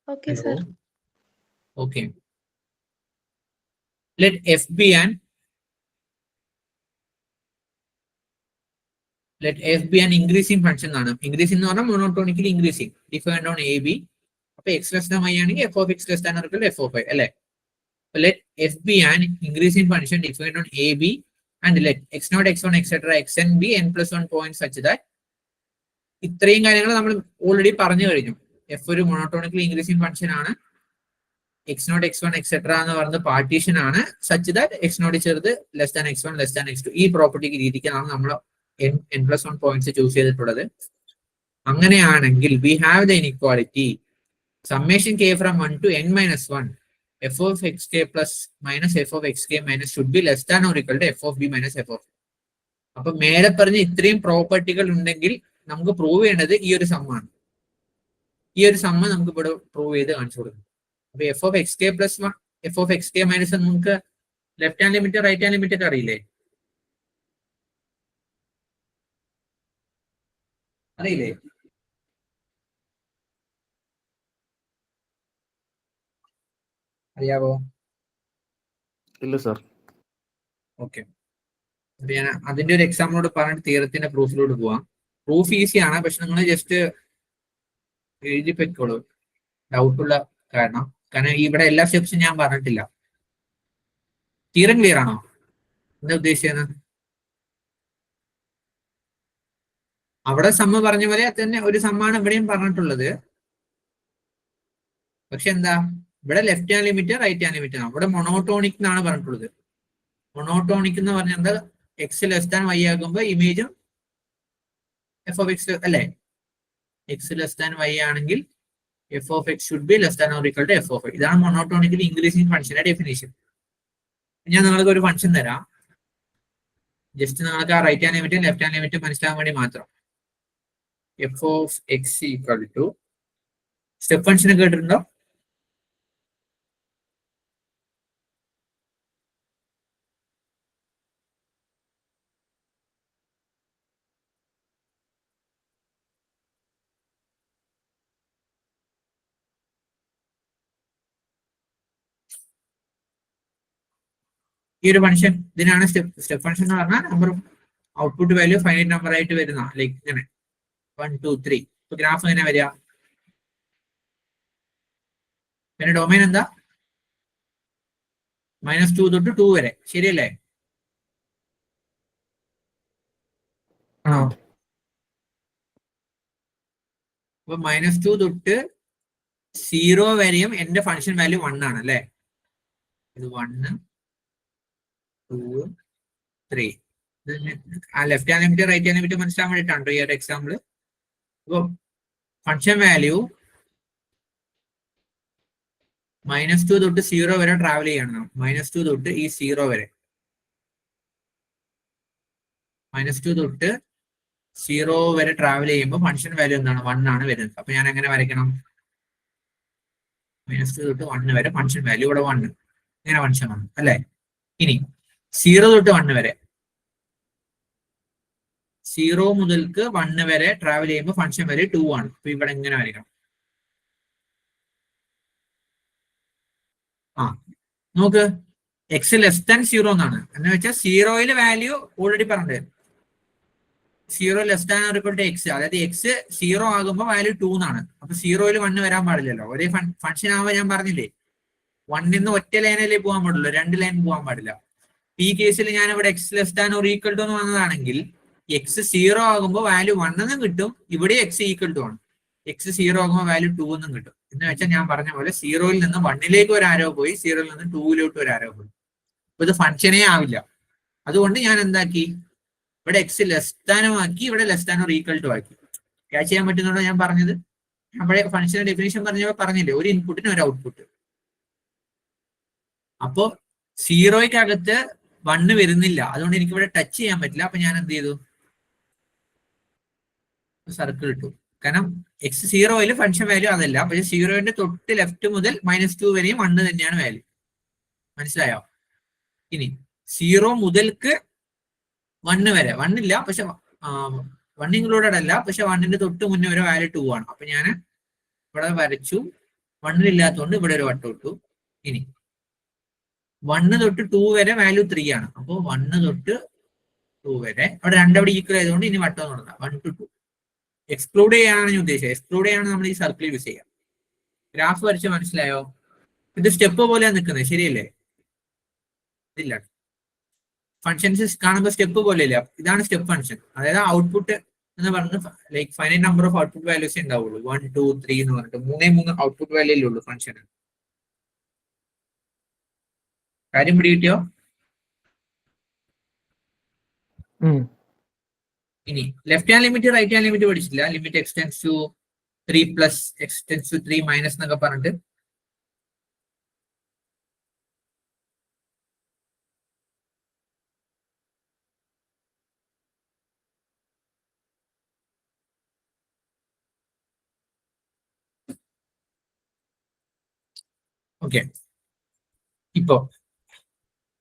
Okay sir. Okay. Let f be an increasing function ആണ്. ഇൻക്രീസിംഗ് എന്ന് പറഞ്ഞാൽ monotonically increasing, defined on A B. അപ്പൊ എക്സ് ലെസ് ദാൻ y ആണെങ്കിൽ f of x less than or equal to f of y, അല്ലെ? Let f be an increasing function defined on a b and let x0 x1 etc xn be n+1 points such that. ഇത്രയും കാര്യങ്ങൾ നമ്മൾ already പറഞ്ഞു കഴിഞ്ഞു. F ഒരു monotonically increasing function ആണ്, x0 x1 etc എന്ന് പറയുന്നത് പാർട്ടീഷൻ ആണ്, സച്ച് ദാറ്റ് x0 ചെറുത് less than x1 less than x2. ഈ പ്രോപ്പർട്ടിക്ക് രീതിക്കാണ് നമ്മൾ n+1 പോയിന്റ്സ് ചൂസ് ചെയ്തിട്ടുള്ളത്. അങ്ങനെയാണെങ്കിൽ we have the inequality summation k from 1 to n minus 1 f of xk plus minus f of xk minus should be less than or equal to f of b minus f of. അപ്പൊ മേലെ പറഞ്ഞ ഇത്രയും പ്രോപ്പർട്ടികൾ ഉണ്ടെങ്കിൽ നമുക്ക് prove ചെയ്യേണ്ടത് ഈ ഒരു സമ്മാണ്. ഈ ഒരു സമ്മ നമുക്ക് ഇവിടെ പ്രൂവ് ചെയ്ത് കാണിച്ചു കൊടുക്കും. അപ്പൊ f of xk plus 1 f of xk minus നമുക്ക് left hand limit right hand limit ഒക്കെ അറിയില്ലേ? അറിയില്ലേ? അറിയാവോ? ഇല്ല സാർ. ഓക്കെ, ഞാൻ അതിന്റെ ഒരു എക്സാമ്പിളോട് പറഞ്ഞിട്ട് തിയറത്തിന്റെ പ്രൂഫിലോട്ട് പോവാം. പ്രൂഫ് ഈസിയാണ്, പക്ഷെ നിങ്ങൾ ജസ്റ്റ് എഴുതി പൊയ്ക്കോളൂ ഡൗട്ടുള്ള കാരണം ഇവിടെ എല്ലാ സ്റ്റെപ്സും ഞാൻ പറഞ്ഞിട്ടില്ല. തിയറം ക്ലിയർ ആണോ? എന്താ ഉദ്ദേശിച്ചത്? അവിടെ സമ്മ പറഞ്ഞ പോലെ തന്നെ ഒരു സമ്മാണ് ഇവിടെയും പറഞ്ഞിട്ടുള്ളത്. പക്ഷെ എന്താ, ഇവിടെ left hand limit right hand limit ആണ്. ഇവിടെ മൊണോട്ടോണിക് എന്നാണ് പറഞ്ഞിട്ടുള്ളത്. മൊണോട്ടോണിക് എന്ന് പറഞ്ഞാൽ എന്താ, എക്സ് ലെസ് ദാൻ വൈ ആകുമ്പോൾ ഇമേജും എഫ് ഓഫ് എക്സ് അല്ലേ? എക്സ് ലെസ് ദാൻ വൈ ആണെങ്കിൽ F of X should be less than or equal to F of X. ഇതാണ് മൊണോട്ടോണിക്കൽ ഇൻക്രീസിംഗ് ഫംഗ്ഷന്റെ ഡെഫിനേഷൻ. ഞാൻ നിങ്ങൾക്ക് ഒരു ഫംഗ്ഷൻ തരാം, ജസ്റ്റ് നിങ്ങൾക്ക് ആ റൈറ്റ് ഹാൻഡ് ലിമിറ്റും ലെഫ്റ്റ് ഹാൻഡ് ലിമിറ്റും മനസ്സിലാകാൻ വേണ്ടി മാത്രം. F of X equal to step function കേട്ടിട്ടുണ്ടോ? ഈ ഒരു ഫംഗ്ഷൻ ഇതിനാണ് സ്റ്റെപ്പ് ഫംഗ്ഷൻ എന്ന് പറഞ്ഞാൽ number output value finite number ആയിട്ട് വരുന്ന, ലൈക്ക് ഇങ്ങനെ 1 2 3. ഇപ്പൊ ഗ്രാഫ് എങ്ങനെ വരിക? പിന്നെ ഡൊമൈൻ എന്താ? -2 തൊട്ട് 2 വരെ, ശരിയല്ലേ? ആണോ? അപ്പൊ -2 തൊട്ട് 0 വരെയും എന്റെ ഫംഗ്ഷൻ വാല്യൂ 1 ആണ് അല്ലേ? ഇത് 1 2 3. ആ left hand limit right hand limit മനസ്സിലാൻ വേണ്ടിയിട്ടാണ് ഈ ഒരു എക്സാമ്പിൾ. അപ്പൊ ഫംഗ്ഷൻ വാല്യൂ -2 തൊട്ട് 0 വരെ ട്രാവൽ ചെയ്യണം. -2 തൊട്ട് ഈ 0 വരെ, -2 തൊട്ട് 0 വരെ ട്രാവൽ ചെയ്യുമ്പോൾ ഫംഗ്ഷൻ വാല്യൂ എന്താണ്? 1 ആണ് വരുന്നത്. അപ്പൊ ഞാൻ എങ്ങനെ വരയ്ക്കണം? -2 തൊട്ട് 1 വരെ ഫംഗ്ഷൻ വാല്യൂ ഇവിടെ 1, ഇങ്ങനെ ഫംഗ്ഷൻ വന്നു അല്ലേ? ഇനി 0 തൊട്ട് 1 വരെ, 0 മുതൽക്ക് 1 വരെ ട്രാവൽ ചെയ്യുമ്പോൾ ഫംഗ്ഷൻ വാല്യൂ 2 ആണ്. അപ്പൊ ഇവിടെ എങ്ങനെ വരയ്ക്കണം? ആ നോക്ക്, എക്സ് ലെസ് ദാൻ 0 എന്നാണ്. എന്ന് വെച്ചാൽ 0യിൽ വാല്യൂ ഓൾറെഡി പറഞ്ഞത് 0 less than or equal to X, അതായത് എക്സ് 0 ആകുമ്പോൾ വാല്യൂ 2 എന്നാണ്. അപ്പൊ 0യിൽ 1 വരാൻ പാടില്ലല്ലോ. ഒരേ ഫംഗ്ഷൻ ആവുമ്പോൾ ഞാൻ പറഞ്ഞില്ലേ 1 നിന്ന് ഒറ്റ ലൈനിലേ പോകാൻ പാടുള്ളൂ, 2 ലൈൻ പോകാൻ പാടില്ല. ഈ കേസിൽ ഞാൻ ഇവിടെ X less than or equal to എന്ന് വന്നതാണെങ്കിൽ എക്സ് 0 ആകുമ്പോൾ വാല്യൂ 1 എന്നും കിട്ടും, ഇവിടെ എക്സ് ഈക്വൽ ടു ആണ്. എക്സ് 0 ആകുമ്പോൾ വാല്യൂ 2 എന്നും കിട്ടും. എന്ന് വെച്ചാൽ ഞാൻ പറഞ്ഞ പോലെ 0യിൽ നിന്ന് 1ലേക്ക് ഒരു ആരോ പോയി, 0യിൽ നിന്ന് 2യിലോട്ട് ഒരു ആരോ പോയി. അപ്പൊ ഇത് ഫംഗ്ഷനേ ആവില്ല. അതുകൊണ്ട് ഞാൻ എന്താക്കി, ഇവിടെ എക്സ് ലെസ് ദാനും ആക്കി, ഇവിടെ less than or equal to ആക്കി. ക്യാച്ച് ചെയ്യാൻ പറ്റുന്നുണ്ടോ ഞാൻ പറഞ്ഞത്? നമ്മുടെ ഫംഗ്ഷന്റെ ഡെഫിനേഷൻ പറഞ്ഞപ്പോൾ പറഞ്ഞില്ലേ, ഒരു ഇൻപുട്ടിന് ഒരു ഔട്ട്പുട്ട്. അപ്പോ 0യ്ക്കകത്ത് 1 വരുന്നില്ല, അതുകൊണ്ട് എനിക്ക് ഇവിടെ ടച്ച് ചെയ്യാൻ പറ്റില്ല. അപ്പൊ ഞാൻ എന്ത് ചെയ്തു? സർക്കിൾ ഇട്ടു. കാരണം എക്സ് 0യിൽ ഫംഗ്ഷൻ വാല്യൂ അതല്ല, പക്ഷെ 0ന്റെ തൊട്ട് ലെഫ്റ്റ് മുതൽ -2 വരെയും 1 തന്നെയാണ് വാല്യൂ. മനസ്സിലായോ? ഇനി 0 മുതൽക്ക് 1 വരെ 1 ഇല്ല, പക്ഷെ 1 ഇൻക്ലൂഡഡ് അല്ല, പക്ഷെ 1ന്റെ തൊട്ട് മുന്നേ വരെ വാല്യൂ 2 ആണ്. അപ്പൊ ഞാൻ ഇവിടെ വരച്ചു, 1 ഇല്ലാത്തതുകൊണ്ട് ഇവിടെ ഒരു വട്ടം ഇട്ടു. ഇനി 1 തൊട്ട് 2 വരെ വാല്യൂ 3 ആണ്. അപ്പോൾ 1 തൊട്ട് 2 വരെ അവിടെ രണ്ടവിടെ ഈക്വൽ ആയതുകൊണ്ട് ഇനി വട്ടം തുടങ്ങാം. 1 to 2 എക്സ്ക്ലൂഡ് ചെയ്യാനാണ് ഞാൻ ഉദ്ദേശിച്ചത്. എക്സ്ക്ലൂഡ് ചെയ്യാണ് നമ്മൾ ഈ സർക്കിൾ യൂസ് ചെയ്യാം. ഗ്രാഫ് വരച്ച് മനസ്സിലായോ? ഇത് സ്റ്റെപ്പ് പോലെയാണ് നിൽക്കുന്നത്, ശരിയല്ലേ? ഇതില്ല, ഫംഗ്ഷൻസ് കാണുമ്പോൾ സ്റ്റെപ്പ് പോലെയല്ല. ഇതാണ് സ്റ്റെപ്പ് ഫംഗ്ഷൻ. അതായത് ഔട്ട്പുട്ട് എന്ന് പറഞ്ഞ് like finite number of output values ഉണ്ടാവുള്ളൂ. 1 2 3 എന്ന് പറഞ്ഞിട്ട് 3 ഔട്ട്പുട്ട് വാല്യൂ ഉള്ളൂ ഫംഗ്ഷൻ. കാര്യം പിടികിട്ടിയോ? ഇനി left hand limit right hand limit പഠിച്ചില്ല. Limit x tends to 3 plus x tends to 3 minus എന്നൊക്കെ പറഞ്ഞിട്ട്. ഓക്കെ, ഇപ്പോ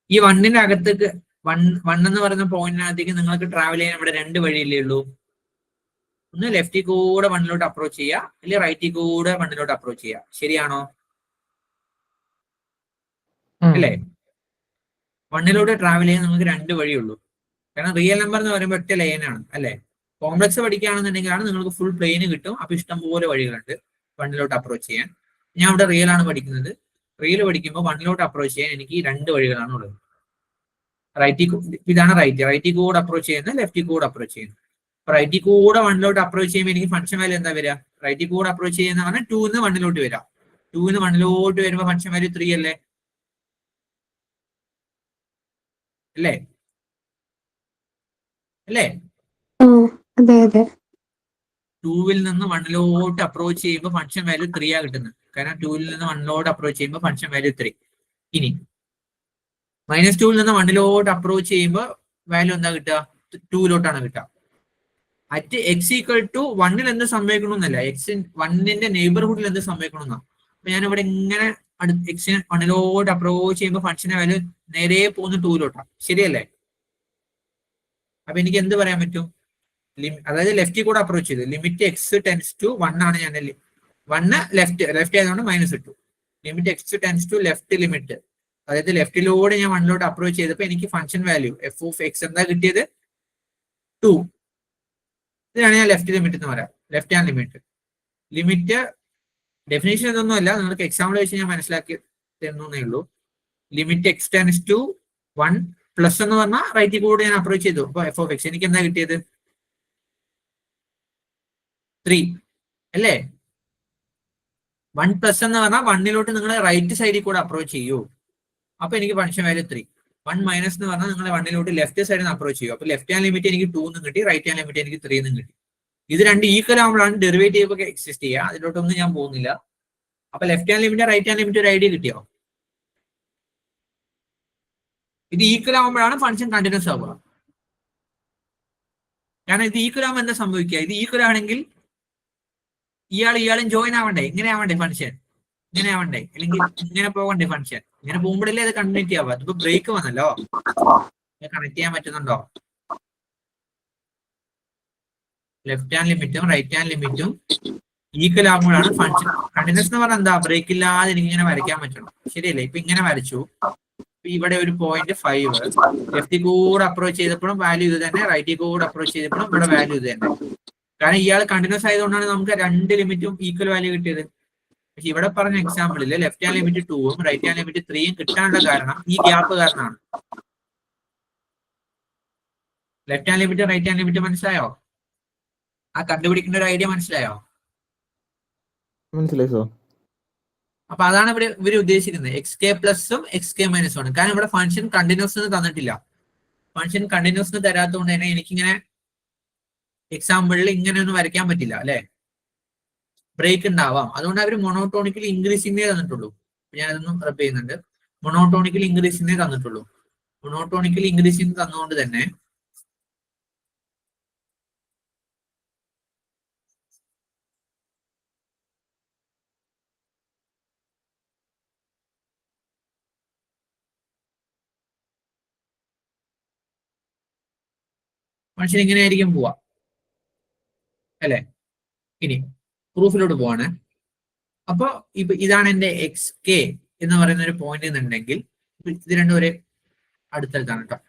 ഈ 1ന്റെ അകത്തേക്ക് 1 എന്ന് പറയുന്ന പോയിന്റിനകത്തേക്ക് നിങ്ങൾക്ക് ട്രാവൽ ചെയ്യാൻ ഇവിടെ 2 വഴിയല്ലേ ഉള്ളൂ. ഒന്ന് ലെഫ്റ്റിൽ കൂടെ വണ്ണിലോട്ട് അപ്രോച്ച് ചെയ്യുക, അല്ലെങ്കിൽ റൈറ്റിൽ കൂടെ വണ്ണിലോട്ട് അപ്രോച്ച് ചെയ്യുക. ശരിയാണോ? അല്ലേ? വണ്ണിലോട്ട് ട്രാവൽ ചെയ്യാൻ നമുക്ക് രണ്ട് വഴിയുള്ളൂ. കാരണം റിയൽ നമ്പർ എന്ന് പറയുമ്പോൾ ഒറ്റ ലൈനാണ് അല്ലേ. കോംപ്ലക്സ് പഠിക്കുകയാണെന്നുണ്ടെങ്കിലാണ് നിങ്ങൾക്ക് ഫുൾ പ്ലെയിന് കിട്ടും. അപ്പൊ ഇഷ്ടംപോലെ വഴികളുണ്ട് വണ്ണിലോട്ട് അപ്രോച്ച് ചെയ്യാൻ. ഞാൻ ഇവിടെ റിയൽ ആണ് പഠിക്കുന്നത്. റിയൽ പഠിക്കുമ്പോൾ വണ്ണിലോട്ട് അപ്രോച്ച് ചെയ്യാൻ എനിക്ക് രണ്ട് വഴികളാണ് ഉള്ളത്. ഇതാണ് റൈറ്റിൽ കൂടെ അപ്രോച്ച് ചെയ്യുന്നത്, ലെഫ്റ്റിൽ കൂടെ അപ്രോച്ച് ചെയ്യുന്നത്. റൈറ്റിൽ കൂടെ വണ്ണിലോട്ട് അപ്രോച്ച് ചെയ്യുമ്പോൾ എനിക്ക് ഫംഗ്ഷൻ വാല്യൂ എന്താ വരിക? റൈറ്റിൽ കൂടെ അപ്രോച്ച് ചെയ്യുന്ന പറഞ്ഞാൽ 2 1 വരാം. 2 1 വരുമ്പോൾ ഫംഗ്ഷൻ വാല്യൂ 3 അല്ലേ? അല്ലേ? അല്ലേ? അതെ അതെ. 2 നിന്ന് 1 അപ്രോച്ച് ചെയ്യുമ്പോൾ ഫംഗ്ഷൻ വാല്യൂ 3 ആ കിട്ടുന്നത്. കാരണം 2 നിന്ന് 1 അപ്രോച്ച് ചെയ്യുമ്പോൾ ഫംഗ്ഷൻ വാല്യൂ 3. ഇനി -2 നിന്ന് 1 അപ്രോച്ച് ചെയ്യുമ്പോൾ വാല്യൂ എന്താ കിട്ടുക? 2 കിട്ടുക. അറ്റ് എക്സ് ഈക്വൽ ടു 1 എന്ത് സംഭവിക്കണമെന്നല്ല, എക്സ് 1 നെയ്ബർഹുഡിൽ എന്ത് സംഭവിക്കണമെന്നാ. അപ്പൊ ഞാനിവിടെ ഇങ്ങനെ എക്സിന് 1 അപ്രോച്ച് ചെയ്യുമ്പോൾ ഫംഗ്ഷന്റെ വാല്യൂ നേരെ പോകുന്ന 2 ശരിയല്ലേ? അപ്പൊ എനിക്ക് എന്ത് പറയാൻ പറ്റും? അതായത് ലെഫ്റ്റിൽ കൂടെ അപ്രോച്ച് ചെയ്തു. ലിമിറ്റ് എക്സ് ടെൻസ് ടു 1 ആണ് ഞാൻ 1 ലെഫ്റ്റ് ആയതുകൊണ്ട് -2. Limit X tends to left limit, അതായത് ലെഫ്റ്റിലൂടെ ഞാൻ 1 അപ്രോച്ച് ചെയ്തപ്പോൾ എനിക്ക് function value F of X എന്താ കിട്ടിയത്? 2. ഇതിനാണ് ഞാൻ ലെഫ്റ്റ് ലിമിറ്റ് എന്ന് പറയാം. Left hand limit. Limit definition ഇതൊന്നുമല്ല, നിങ്ങൾക്ക് എക്സാമ്പിൾ വെച്ച് ഞാൻ മനസ്സിലാക്കി തരുന്നേ ഉള്ളൂ. Limit X tends to 1 plus എന്ന് പറഞ്ഞാൽ റൈറ്റിൽ കൂടെ ഞാൻ അപ്രോച്ച് ചെയ്തു. അപ്പൊ എഫ് ഓഫ് എക്സ് എനിക്ക് എന്താ കിട്ടിയത്? 3 അല്ലേ? 1 പ്ലസ് എന്ന് പറഞ്ഞാൽ 1 നിങ്ങൾ റൈറ്റ് സൈഡിൽ കൂടെ അപ്രോച്ച് ചെയ്യൂ. അപ്പൊ എനിക്ക് ഫംഗ്ഷൻ വാല്യൂ 3. 1 മൈനസ് എന്ന് പറഞ്ഞാൽ നിങ്ങൾ 1 ലെഫ്റ്റ് സൈഡിൽ നിന്ന് അപ്രോച്ച് ചെയ്യും. അപ്പൊ ലെഫ്റ്റ് ഹാൻഡ് ലിമിറ്റ് എനിക്ക് 2 എന്നും കിട്ടി, റൈറ്റ് ഹാൻഡ് ലിമിറ്റ് എനിക്ക് 3 എന്നും കിട്ടി. ഇത് രണ്ട് ഈക്വൽ ആകുമ്പോഴാണ് ഡെറിവേറ്റീവ് ഒക്കെ എക്സിസ്റ്റ് ചെയ്യുക. അതിലോട്ടൊന്നും ഞാൻ പോകുന്നില്ല. അപ്പൊ left hand limit right hand limit ഒരു ഐഡിയ കിട്ടിയോ? ഇത് ഈക്വൽ ആകുമ്പോഴാണ് ഫംഗ്ഷൻ കണ്ടിന്യൂസ് ആവുക. കാരണം ഇത് ഈക്വൽ ആകുമ്പോൾ എന്താ സംഭവിക്കുക? ഇത് ഈക്വൽ ആണെങ്കിൽ ഇയാളും ജോയിൻ ആവണ്ടേ? ഇങ്ങനെ ആവണ്ടേ ഫംഗ്ഷൻ? ഇങ്ങനെ ആവണ്ടേ? അല്ലെങ്കിൽ ഇങ്ങനെ പോകണ്ടേ ഫംഗ്ഷൻ? ഇങ്ങനെ പോകുമ്പോഴല്ലേ അത് കണ്ടിന്യൂറ്റി ആവുക. അതിപ്പോ ബ്രേക്ക് വന്നല്ലോ. കണക്ട് ചെയ്യാൻ പറ്റുന്നുണ്ടോ? ലെഫ്റ്റ് ഹാൻഡ് ലിമിറ്റും റൈറ്റ് ഹാൻഡ് ലിമിറ്റും ഈക്വൽ ആകുമ്പോഴാണ് ഫംഗ്ഷൻ കണ്ടിന്യൂസ് എന്ന് പറഞ്ഞാൽ എന്താ? ബ്രേക്ക് ഇല്ലാതെ എനിക്ക് ഇങ്ങനെ വരയ്ക്കാൻ പറ്റണം. ശരിയല്ലേ? ഇപ്പൊ ഇങ്ങനെ വരച്ചു. ഇവിടെ ഒരു പോയിന്റ് 5 ലെഫ്റ്റിൽ കൂടെ അപ്രോച്ച് ചെയ്തപ്പോഴും വാല്യൂ ഇത് തന്നെ, റൈറ്റിൽ കൂടെ അപ്രോച്ച് ചെയ്തപ്പോഴും ഇവിടെ വാല്യൂ ഇത് തന്നെ. കാരണം ഇയാൾ കണ്ടിന്യൂസ് ആയതുകൊണ്ടാണ് നമുക്ക് രണ്ട് ലിമിറ്റും ഈക്വൽ വാല്യൂ കിട്ടിയത്. പക്ഷെ ഇവിടെ പറഞ്ഞ എക്സാമ്പിളിൽ ലെഫ്റ്റ് ഹാൻഡ് ലിമിറ്റ് 2ഉം റൈറ്റ് ഹാൻഡ് ലിമിറ്റ് 3ഉം കിട്ടാനുള്ള കാരണം ഈ ഗ്യാപ്പ് കാരണമാണ്. Left hand limit right hand limit മനസ്സിലായോ? ആ കണ്ടുപിടിക്കേണ്ട ഒരു ഐഡിയ മനസ്സിലായോ? മനസ്സിലായി സോ. അപ്പൊ അതാണ് ഇവർ ഉദ്ദേശിക്കുന്നത്. എക്സ് കെ പ്ലസും എക്സ് കെ മൈനസും ആണ്. കാരണം ഇവിടെ ഫംഗ്ഷൻ കണ്ടിന്യൂസ് തന്നിട്ടില്ല. ഫംഗ്ഷൻ കണ്ടിന്യൂസ് തരാത്തതുകൊണ്ട് തന്നെ എനിക്കിങ്ങനെ എക്സാമ്പിളിൽ ഇങ്ങനെ ഒന്നും വരയ്ക്കാൻ പറ്റില്ല അല്ലെ? ബ്രേക്ക് ഉണ്ടാവാം. അതുകൊണ്ട് അവർ മൊണോട്ടോണിക്കലി ഇൻക്രീസിംഗേ തന്നിട്ടുള്ളൂ. ഞാനതൊന്നും റെപ്പ് ചെയ്യുന്നുണ്ട്. മൊണോട്ടോണിക്കലി ഇൻക്രീസിംഗേ തന്നിട്ടുള്ളൂ. മൊണോട്ടോണിക്കലി ഇൻക്രീസിംഗ് തന്നുകൊണ്ട് തന്നെ മനുഷ്യൻ ഇങ്ങനെയായിരിക്കും പോവാ അല്ലെ? ഇനി പ്രൂഫിലോട്ട് പോവാണ്. അപ്പൊ ഇതാണ് എന്റെ എക്സ് കെ എന്ന് പറയുന്ന ഒരു പോയിന്റ് എന്നുണ്ടെങ്കിൽ ഇത് രണ്ടും ഒരേ അടുത്തടുത്താണ് കേട്ടോ.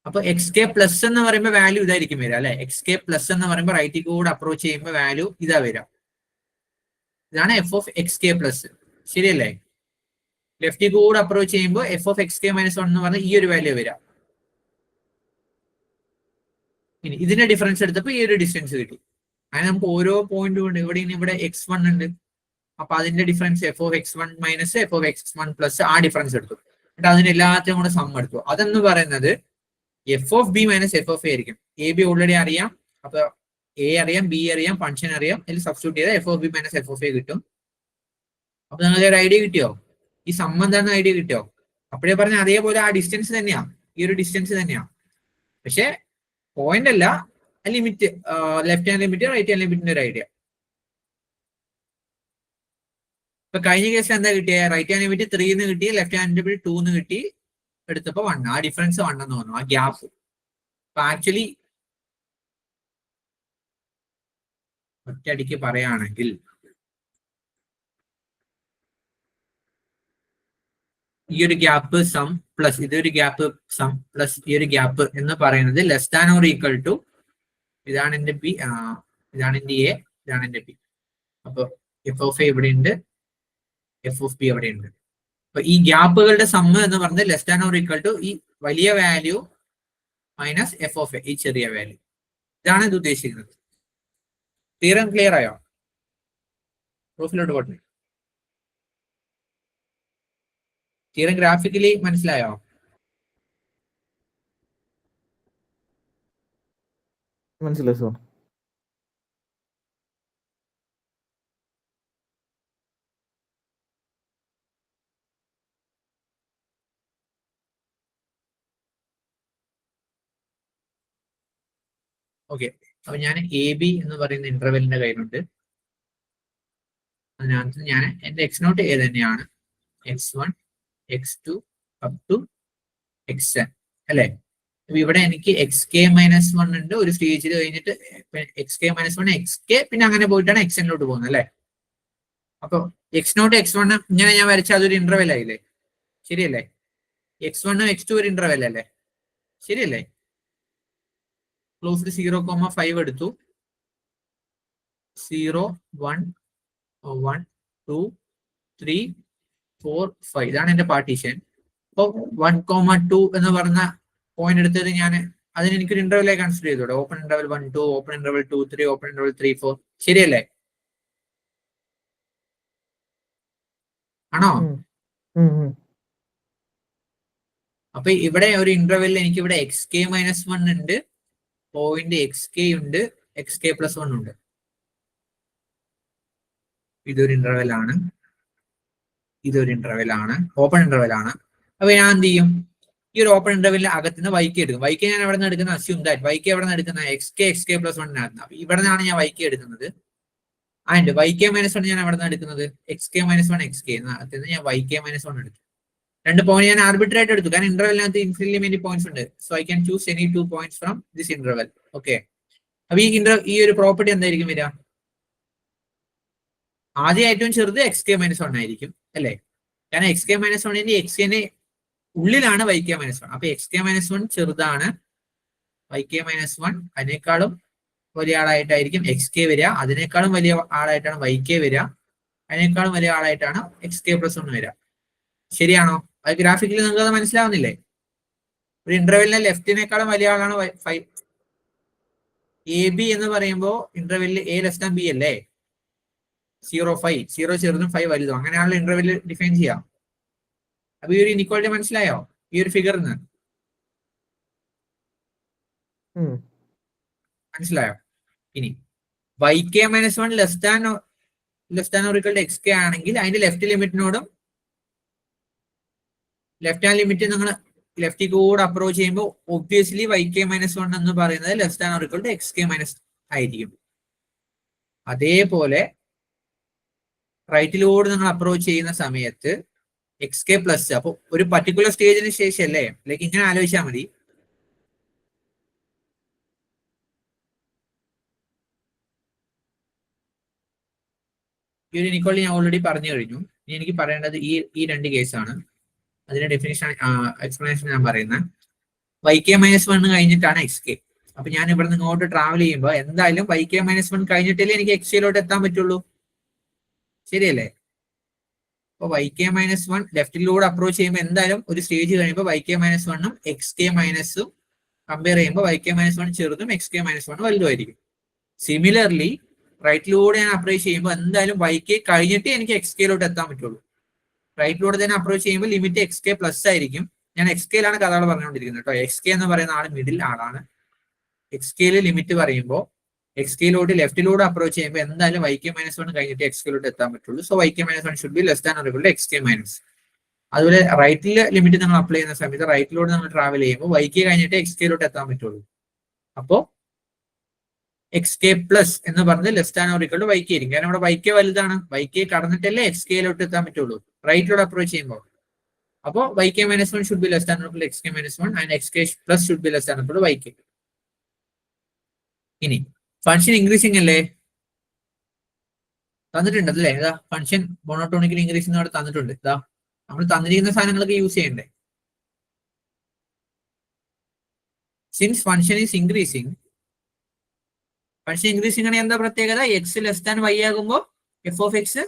അപ്പൊ എക്സ് കെ പ്ലസ് എന്ന് പറയുമ്പോൾ വാല്യൂ ഇതായിരിക്കും വരിക അല്ലെ? എക്സ് കെ പ്ലസ് എന്ന് പറയുമ്പോൾ റൈറ്റിൽ കൂടെ അപ്രോച്ച് ചെയ്യുമ്പോൾ വാല്യൂ ഇതാ വരിക. ഇതാണ് F of x k plus. ശരിയല്ലേ? ലെഫ്റ്റിൽ കൂടെ അപ്രോച്ച് ചെയ്യുമ്പോൾ f of x k minus 1 എന്ന് പറഞ്ഞാൽ ഈ ഒരു വാല്യൂ വരിക. ഇനി ഇതിന്റെ ഡിഫറൻസ് എടുത്തപ്പോൾ ഈ ഒരു ഡിസ്റ്റൻസ് കിട്ടി. അങ്ങനെ നമുക്ക് ഓരോ പോയിന്റും ഉണ്ട്. ഇവിടെ x1 ഉണ്ട്. അപ്പൊ അതിന്റെ difference F of x1 minus F of x1 plus ആ ഡിഫറൻസ് എടുത്തു. എന്നിട്ട് അതിന് എല്ലാത്തിനും കൂടെ സം എടുത്തു. അതെന്ന് പറയുന്നത് F of b minus F of A ആയിരിക്കും. എ ബി ഓൾറെഡി അറിയാം. അപ്പൊ എ അറിയാം, ബി അറിയാം, ഫംഗ്ഷൻ അറിയാം. അതിൽ സബ്സ്റ്റിറ്റ്യൂട്ട് ചെയ്താൽ F of b minus F of A കിട്ടും. അപ്പൊ നിങ്ങൾക്ക് ഒരു ഐഡിയ കിട്ടിയോ? ഈ സം എന്താണെന്ന് ഐഡിയ കിട്ടിയോ? അപ്പോഴേ പറഞ്ഞ അതേപോലെ ആ ഡിസ്റ്റൻസ് തന്നെയാ, ഈ ഒരു ഡിസ്റ്റൻസ് തന്നെയാ. പക്ഷെ പോയിന്റ് അല്ല, limit, left hand limit right hand ലിമിറ്റിന്റെ ഒരു ഐഡിയ. ഇപ്പൊ കഴിഞ്ഞ കേസിൽ എന്താ കിട്ടിയ? റൈറ്റ് ഹാൻഡ് ലിമിറ്റ് 3 എന്ന് കിട്ടി, ലെഫ്റ്റ് ഹാൻഡ് ലിമിറ്റ് 2 എന്ന് കിട്ടി. എടുത്തപ്പോ 1, ആ ഡിഫറൻസ് 1 എന്ന് തോന്നുന്നു, ആ ഗ്യാപ്പ്. ആക്ച്വലി ഒറ്റയടിക്ക് പറയുകയാണെങ്കിൽ ഈ ഒരു ഗ്യാപ്പ് സം പ്ലസ് ഇതൊരു ഗ്യാപ്പ് സം പ്ലസ് ഈ ഒരു ഗ്യാപ്പ് എന്ന് പറയുന്നത് less than or equal to ഇതാണ് എന്റെ പി, ഇതാണ് എന്റെ എ, ഇതാണ് എന്റെ പി. അപ്പൊ എഫ് ഓഫ് എ ഇവിടെ ഉണ്ട്, എഫ് ഓഫ് ബി അവിടെ ഉണ്ട്. അപ്പൊ ഈ ഗ്യാപ്പുകളുടെ സമ്മ് എന്ന് പറയുന്നത് less than or equal to ഈ വലിയ value minus F of a, ഈ ചെറിയ വാല്യൂ. ഇതാണ് ഇത് ഉദ്ദേശിക്കുന്നത്. തീരം ക്ലിയർ ആയോ? പ്രൂഫിലോട്ട് പോട്ടെ. തീരം ഗ്രാഫിക്കലി മനസ്സിലായോ? മനസ്സിലായി സർ. ഓക്കെ, അപ്പൊ ഞാൻ എ ബി എന്ന് പറയുന്ന ഇന്റർവെല്ലിന്റെ കയ്യിലുണ്ട്. അതിനകത്ത് ഞാൻ എന്റെ എക്സ് നോട്ട് എ തന്നെയാണ്, x1 x2 up to xn അല്ലെ. അപ്പൊ ഇവിടെ എനിക്ക് xk-1 ഉണ്ട്. ഒരു സ്റ്റേജിൽ കഴിഞ്ഞിട്ട് xk-1 xk പിന്നെ അങ്ങനെ പോയിട്ടാണ് xn-ലോട്ട് പോകുന്നത് അല്ലെ. അപ്പൊ x0 x1 ഇങ്ങനെ ഞാൻ വരച്ച അതൊരു ഇന്റർവെൽ ആയില്ലേ, ശരിയല്ലേ? x1 x2 ഒരു ഇന്റർവെൽ അല്ലേ, ശരിയല്ലേ? ക്ലോസ്ഡ് 0,5 എടുത്തു, 0 1 1 2 3 4 5 ഇതാണ് എന്റെ പാർട്ടീഷൻ. അപ്പൊ 1,2 എന്ന് പറഞ്ഞ പോയിന്റ് എടുത്തത് ഞാൻ അതിന് എനിക്കൊരു ഇന്റർവെൽ കൺസിഡർ ചെയ്തോടെ. Open interval 1 2, open interval 2 3, open interval 3 4, ശരിയല്ലേ? ആണോ? അപ്പൊ ഇവിടെ ഒരു ഇന്റർവെല്ലിൽ എനിക്ക് ഇവിടെ xk-1 ഉണ്ട്, പോയിന്റ് xk ഉണ്ട്, xk+1 ഉണ്ട്. ഇതൊരു ഇന്റർവെൽ ആണ്, ഇതൊരു ഇന്റർവെൽ ആണ്, ഓപ്പൺ ഇന്റർവെൽ ആണ്. അപ്പൊ ഞാൻ എന്ത് ചെയ്യും? ഈ ഒരു ഓപ്പൺ ഇന്റർവെല്ലിൽ അകത്തുനിന്ന് വൈക്ക് എടുക്കും. വൈക്ക് ഞാൻ എവിടെ നിന്ന് എടുക്കുന്ന അസ്യൂം ദാറ്റ് വൈക്ക് എവിടെ നിന്ന് എടുക്കുന്ന xk+1 അപ്പൊ ഇവിടെ നിന്നാണ് ഞാൻ വൈക്ക് എടുക്കുന്നത്. ആൻഡ് yk-1 ഞാൻ എവിടെ നിന്നാണ് എടുക്കുന്നത്? xk-1 xk എന്നകത്തുനിന്ന് ഞാൻ yk-1 എടുത്തു. രണ്ട് പോയിന്റ് ഞാൻ ആർബിട്രറി ആയിട്ട് എടുത്തു, കാരണം ഇന്റർവെല്ലിനകത്ത് ഇൻഫിനിറ്റ്ലി മെനി പോയിന്റ്സ് ഉണ്ട്. So I can choose any 2 points from this interval. Okay, അപ്പൊ ഈ ഒരു പ്രോപ്പർട്ടി എന്തായിരിക്കും വരിക? ആദ്യം ഏറ്റവും ചെറുത് xk-1 ആയിരിക്കും അല്ലെ, കാരണം xk-1 xkന് ഉള്ളിലാണ് yk-1. അപ്പൊ xk-1 ചെറുതാണ്, yk-1 അതിനേക്കാളും വലിയ ആളായിട്ടായിരിക്കും xk വരിക, അതിനേക്കാളും വലിയ ആളായിട്ടാണ് yk വരിക, അതിനേക്കാളും വലിയ ആളായിട്ടാണ് xk+1 വരിക. ശരിയാണോ? അത് ഗ്രാഫിക്കലി നിങ്ങൾക്ക് അത് മനസ്സിലാവുന്നില്ലേ? ഒരു ഇന്റർവെല്ലിലെ ലെഫ്റ്റിനേക്കാളും വലിയ ആളാണ് എ ബി എന്ന് പറയുമ്പോൾ ഇന്റർവെല്ലിൽ എ ലെസ് ദാൻ ബി അല്ലേ. 0 5, 0 ചെറുതും 5 വലുതും, അങ്ങനെയാണല്ലോ ഇന്റർവെല്ലിൽ ഡിഫൈൻ ചെയ്യാം. അപ്പൊ ഈ ഒരു ഇനിക്വാളിറ്റി മനസ്സിലായോ ഈ ഒരു ഫിഗറിന്? മനസ്സിലായോ? ഇനി yk-1 less than or equal to xk ആണെങ്കിൽ അതിന്റെ ലെഫ്റ്റ് ലിമിറ്റിനോടും ലെഫ്റ്റ് ഹാൻഡ് ലിമിറ്റ് നിങ്ങൾ ലെഫ്റ്റിൽ കൂടെ അപ്രോച്ച് ചെയ്യുമ്പോൾ ഒബ്വിയസ്ലി yk-1 എന്ന് പറയുന്നത് less than or equal to xk- ആയിരിക്കും. അതേപോലെ റൈറ്റിലൂടെ നിങ്ങൾ അപ്രോച്ച് ചെയ്യുന്ന സമയത്ത് xk+, അപ്പൊ ഒരു പർട്ടിക്കുലർ സ്റ്റേജിന് ശേഷം അല്ലേ, ലൈക്ക് ഇങ്ങനെ ആലോചിച്ചാൽ മതി. ഈ ഒരു ഇനിക്വാളിറ്റി ഞാൻ ഓൾറെഡി പറഞ്ഞു കഴിഞ്ഞു. ഇനി എനിക്ക് പറയേണ്ടത് ഈ രണ്ട് കേസാണ്. അതിന്റെ ഡെഫിനിഷൻ എക്സ്പ്ലനേഷൻ ഞാൻ പറയുന്നത്. yk-1 കഴിഞ്ഞിട്ടാണ് xk. അപ്പൊ ഞാൻ ഇവിടെ നിന്ന് ഇങ്ങോട്ട് ട്രാവൽ ചെയ്യുമ്പോൾ എന്തായാലും yk-1 കഴിഞ്ഞിട്ടല്ലേ എനിക്ക് xk-ലോട്ട് എത്താൻ പറ്റുള്ളൂ, ശരിയല്ലേ? അപ്പൊ yk-1 ലെഫ്റ്റിലൂടെ അപ്രോച്ച് ചെയ്യുമ്പോൾ എന്തായാലും ഒരു സ്റ്റേജ് കഴിയുമ്പോൾ yk-1ഉം xk- കമ്പയർ ചെയ്യുമ്പോൾ yk-1 ചെറുതും xk-1 വലുതുമായിരിക്കും. സിമിലർലി റൈറ്റിലൂടെ ഞാൻ അപ്രോച്ച് ചെയ്യുമ്പോൾ എന്തായാലും yk കഴിഞ്ഞിട്ട് എനിക്ക് xk-ലോട്ട് എത്താൻ പറ്റുള്ളൂ. റൈറ്റിലൂടെ തന്നെ അപ്രോച്ച് ചെയ്യുമ്പോൾ ലിമിറ്റ് xk+ ആയിരിക്കും. ഞാൻ xk-ലാണ് കഥകൾ പറഞ്ഞുകൊണ്ടിരിക്കുന്നത് കേട്ടോ. xk എന്ന് പറയുന്ന ആള് മിഡിൽ ആളാണ്. xk-ല് ലിമിറ്റ് പറയുമ്പോൾ xk-ലോട്ട് ലെഫ്റ്റിലൂടെ അപ്രോച്ച് ചെയ്യുമ്പോൾ എന്തായാലും yk-1 കഴിഞ്ഞിട്ട് xk-ലോട്ട് എത്താൻ പറ്റുള്ളൂ. So yk-1 should be less than or equal to xk-. അതുപോലെ റൈറ്റിലെ ലിമിറ്റ് നമ്മൾ അപ്ലൈ ചെയ്യുന്ന സമയത്ത് റൈറ്റിലൂടെ നമ്മൾ ട്രാവൽ ചെയ്യുമ്പോൾ yk കഴിഞ്ഞിട്ട് xk-ലോട്ട് എത്താൻ പറ്റുള്ളൂ. അപ്പോ xk+ എന്ന് പറഞ്ഞത് less than or equal to yk ആയിരിക്കും, കാരണം ഇവിടെ yk വലുതാണ്. yk കടന്നിട്ടല്ലേ xk-ലോട്ട് എത്താൻ പറ്റുള്ളൂ റൈറ്റിലൂടെ അപ്രോച്ച് ചെയ്യുമ്പോൾ. അപ്പോൾ yk-1 should be less than or equal to xk-1 and xk+ should be less than or equal to yk. ഇനി ഫംഗ്ഷൻ ഇൻക്രീസിംഗ് അല്ലേ, തന്നിട്ടുണ്ട് അല്ലേ? ഇതാ ഫംഗ്ഷൻ മോണോട്ടോണിക്കലി ഇൻക്രീസിംഗ് അവിടെ തന്നിട്ടുണ്ട്. ഇതാ നമ്മൾ തന്നിരിക്കുന്ന സാധനങ്ങളൊക്കെ യൂസ് ചെയ്യണ്ടേ. Since function is increasing, function increasing ആണെങ്കിൽ എന്താ പ്രത്യേകത? എക്സ് ലെസ് ദാൻ വൈ ആകുമ്പോൾ f of X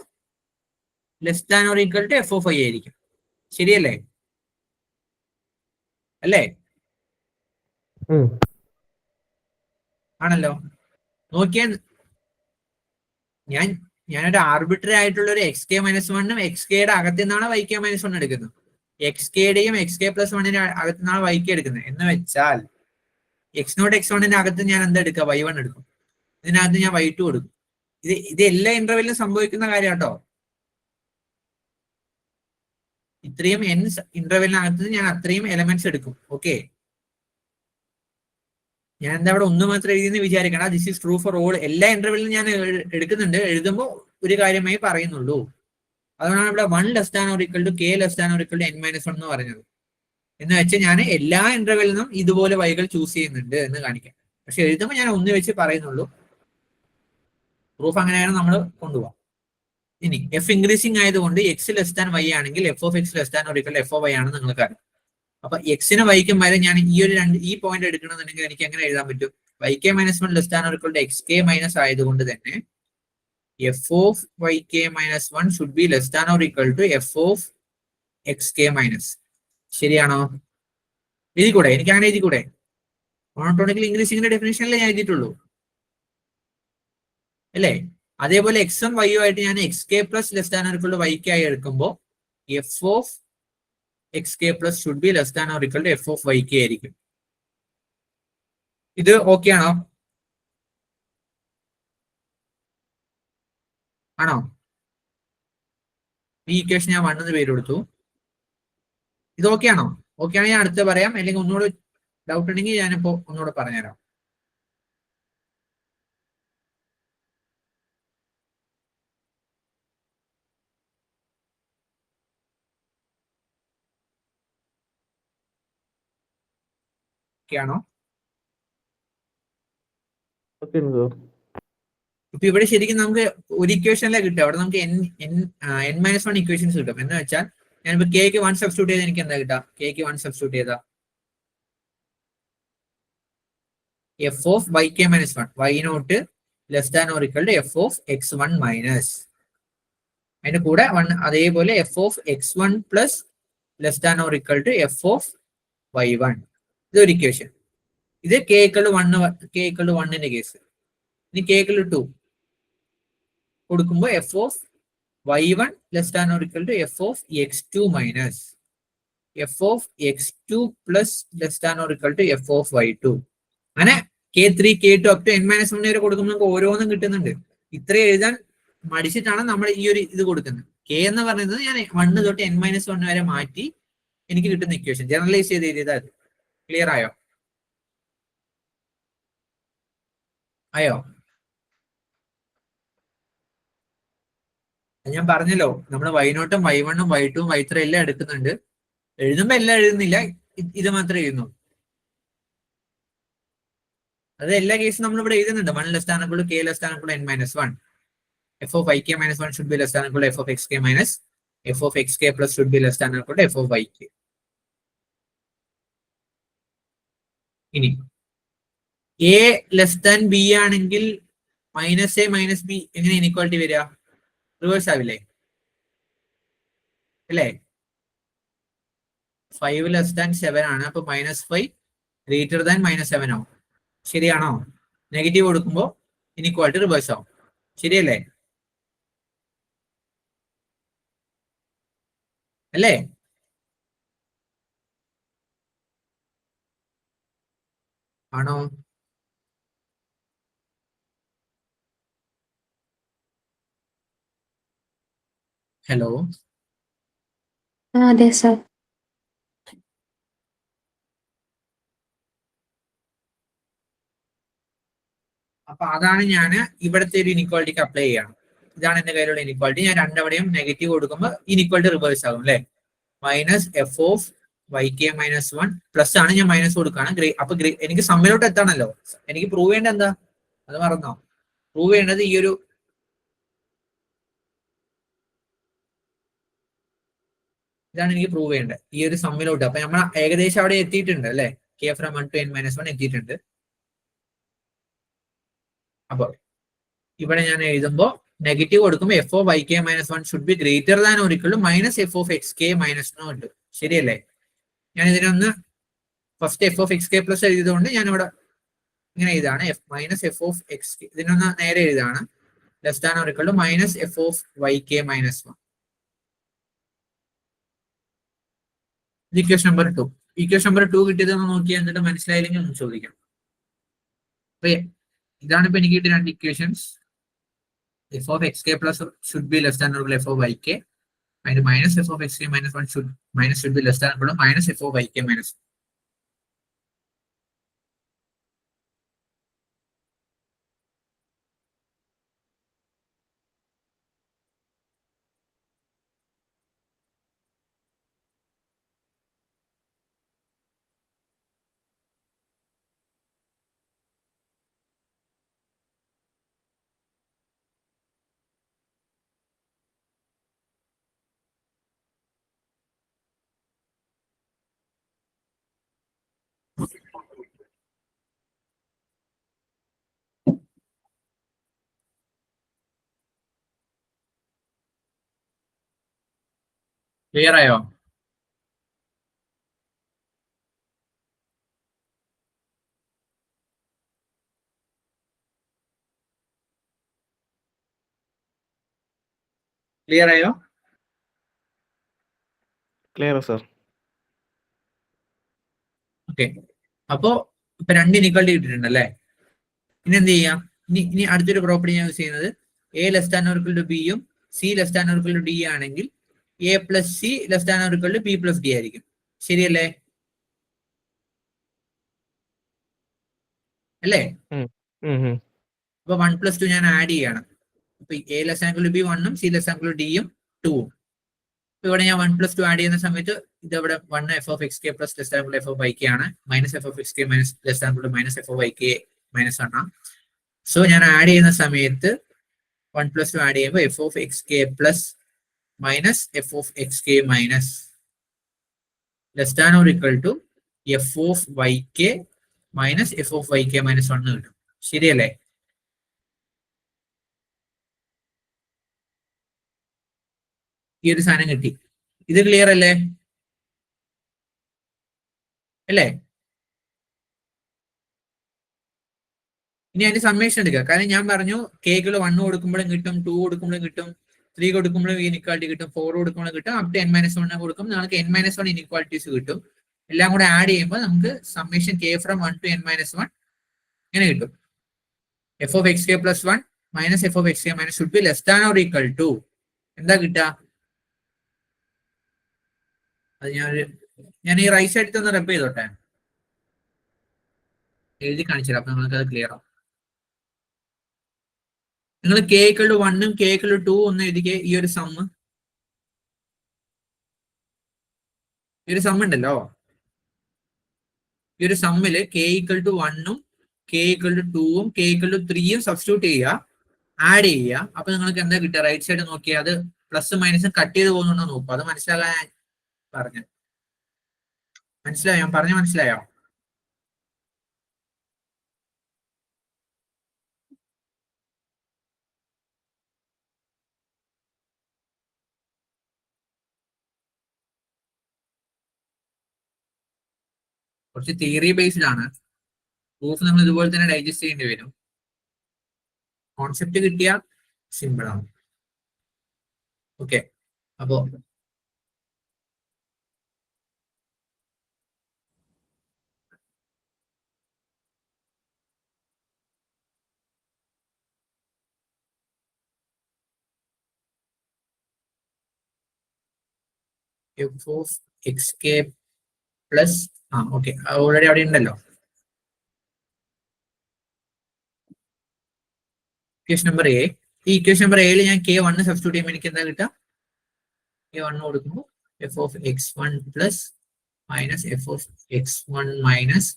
less than or equal to F of y ആയിരിക്കും. ശരിയല്ലേ? അല്ലേ? ആണല്ലോ. നോക്കിയാൽ ഞാനൊരു ആർബിട്രറി ആയിട്ടുള്ള ഒരു എക്സ് കെ മൈനസ് വണ്ണും എക്സ് കെയുടെ അകത്തു നിന്നാണ് വൈ കെ മൈനസ് വൺ എടുക്കുന്നത്. എക്സ് കെയുടെയും എക്സ് കെ പ്ലസ് വണ്ണിന്റെ അകത്തു നിന്നാണ് വൈ കെ എടുക്കുന്നത്. എന്ന് വെച്ചാൽ എക്സ് നോട്ട് എക്സ് വണ്ണിന്റെ അകത്ത് ഞാൻ എന്താ എടുക്കുക? വൈ വൺ എടുക്കും. ഇതിനകത്ത് ഞാൻ വൈ ടു എടുക്കും. ഇത് എല്ലാ ഇന്റർവെല്ലിലും സംഭവിക്കുന്ന കാര്യം കേട്ടോ. ഇത്രയും എൻ ഇന്റർവെല്ലിനകത്ത് ഞാൻ അത്രയും എലമെന്റ്സ് എടുക്കും. ഓക്കെ, ഞാൻ എന്താ അവിടെ ഒന്ന് മാത്രം എഴുതിയെന്ന് വിചാരിക്കണം. This is true for all. എല്ലാ ഇന്റർവെല്ലിലും ഞാൻ എടുക്കുന്നുണ്ട്. എഴുതുമ്പോൾ ഒരു കാര്യമായി പറയുന്നുള്ളൂ. അതുകൊണ്ടാണ് ഇവിടെ 1 less than or equal to k less than or equal to n minus 1 എന്ന് പറഞ്ഞത്. എന്ന് വെച്ചാൽ ഞാൻ എല്ലാ ഇന്റർവെല്ലിൽ നിന്നും ഇതുപോലെ വൈകൾ ചൂസ് ചെയ്യുന്നുണ്ട് എന്ന് കാണിക്കാം. പക്ഷെ എഴുതുമ്പോൾ ഞാൻ ഒന്ന് വെച്ച് പറയുന്നുള്ളൂ. പ്രൂഫ് അങ്ങനെയാണ് നമ്മൾ കൊണ്ടുപോകാം. ഇനി എഫ് ഇൻക്രീസിംഗ് ആയതുകൊണ്ട് എക്സ് ലെസ് ദാൻ വൈ ആണെങ്കിൽ F of X less than or equal f of y ആണെന്ന് നിങ്ങൾക്ക് അറിയാം. അപ്പൊ എക്സിന് വൈക്കും വരെ ഞാൻ ഈ പോയിന്റ് എടുക്കണമെന്നുണ്ടെങ്കിൽ എനിക്ക് എങ്ങനെ എഴുതാൻ പറ്റും? Y k minus 1 less than or equal to x k minus ആയതുകൊണ്ട് തന്നെ f of y k minus 1 should be less than or equal to F of x k minus. ശരിയാണോ? എഴുതിക്കൂടെ? എനിക്ക് അങ്ങനെ എഴുതിക്കൂടെ? മോണോട്ടോണിക്കൽ ഇൻക്രീസിംഗിന്റെ ഡെഫിനേഷനിലേ ഞാൻ എഴുതിയിട്ടുള്ളൂ അല്ലേ? അതേപോലെ എക്സും വൈയും ആയിട്ട് ഞാൻ x k plus less than or equal to y k ആയി എടുക്കുമ്പോൾ f of x k plus should be less than or equal to F of y k ആയിരിക്കും. ഇത് ഓക്കെ ആണോ? ആണോ? ഈ ഇക്വേഷൻ ഞാൻ 1 എന്ന് പേര് കൊടുത്തു. ഇത് ഓക്കെ ആണോ? ഓക്കെ ആണെങ്കിൽ ഞാൻ അടുത്ത് പറയാം. അല്ലെങ്കിൽ ഒന്നുകൂടെ ഡൗട്ട് ഉണ്ടെങ്കിൽ ഞാനിപ്പോ ഒന്നുകൂടെ പറഞ്ഞുതരാം. ഓക്കെ ആണോ? ഇപ്പൊ ഇവിടെ ശരിക്കും നമുക്ക് ഒരു ഇക്വേഷനിലെ കിട്ടും. അവിടെ നമുക്ക് n മൈനസ് 1 ഇക്വേഷൻസ് കിട്ടും. എന്ന് വെച്ചാൽ ഞാനിപ്പോ കെക്ക് 1 സബ്സ്റ്റിറ്റ്യൂട്ട് ചെയ്ത് എനിക്ക് എന്താ കിട്ടാ? കെക്ക് 1 സബ്സ്റ്റിറ്റ്യൂട്ട് ചെയ്താ f of y k minus 1 y not less than or equal to F of x 1 minus അതിന്റെ കൂടെ 1 അതേപോലെ f of x 1 plus less than or equal to F of y 1. ഇതൊരു ഇക്വേഷൻ. ഇത് കെക്കൾ 1ന്റെ കേസ്. ഇനി കെക്കൾ 2 കൊടുക്കുമ്പോൾ f of y 1 less than or equal to F of x 2 minus F of x 2 plus less than or equal to F of y 2. അങ്ങനെ K3 K2 up to n minus 1 വരെ കൊടുക്കുമ്പോൾ നമുക്ക് ഓരോന്നും കിട്ടുന്നുണ്ട്. ഇത്രയും എഴുതാൻ മടിച്ചിട്ടാണ് നമ്മൾ ഈ ഒരു ഇത് കൊടുക്കുന്നത്. കെ എന്ന് പറയുന്നത് ഞാൻ 1 തൊട്ട് n മൈനസ് 1 വരെ മാറ്റി എനിക്ക് കിട്ടുന്ന ഇക്വേഷൻ ജനറലൈസ് ചെയ്ത് എഴുതിയത്. ക്ലിയർ ആയോ? ഞാൻ പറഞ്ഞല്ലോ നമ്മൾ y0 y1 y2 y3 എല്ലാം എടുക്കുന്നുണ്ട്. എഴുതുമ്പോ എല്ലാം എഴുതുന്നില്ല, ഇത് മാത്രമേ എഴുതുന്നു. അത് എല്ലാ കേസും നമ്മൾ ഇവിടെ എഴുതുന്നുണ്ട്. 1 less than equal to k less than equal to n minus 1 f of ik minus 1 should be less than equal to f of xk minus f of xk plus should be less than equal to f of yk. ഇനി a less than b ആണെങ്കിൽ minus A minus B എങ്ങനെ inequality വരിക? Reverse ആവില്ലേ? അല്ലേ? 5 less than 7 ആണ്. അപ്പൊ -5 greater than -7 ആവും. ശരിയാണോ? Negative കൊടുക്കുമ്പോൾ ഇനിക്വാളിറ്റി റിവേഴ്സ് ആവും. ശരിയല്ലേ? അല്ലേ? ആണോ? ഹലോ, അതെ സർ. അപ്പൊ അതാണ് ഞാൻ ഇവിടുത്തെ ഒരു ഇനിക്വാളിറ്റിക്ക് അപ്ലൈ ചെയ്യണം. ഇതാണ് എന്റെ കയ്യിലുള്ള ഇനിക്വാളിറ്റി. ഞാൻ രണ്ടവിടെയും നെഗറ്റീവ് കൊടുക്കുമ്പോൾ ഇനിക്വാളിറ്റി റിവേഴ്സ് ആകും അല്ലെ? Minus F of y k minus 1 plus ആണ്, ഞാൻ മൈനസ് കൊടുക്കുകയാണ്. അപ്പൊ എനിക്ക് സമ്മിലോട്ട് എത്താണല്ലോ. എനിക്ക് പ്രൂവ് ചെയ്യേണ്ട എന്താ? അത് മറന്നോ? പ്രൂവ് ചെയ്യേണ്ടത് ഈ ഒരു ഇതാണ് എനിക്ക് പ്രൂവ് ചെയ്യേണ്ടത്, ഈ ഒരു സമ്മിലോട്ട്. അപ്പൊ നമ്മൾ ഏകദേശം അവിടെ എത്തിയിട്ടുണ്ട് അല്ലെ, k ഫ്രം 1 to n-1 എത്തിയിട്ടുണ്ട്. അപ്പൊ ഇവിടെ ഞാൻ എഴുതുമ്പോ നെഗറ്റീവ് കൊടുക്കുമ്പോൾ f(yk-1) should be greater than or equal to -f(xk-1) ഉണ്ട്. ശരിയല്ലേ? ഞാൻ ഇതിനൊന്ന് ഫസ്റ്റ് f(xk) പ്ലസ് എഴുതിയതുകൊണ്ട് ഞാൻ ഇവിടെ ഇങ്ങനെ എഴുതാണ് -f(xk). ഇതിനൊന്ന് നേരെ എഴുതാണ് less than or equal to -f(yk-1). Equation number 2. Equation number 2 കിട്ടിയതെന്ന് നോക്കി എന്നിട്ട് മനസ്സിലായില്ലെങ്കിൽ ഒന്ന് ചോദിക്കാം. അപ്പൊ ഇതാണ് ഇപ്പൊ എനിക്ക് കിട്ടിയ രണ്ട് equations. f(xk) plus should be less than or equal f(yk), അതിന് -f(xk-1) should be less than or -f(yk-1). Clear ആയോ? ക്ലിയർ ആയോ? Clear sir. ഓക്കെ. അപ്പോ ഇപ്പൊ രണ്ട് ഇനീക്വാളിറ്റി കിട്ടിയിട്ടുണ്ട് അല്ലേ? ഇനി എന്ത് ചെയ്യാം? ഇനി അടുത്തൊരു പ്രോപ്പർട്ടി ഞാൻ യൂസ് ചെയ്യുന്നത് a less than or equal to b യും c less than or equal to d ആണെങ്കിൽ a plus c less than or equal to b plus d ആയിരിക്കും. ശരിയല്ലേ? അല്ലേ? അപ്പൊ 1 + 2 ഞാൻ ആഡ് ചെയ്യണം. അപ്പൊ a less than equal to b 1 ഉം c less than equal to d യും 2 ഉം. ഇവിടെ ഞാൻ 1 + 2 ആഡ് ചെയ്യുന്ന സമയത്ത് ഇതവിടെ 1 f(xk) plus less than f(yk) ആണ്. -f(xk) minus less than -f(yk-1) ആണ്. സോ ഞാൻ ആഡ് ചെയ്യുന്ന സമയത്ത് 1 + 2 ആഡ് ചെയ്യുമ്പോൾ f(xk) plus -f(xk) minus less than or equal to f(yk) minus f(yk-1) കിട്ടും. ശരിയല്ലേ? ഈ ഒരു സാധനം കിട്ടി. ഇത് ക്ലിയർ അല്ലേ? അല്ലേ? ഇനി അതിന്റെ സമ്മേഷൻ എടുക്കുക. കാരണം ഞാൻ പറഞ്ഞു കേക്കുകൾ 1 കൊടുക്കുമ്പോഴും കിട്ടും, 2 കൊടുക്കുമ്പോഴും കിട്ടും, 3 കൊടുക്കുമ്പോഴും ഇനിക്വാളിറ്റി കിട്ടും, 4 കൊടുക്കുമ്പോഴും കിട്ടും, അപ് ടു n-1 കൊടുക്കും. നമുക്ക് n-1 ഇനിക്വാളിറ്റീസ് കിട്ടും. എല്ലാം കൂടെ ആഡ് ചെയ്യുമ്പോൾ നമുക്ക് summation k from 1 to n-1 ഇങ്ങനെ കിട്ടും. f(xk + 1) minus f(xk- should be less than or equal to എന്താ കിട്ടുക? അത് ഞാൻ ഈ റൈറ്റ് സൈഡിൽ ഒന്ന് റെപ്പ് ചെയ്തോട്ടെ, എഴുതി കാണിച്ചു തരാം. അപ്പൊ നിങ്ങൾക്ക് അത് ക്ലിയർ ആവും. നിങ്ങൾ k = 1 ഉം k = 2 ഒന്ന് എഴുതിക്കേ. ഈ ഒരു സമ്മ്, ഈ ഒരു സമ്മ് ഉണ്ടല്ലോ, ഈ ഒരു സമ്മില് k = 1 ഉം k = 2 ഉം k = 3 ഉം സബ്സ്റ്റിറ്റ്യൂട്ട് ചെയ്യുക, ആഡ് ചെയ്യുക. അപ്പൊ നിങ്ങൾക്ക് എന്താ കിട്ടുക? റൈറ്റ് സൈഡ് നോക്കിയാൽ അത് പ്ലസ് മൈനസും കട്ട് ചെയ്ത് പോകുന്നുണ്ടോ നോക്കുക. അത് മനസ്സിലാകാൻ പറഞ്ഞു. മനസ്സിലായോ? ഞാൻ പറഞ്ഞു മനസ്സിലായോ? കുറച്ച് തിയറി ബേസ്ഡ് ആണ്. പ്രൂഫ് നമ്മൾ ഇതുപോലെ തന്നെ ഡൈജസ്റ്റ് ചെയ്യേണ്ടി വരും. കോൺസെപ്റ്റ് കിട്ടിയാൽ സിമ്പിൾ ആണ്. ഓക്കെ. അപ്പോ f(xk) പ്ലസ് ഓക്കെ, ഓൾറെഡി അവിടെ ഉണ്ടല്ലോ. Equation number A. ഈ ഇക്വേഷൻ നമ്പർ എയിൽ ഞാൻ k1 സബ്സ്റ്റിറ്റ്യൂട്ട് ചെയ്യുമ്പോൾ എനിക്ക് എന്താ കിട്ടുക? k1 കൊടുക്കുമ്പോൾ f(x1) plus minus f(x1) minus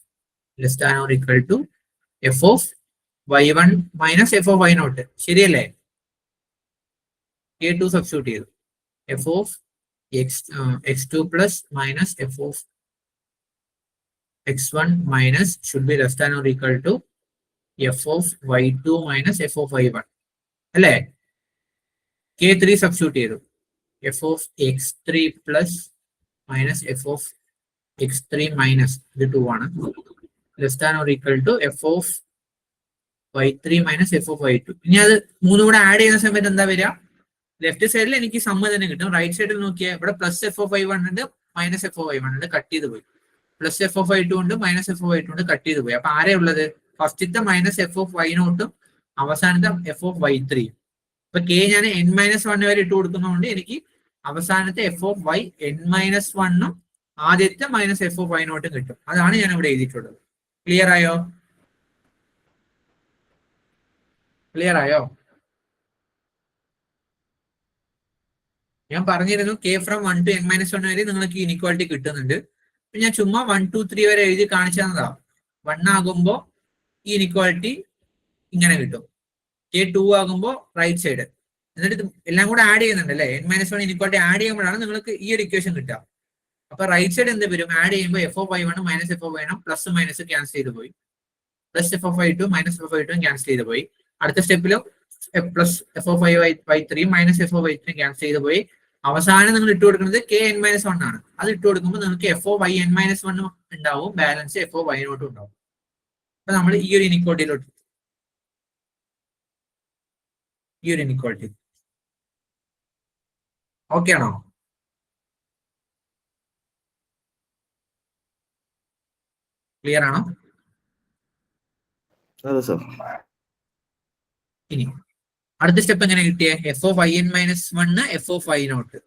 less than or equal to f(x1) y1 minus F of y not, ശരിയല്ലേ? k2 സബ്സ്റ്റിറ്റ്യൂട്ട് ചെയ്തു. F of x2 plus minus F of x1 minus should be less than or equal to F of y2 minus F of y1 അല്ലേ? k3 സബ്സ്റ്റിറ്റ്യൂട്ട് ചെയ്തു. F of x3 plus minus F of x3 minus ഇത് 2 ആണ്, less than or equal to F of y3 minus F of y2. ഇനി അത് മൂന്നും കൂടെ add ചെയ്യുന്ന സമയത്ത് എന്താ വരിക? ലെഫ്റ്റ് സൈഡിൽ എനിക്ക് സമ്മ തന്നെ കിട്ടും. റൈറ്റ് സൈഡിൽ നോക്കിയാൽ ഇവിടെ പ്ലസ് എഫ് ഓഫ് y1 ഉണ്ട്, മൈനസ് എഫ് ഓഫ് y1 ഉണ്ട്, കട്ട് ചെയ്ത് പോയി. പ്ലസ് എഫ് ഓഫ് y2 ഉണ്ട്, മൈനസ് എഫ് ഓഫ് y2 ഉണ്ട്, കട്ട് ചെയ്ത് പോയി. അപ്പൊ ആരെ ഉള്ളത്? ഫസ്റ്റത്തെ മൈനസ് എഫ് ഓഫ് y നോട്ടും അവസാനത്തെ എഫ് ഓഫ് y3. അപ്പൊ k ഞാൻ n-1 വരെ ഇട്ട് കൊടുക്കുന്നതുകൊണ്ട് എനിക്ക് അവസാനത്തെ എഫ് ഓഫ് y n-1ഉം ആദ്യത്തെ മൈനസ് എഫ് ഓഫ് y നോട്ടും കിട്ടും. അതാണ് ഞാൻ ഇവിടെ എഴുതിയിട്ടുള്ളത്. ക്ലിയർ ആയോ? ക്ലിയർ ആയോ? ഞാൻ പറഞ്ഞിരുന്നു k ഫ്രം 1 to n-1 വരെ നിങ്ങൾക്ക് ഇനിക്വാളിറ്റി കിട്ടുന്നുണ്ട്. അപ്പൊ ഞാൻ ചുമ്മാ 1 2 3 വരെ എഴുതി കാണിച്ചു തന്നതാ. 1 ആകുമ്പോ ഈ ഇനിക്വാളിറ്റി ഇങ്ങനെ കിട്ടും, k2 ആകുമ്പോ റൈറ്റ് സൈഡ്, എന്നിട്ട് ഇത് എല്ലാം കൂടെ ആഡ് ചെയ്യുന്നുണ്ട് അല്ലേ? n-1 ഇനിക്വാളിറ്റി ആഡ് ചെയ്യുമ്പോഴാണ് നിങ്ങൾക്ക് ഈ ഒരു ഇക്വേഷൻ കിട്ടുക. അപ്പൊ റൈറ്റ് സൈഡ് എന്ത് വരും? ആഡ് ചെയ്യുമ്പോൾ f of y1 minus F of y1 plus minus cancel ചെയ്ത് പോയി, plus F of y2 minus F of y2 cancel ചെയ്ത് പോയി. അടുത്ത സ്റ്റെപ്പിലും plus F of y3 minus F of y3 cancel ചെയ്ത് പോയി. അവസാനം നിങ്ങൾ ഇട്ട് കൊടുക്കുന്നത് k n-1 ആണ്. അത് ഇട്ട് കൊടുക്കുമ്പോൾ നിങ്ങൾക്ക് എഫ് ഓഫ് yn-1 ഉണ്ടാവും, ബാലൻസ് എഫ് ഓഫ് y0 ഉണ്ടാവും. അപ്പൊ നമ്മൾ ഈ ഒരു ഇനിക്വാളിറ്റിയിലോട്ട്, ഈ ഒരു ഇനിക്വാളിറ്റി ഓക്കെ ആണോ? ക്ലിയർ ആണോ? അതെ സർ. ഇനി അടുത്ത സ്റ്റെപ്പ് എങ്ങനെ കിട്ടിയേ? F of yn-1 F of y0.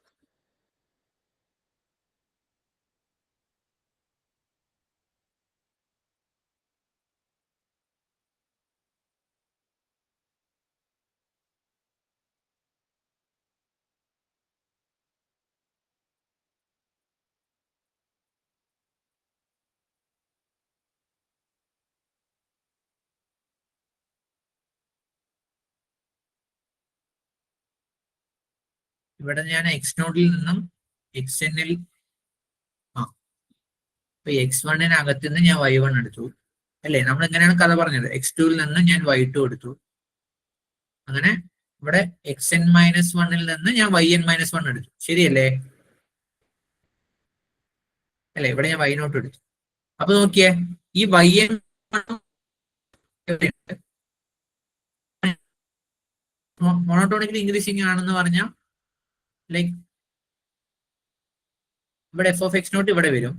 ഇവിടെ ഞാൻ എക്സ് നോട്ടിൽ നിന്നും എക്സ് എന്നിൽ ഇപ്പൊ x1 നിന്ന് ഞാൻ y1 എടുത്തു അല്ലേ? നമ്മൾ എങ്ങനെയാണ് കഥ പറഞ്ഞത്? x2 നിന്ന് ഞാൻ y2 എടുത്തു. അങ്ങനെ ഇവിടെ xn-1 നിന്ന് ഞാൻ yn-1 എടുത്തു, ശരിയല്ലേ? അല്ലെ? ഇവിടെ ഞാൻ y0 എടുത്തു. അപ്പൊ നോക്കിയേ, ഈ yn മോണോട്ടോണിക്കലി ഇൻക്രീസിങ് ആണെന്ന് പറഞ്ഞാൽ ലൈക്ക് ഇവിടെ എഫ് ഓഫ് x0 ഇവിടെ വരും,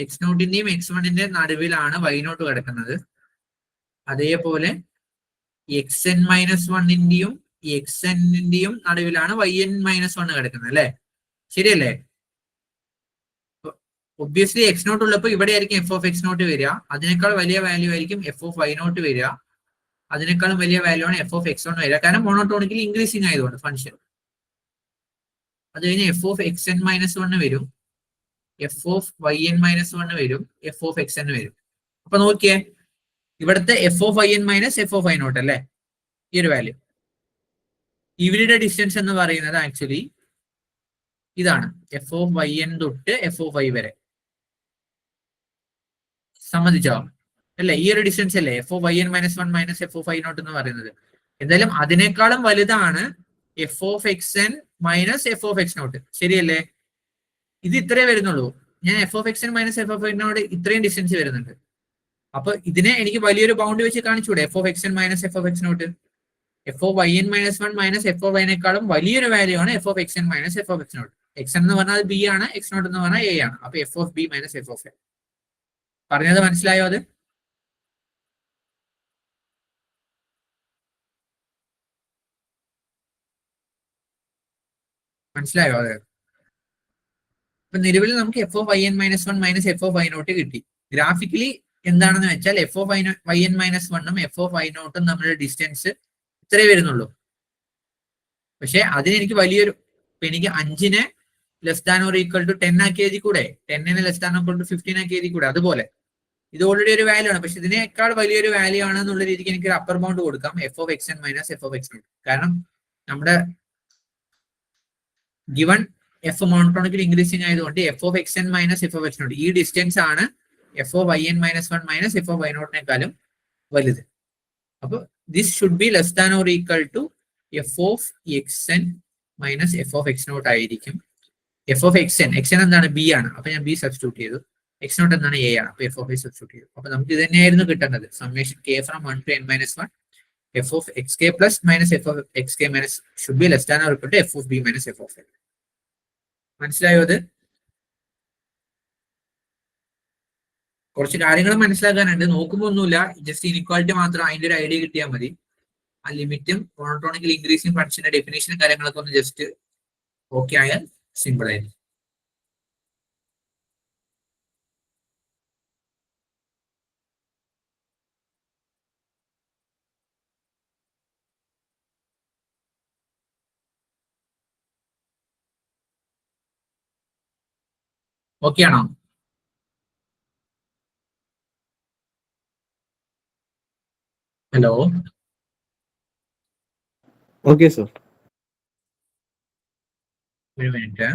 x0ന്റെയും x1ന്റെയും നടുവിലാണ് y0 കിടക്കുന്നത്. അതേപോലെ xn-1ന്റെയും xnന്റെയും നടുവിലാണ് yn-1 കിടക്കുന്നത് അല്ലെ? ശരിയല്ലേ? ഒബ്വിയസ്ലി x0 ഉള്ളപ്പോൾ ഇവിടെ ആയിരിക്കും എഫ് ഓഫ് x0 വരിക, അതിനേക്കാൾ വലിയ വാല്യൂ ആയിരിക്കും എഫ് ഓഫ് y0 വരിക, അതിനേക്കാളും വലിയ വാല്യൂ ആണ് എഫ് ഓഫ് x1 വരിക, കാരണം മോണോട്ടോണിക്കലി ഇൻക്രീസിങ് ആയതുകൊണ്ട് ഫംഗ്ഷൻ. അത് കഴിഞ്ഞ് എഫ് ഓഫ് xn-1 വരും, എഫ് ഓഫ് yn-1 വരും, എഫ് ഓഫ് xn വരും. അപ്പൊ നോക്കിയേ, ഇവിടുത്തെ F of yn minus F of y0 അല്ലേ? ഈ ഒരു വാല്യൂ. ഇവരുടെ ഡിസ്റ്റൻസ് എന്ന് പറയുന്നത് ആക്ച്വലി ഇതാണ്, എഫ് ഓഫ് yn തൊട്ട് എഫ് ഓഫ് y വരെ. സമ്മതിച്ചോ അല്ലേ? ഈ ഒരു ഡിസ്റ്റൻസ് അല്ലേ F of yn-1 minus F of y0 എന്ന് പറയുന്നത്. എന്തായാലും അതിനേക്കാളും വലുതാണ് F of xn minus F of x0, ശരിയല്ലേ? ഇത് ഇത്രേ വരുന്നുള്ളൂ. ഞാൻ F of xn minus F of y0 ഇത്രയും ഡിസ്റ്റൻസ് വരുന്നുണ്ട്. അപ്പൊ ഇതിനെ എനിക്ക് വലിയൊരു ബൗണ്ട് വെച്ച് കാണിച്ചൂടെ? F of xn minus F of x0, f of yn-1 minus F of y-നേക്കാളും വലിയൊരു വാല്യൂ ആണ് F of xn minus F of x0. xn എന്ന് പറഞ്ഞാൽ ബി ആണ്, x0 എന്ന് പറഞ്ഞാൽ എ ആണ്. അപ്പൊ f of b minus F of a. പറഞ്ഞത് മനസ്സിലായോ? അത് മനസ്സിലായോ? അതെ. ഇപ്പൊ നിലവിൽ നമുക്ക് f of i n minus one minus F of i nought കിട്ടി. ഗ്രാഫിക്കലി എന്താണെന്ന് വെച്ചാൽ f of i n minus വണ്ണും എഫ് ഓഫ് ഐ നോട്ടും തമ്മിലുള്ള ഡിസ്റ്റൻസ് ഇത്രേ വരുന്നുള്ളൂ. പക്ഷെ അതിനെനിക്ക് വലിയൊരു, ഇപ്പൊ എനിക്ക് 5നെ less than or equal to 10 ആക്കി എഴുതി കൂടെ, 10നെ less than or equal to 15 ആക്കി എഴുതി കൂടെ. അതുപോലെ ഇത് ഓൾറെഡി ഒരു വാല്യൂ ആണ്, പക്ഷെ ഇതിനേക്കാൾ വലിയൊരു വാല്യൂ ആണ് എന്നുള്ള രീതിക്ക് എനിക്ക് ഒരു അപ്പർ ബൗണ്ട് കൊടുക്കാം, f of x n minus F of X nought. കാരണം നമ്മുടെ ഗിവൺ എഫ് മോണോട്ടോണിക്കലി ഇൻക്രീസിംഗ് ആയതുകൊണ്ട് F of x n minus F of X nought, ഈ ഡിസ്റ്റൻസ് ആണ് F of i n minus one minus F of ഐ നോട്ടിനേക്കാളും വലുത്. അപ്പൊ this should be less than or equal to F of x n minus F of X nought ആയിരിക്കും. F of x N എന്താണ്? B ആണ്. അപ്പൊ ഞാൻ B substitute ചെയ്തു. എക്സ് നോട്ട് എന്താണ്? എ ആണ്. അപ്പൊ എഫ് ഓഫ് എ സബ്സ്റ്റിറ്റ്യൂട്ട് ചെയ്തു. അപ്പൊ നമുക്ക് ഇത് തന്നെയായിരുന്നു കിട്ടേണ്ടത്. Summation k from 1 to n minus 1 f of x k plus minus F of x k minus should be less than or equal to F of b minus F of a. മനസ്സിലായോ? അത് കുറച്ച് കാര്യങ്ങൾ മനസ്സിലാക്കാനുണ്ട്. നോക്കുമ്പോ ഒന്നുമില്ല, just inequality മാത്രം അതിന്റെ ഒരു idea കിട്ടിയാൽ മതി. ആ ലിമിറ്റും മോണോട്ടോണിക്കൽ ഇൻക്രീസിംഗ് ഫംഗ്ഷന്റെ ഡെഫിനേഷനും കാര്യങ്ങളൊക്കെ ഒന്ന് ജസ്റ്റ് ഓക്കെ ആയാൽ സിമ്പിൾ ആയിരിക്കും. ഓക്കെ ആണോ? Hello, Okay, sir. ഒരു മിനിറ്റ്.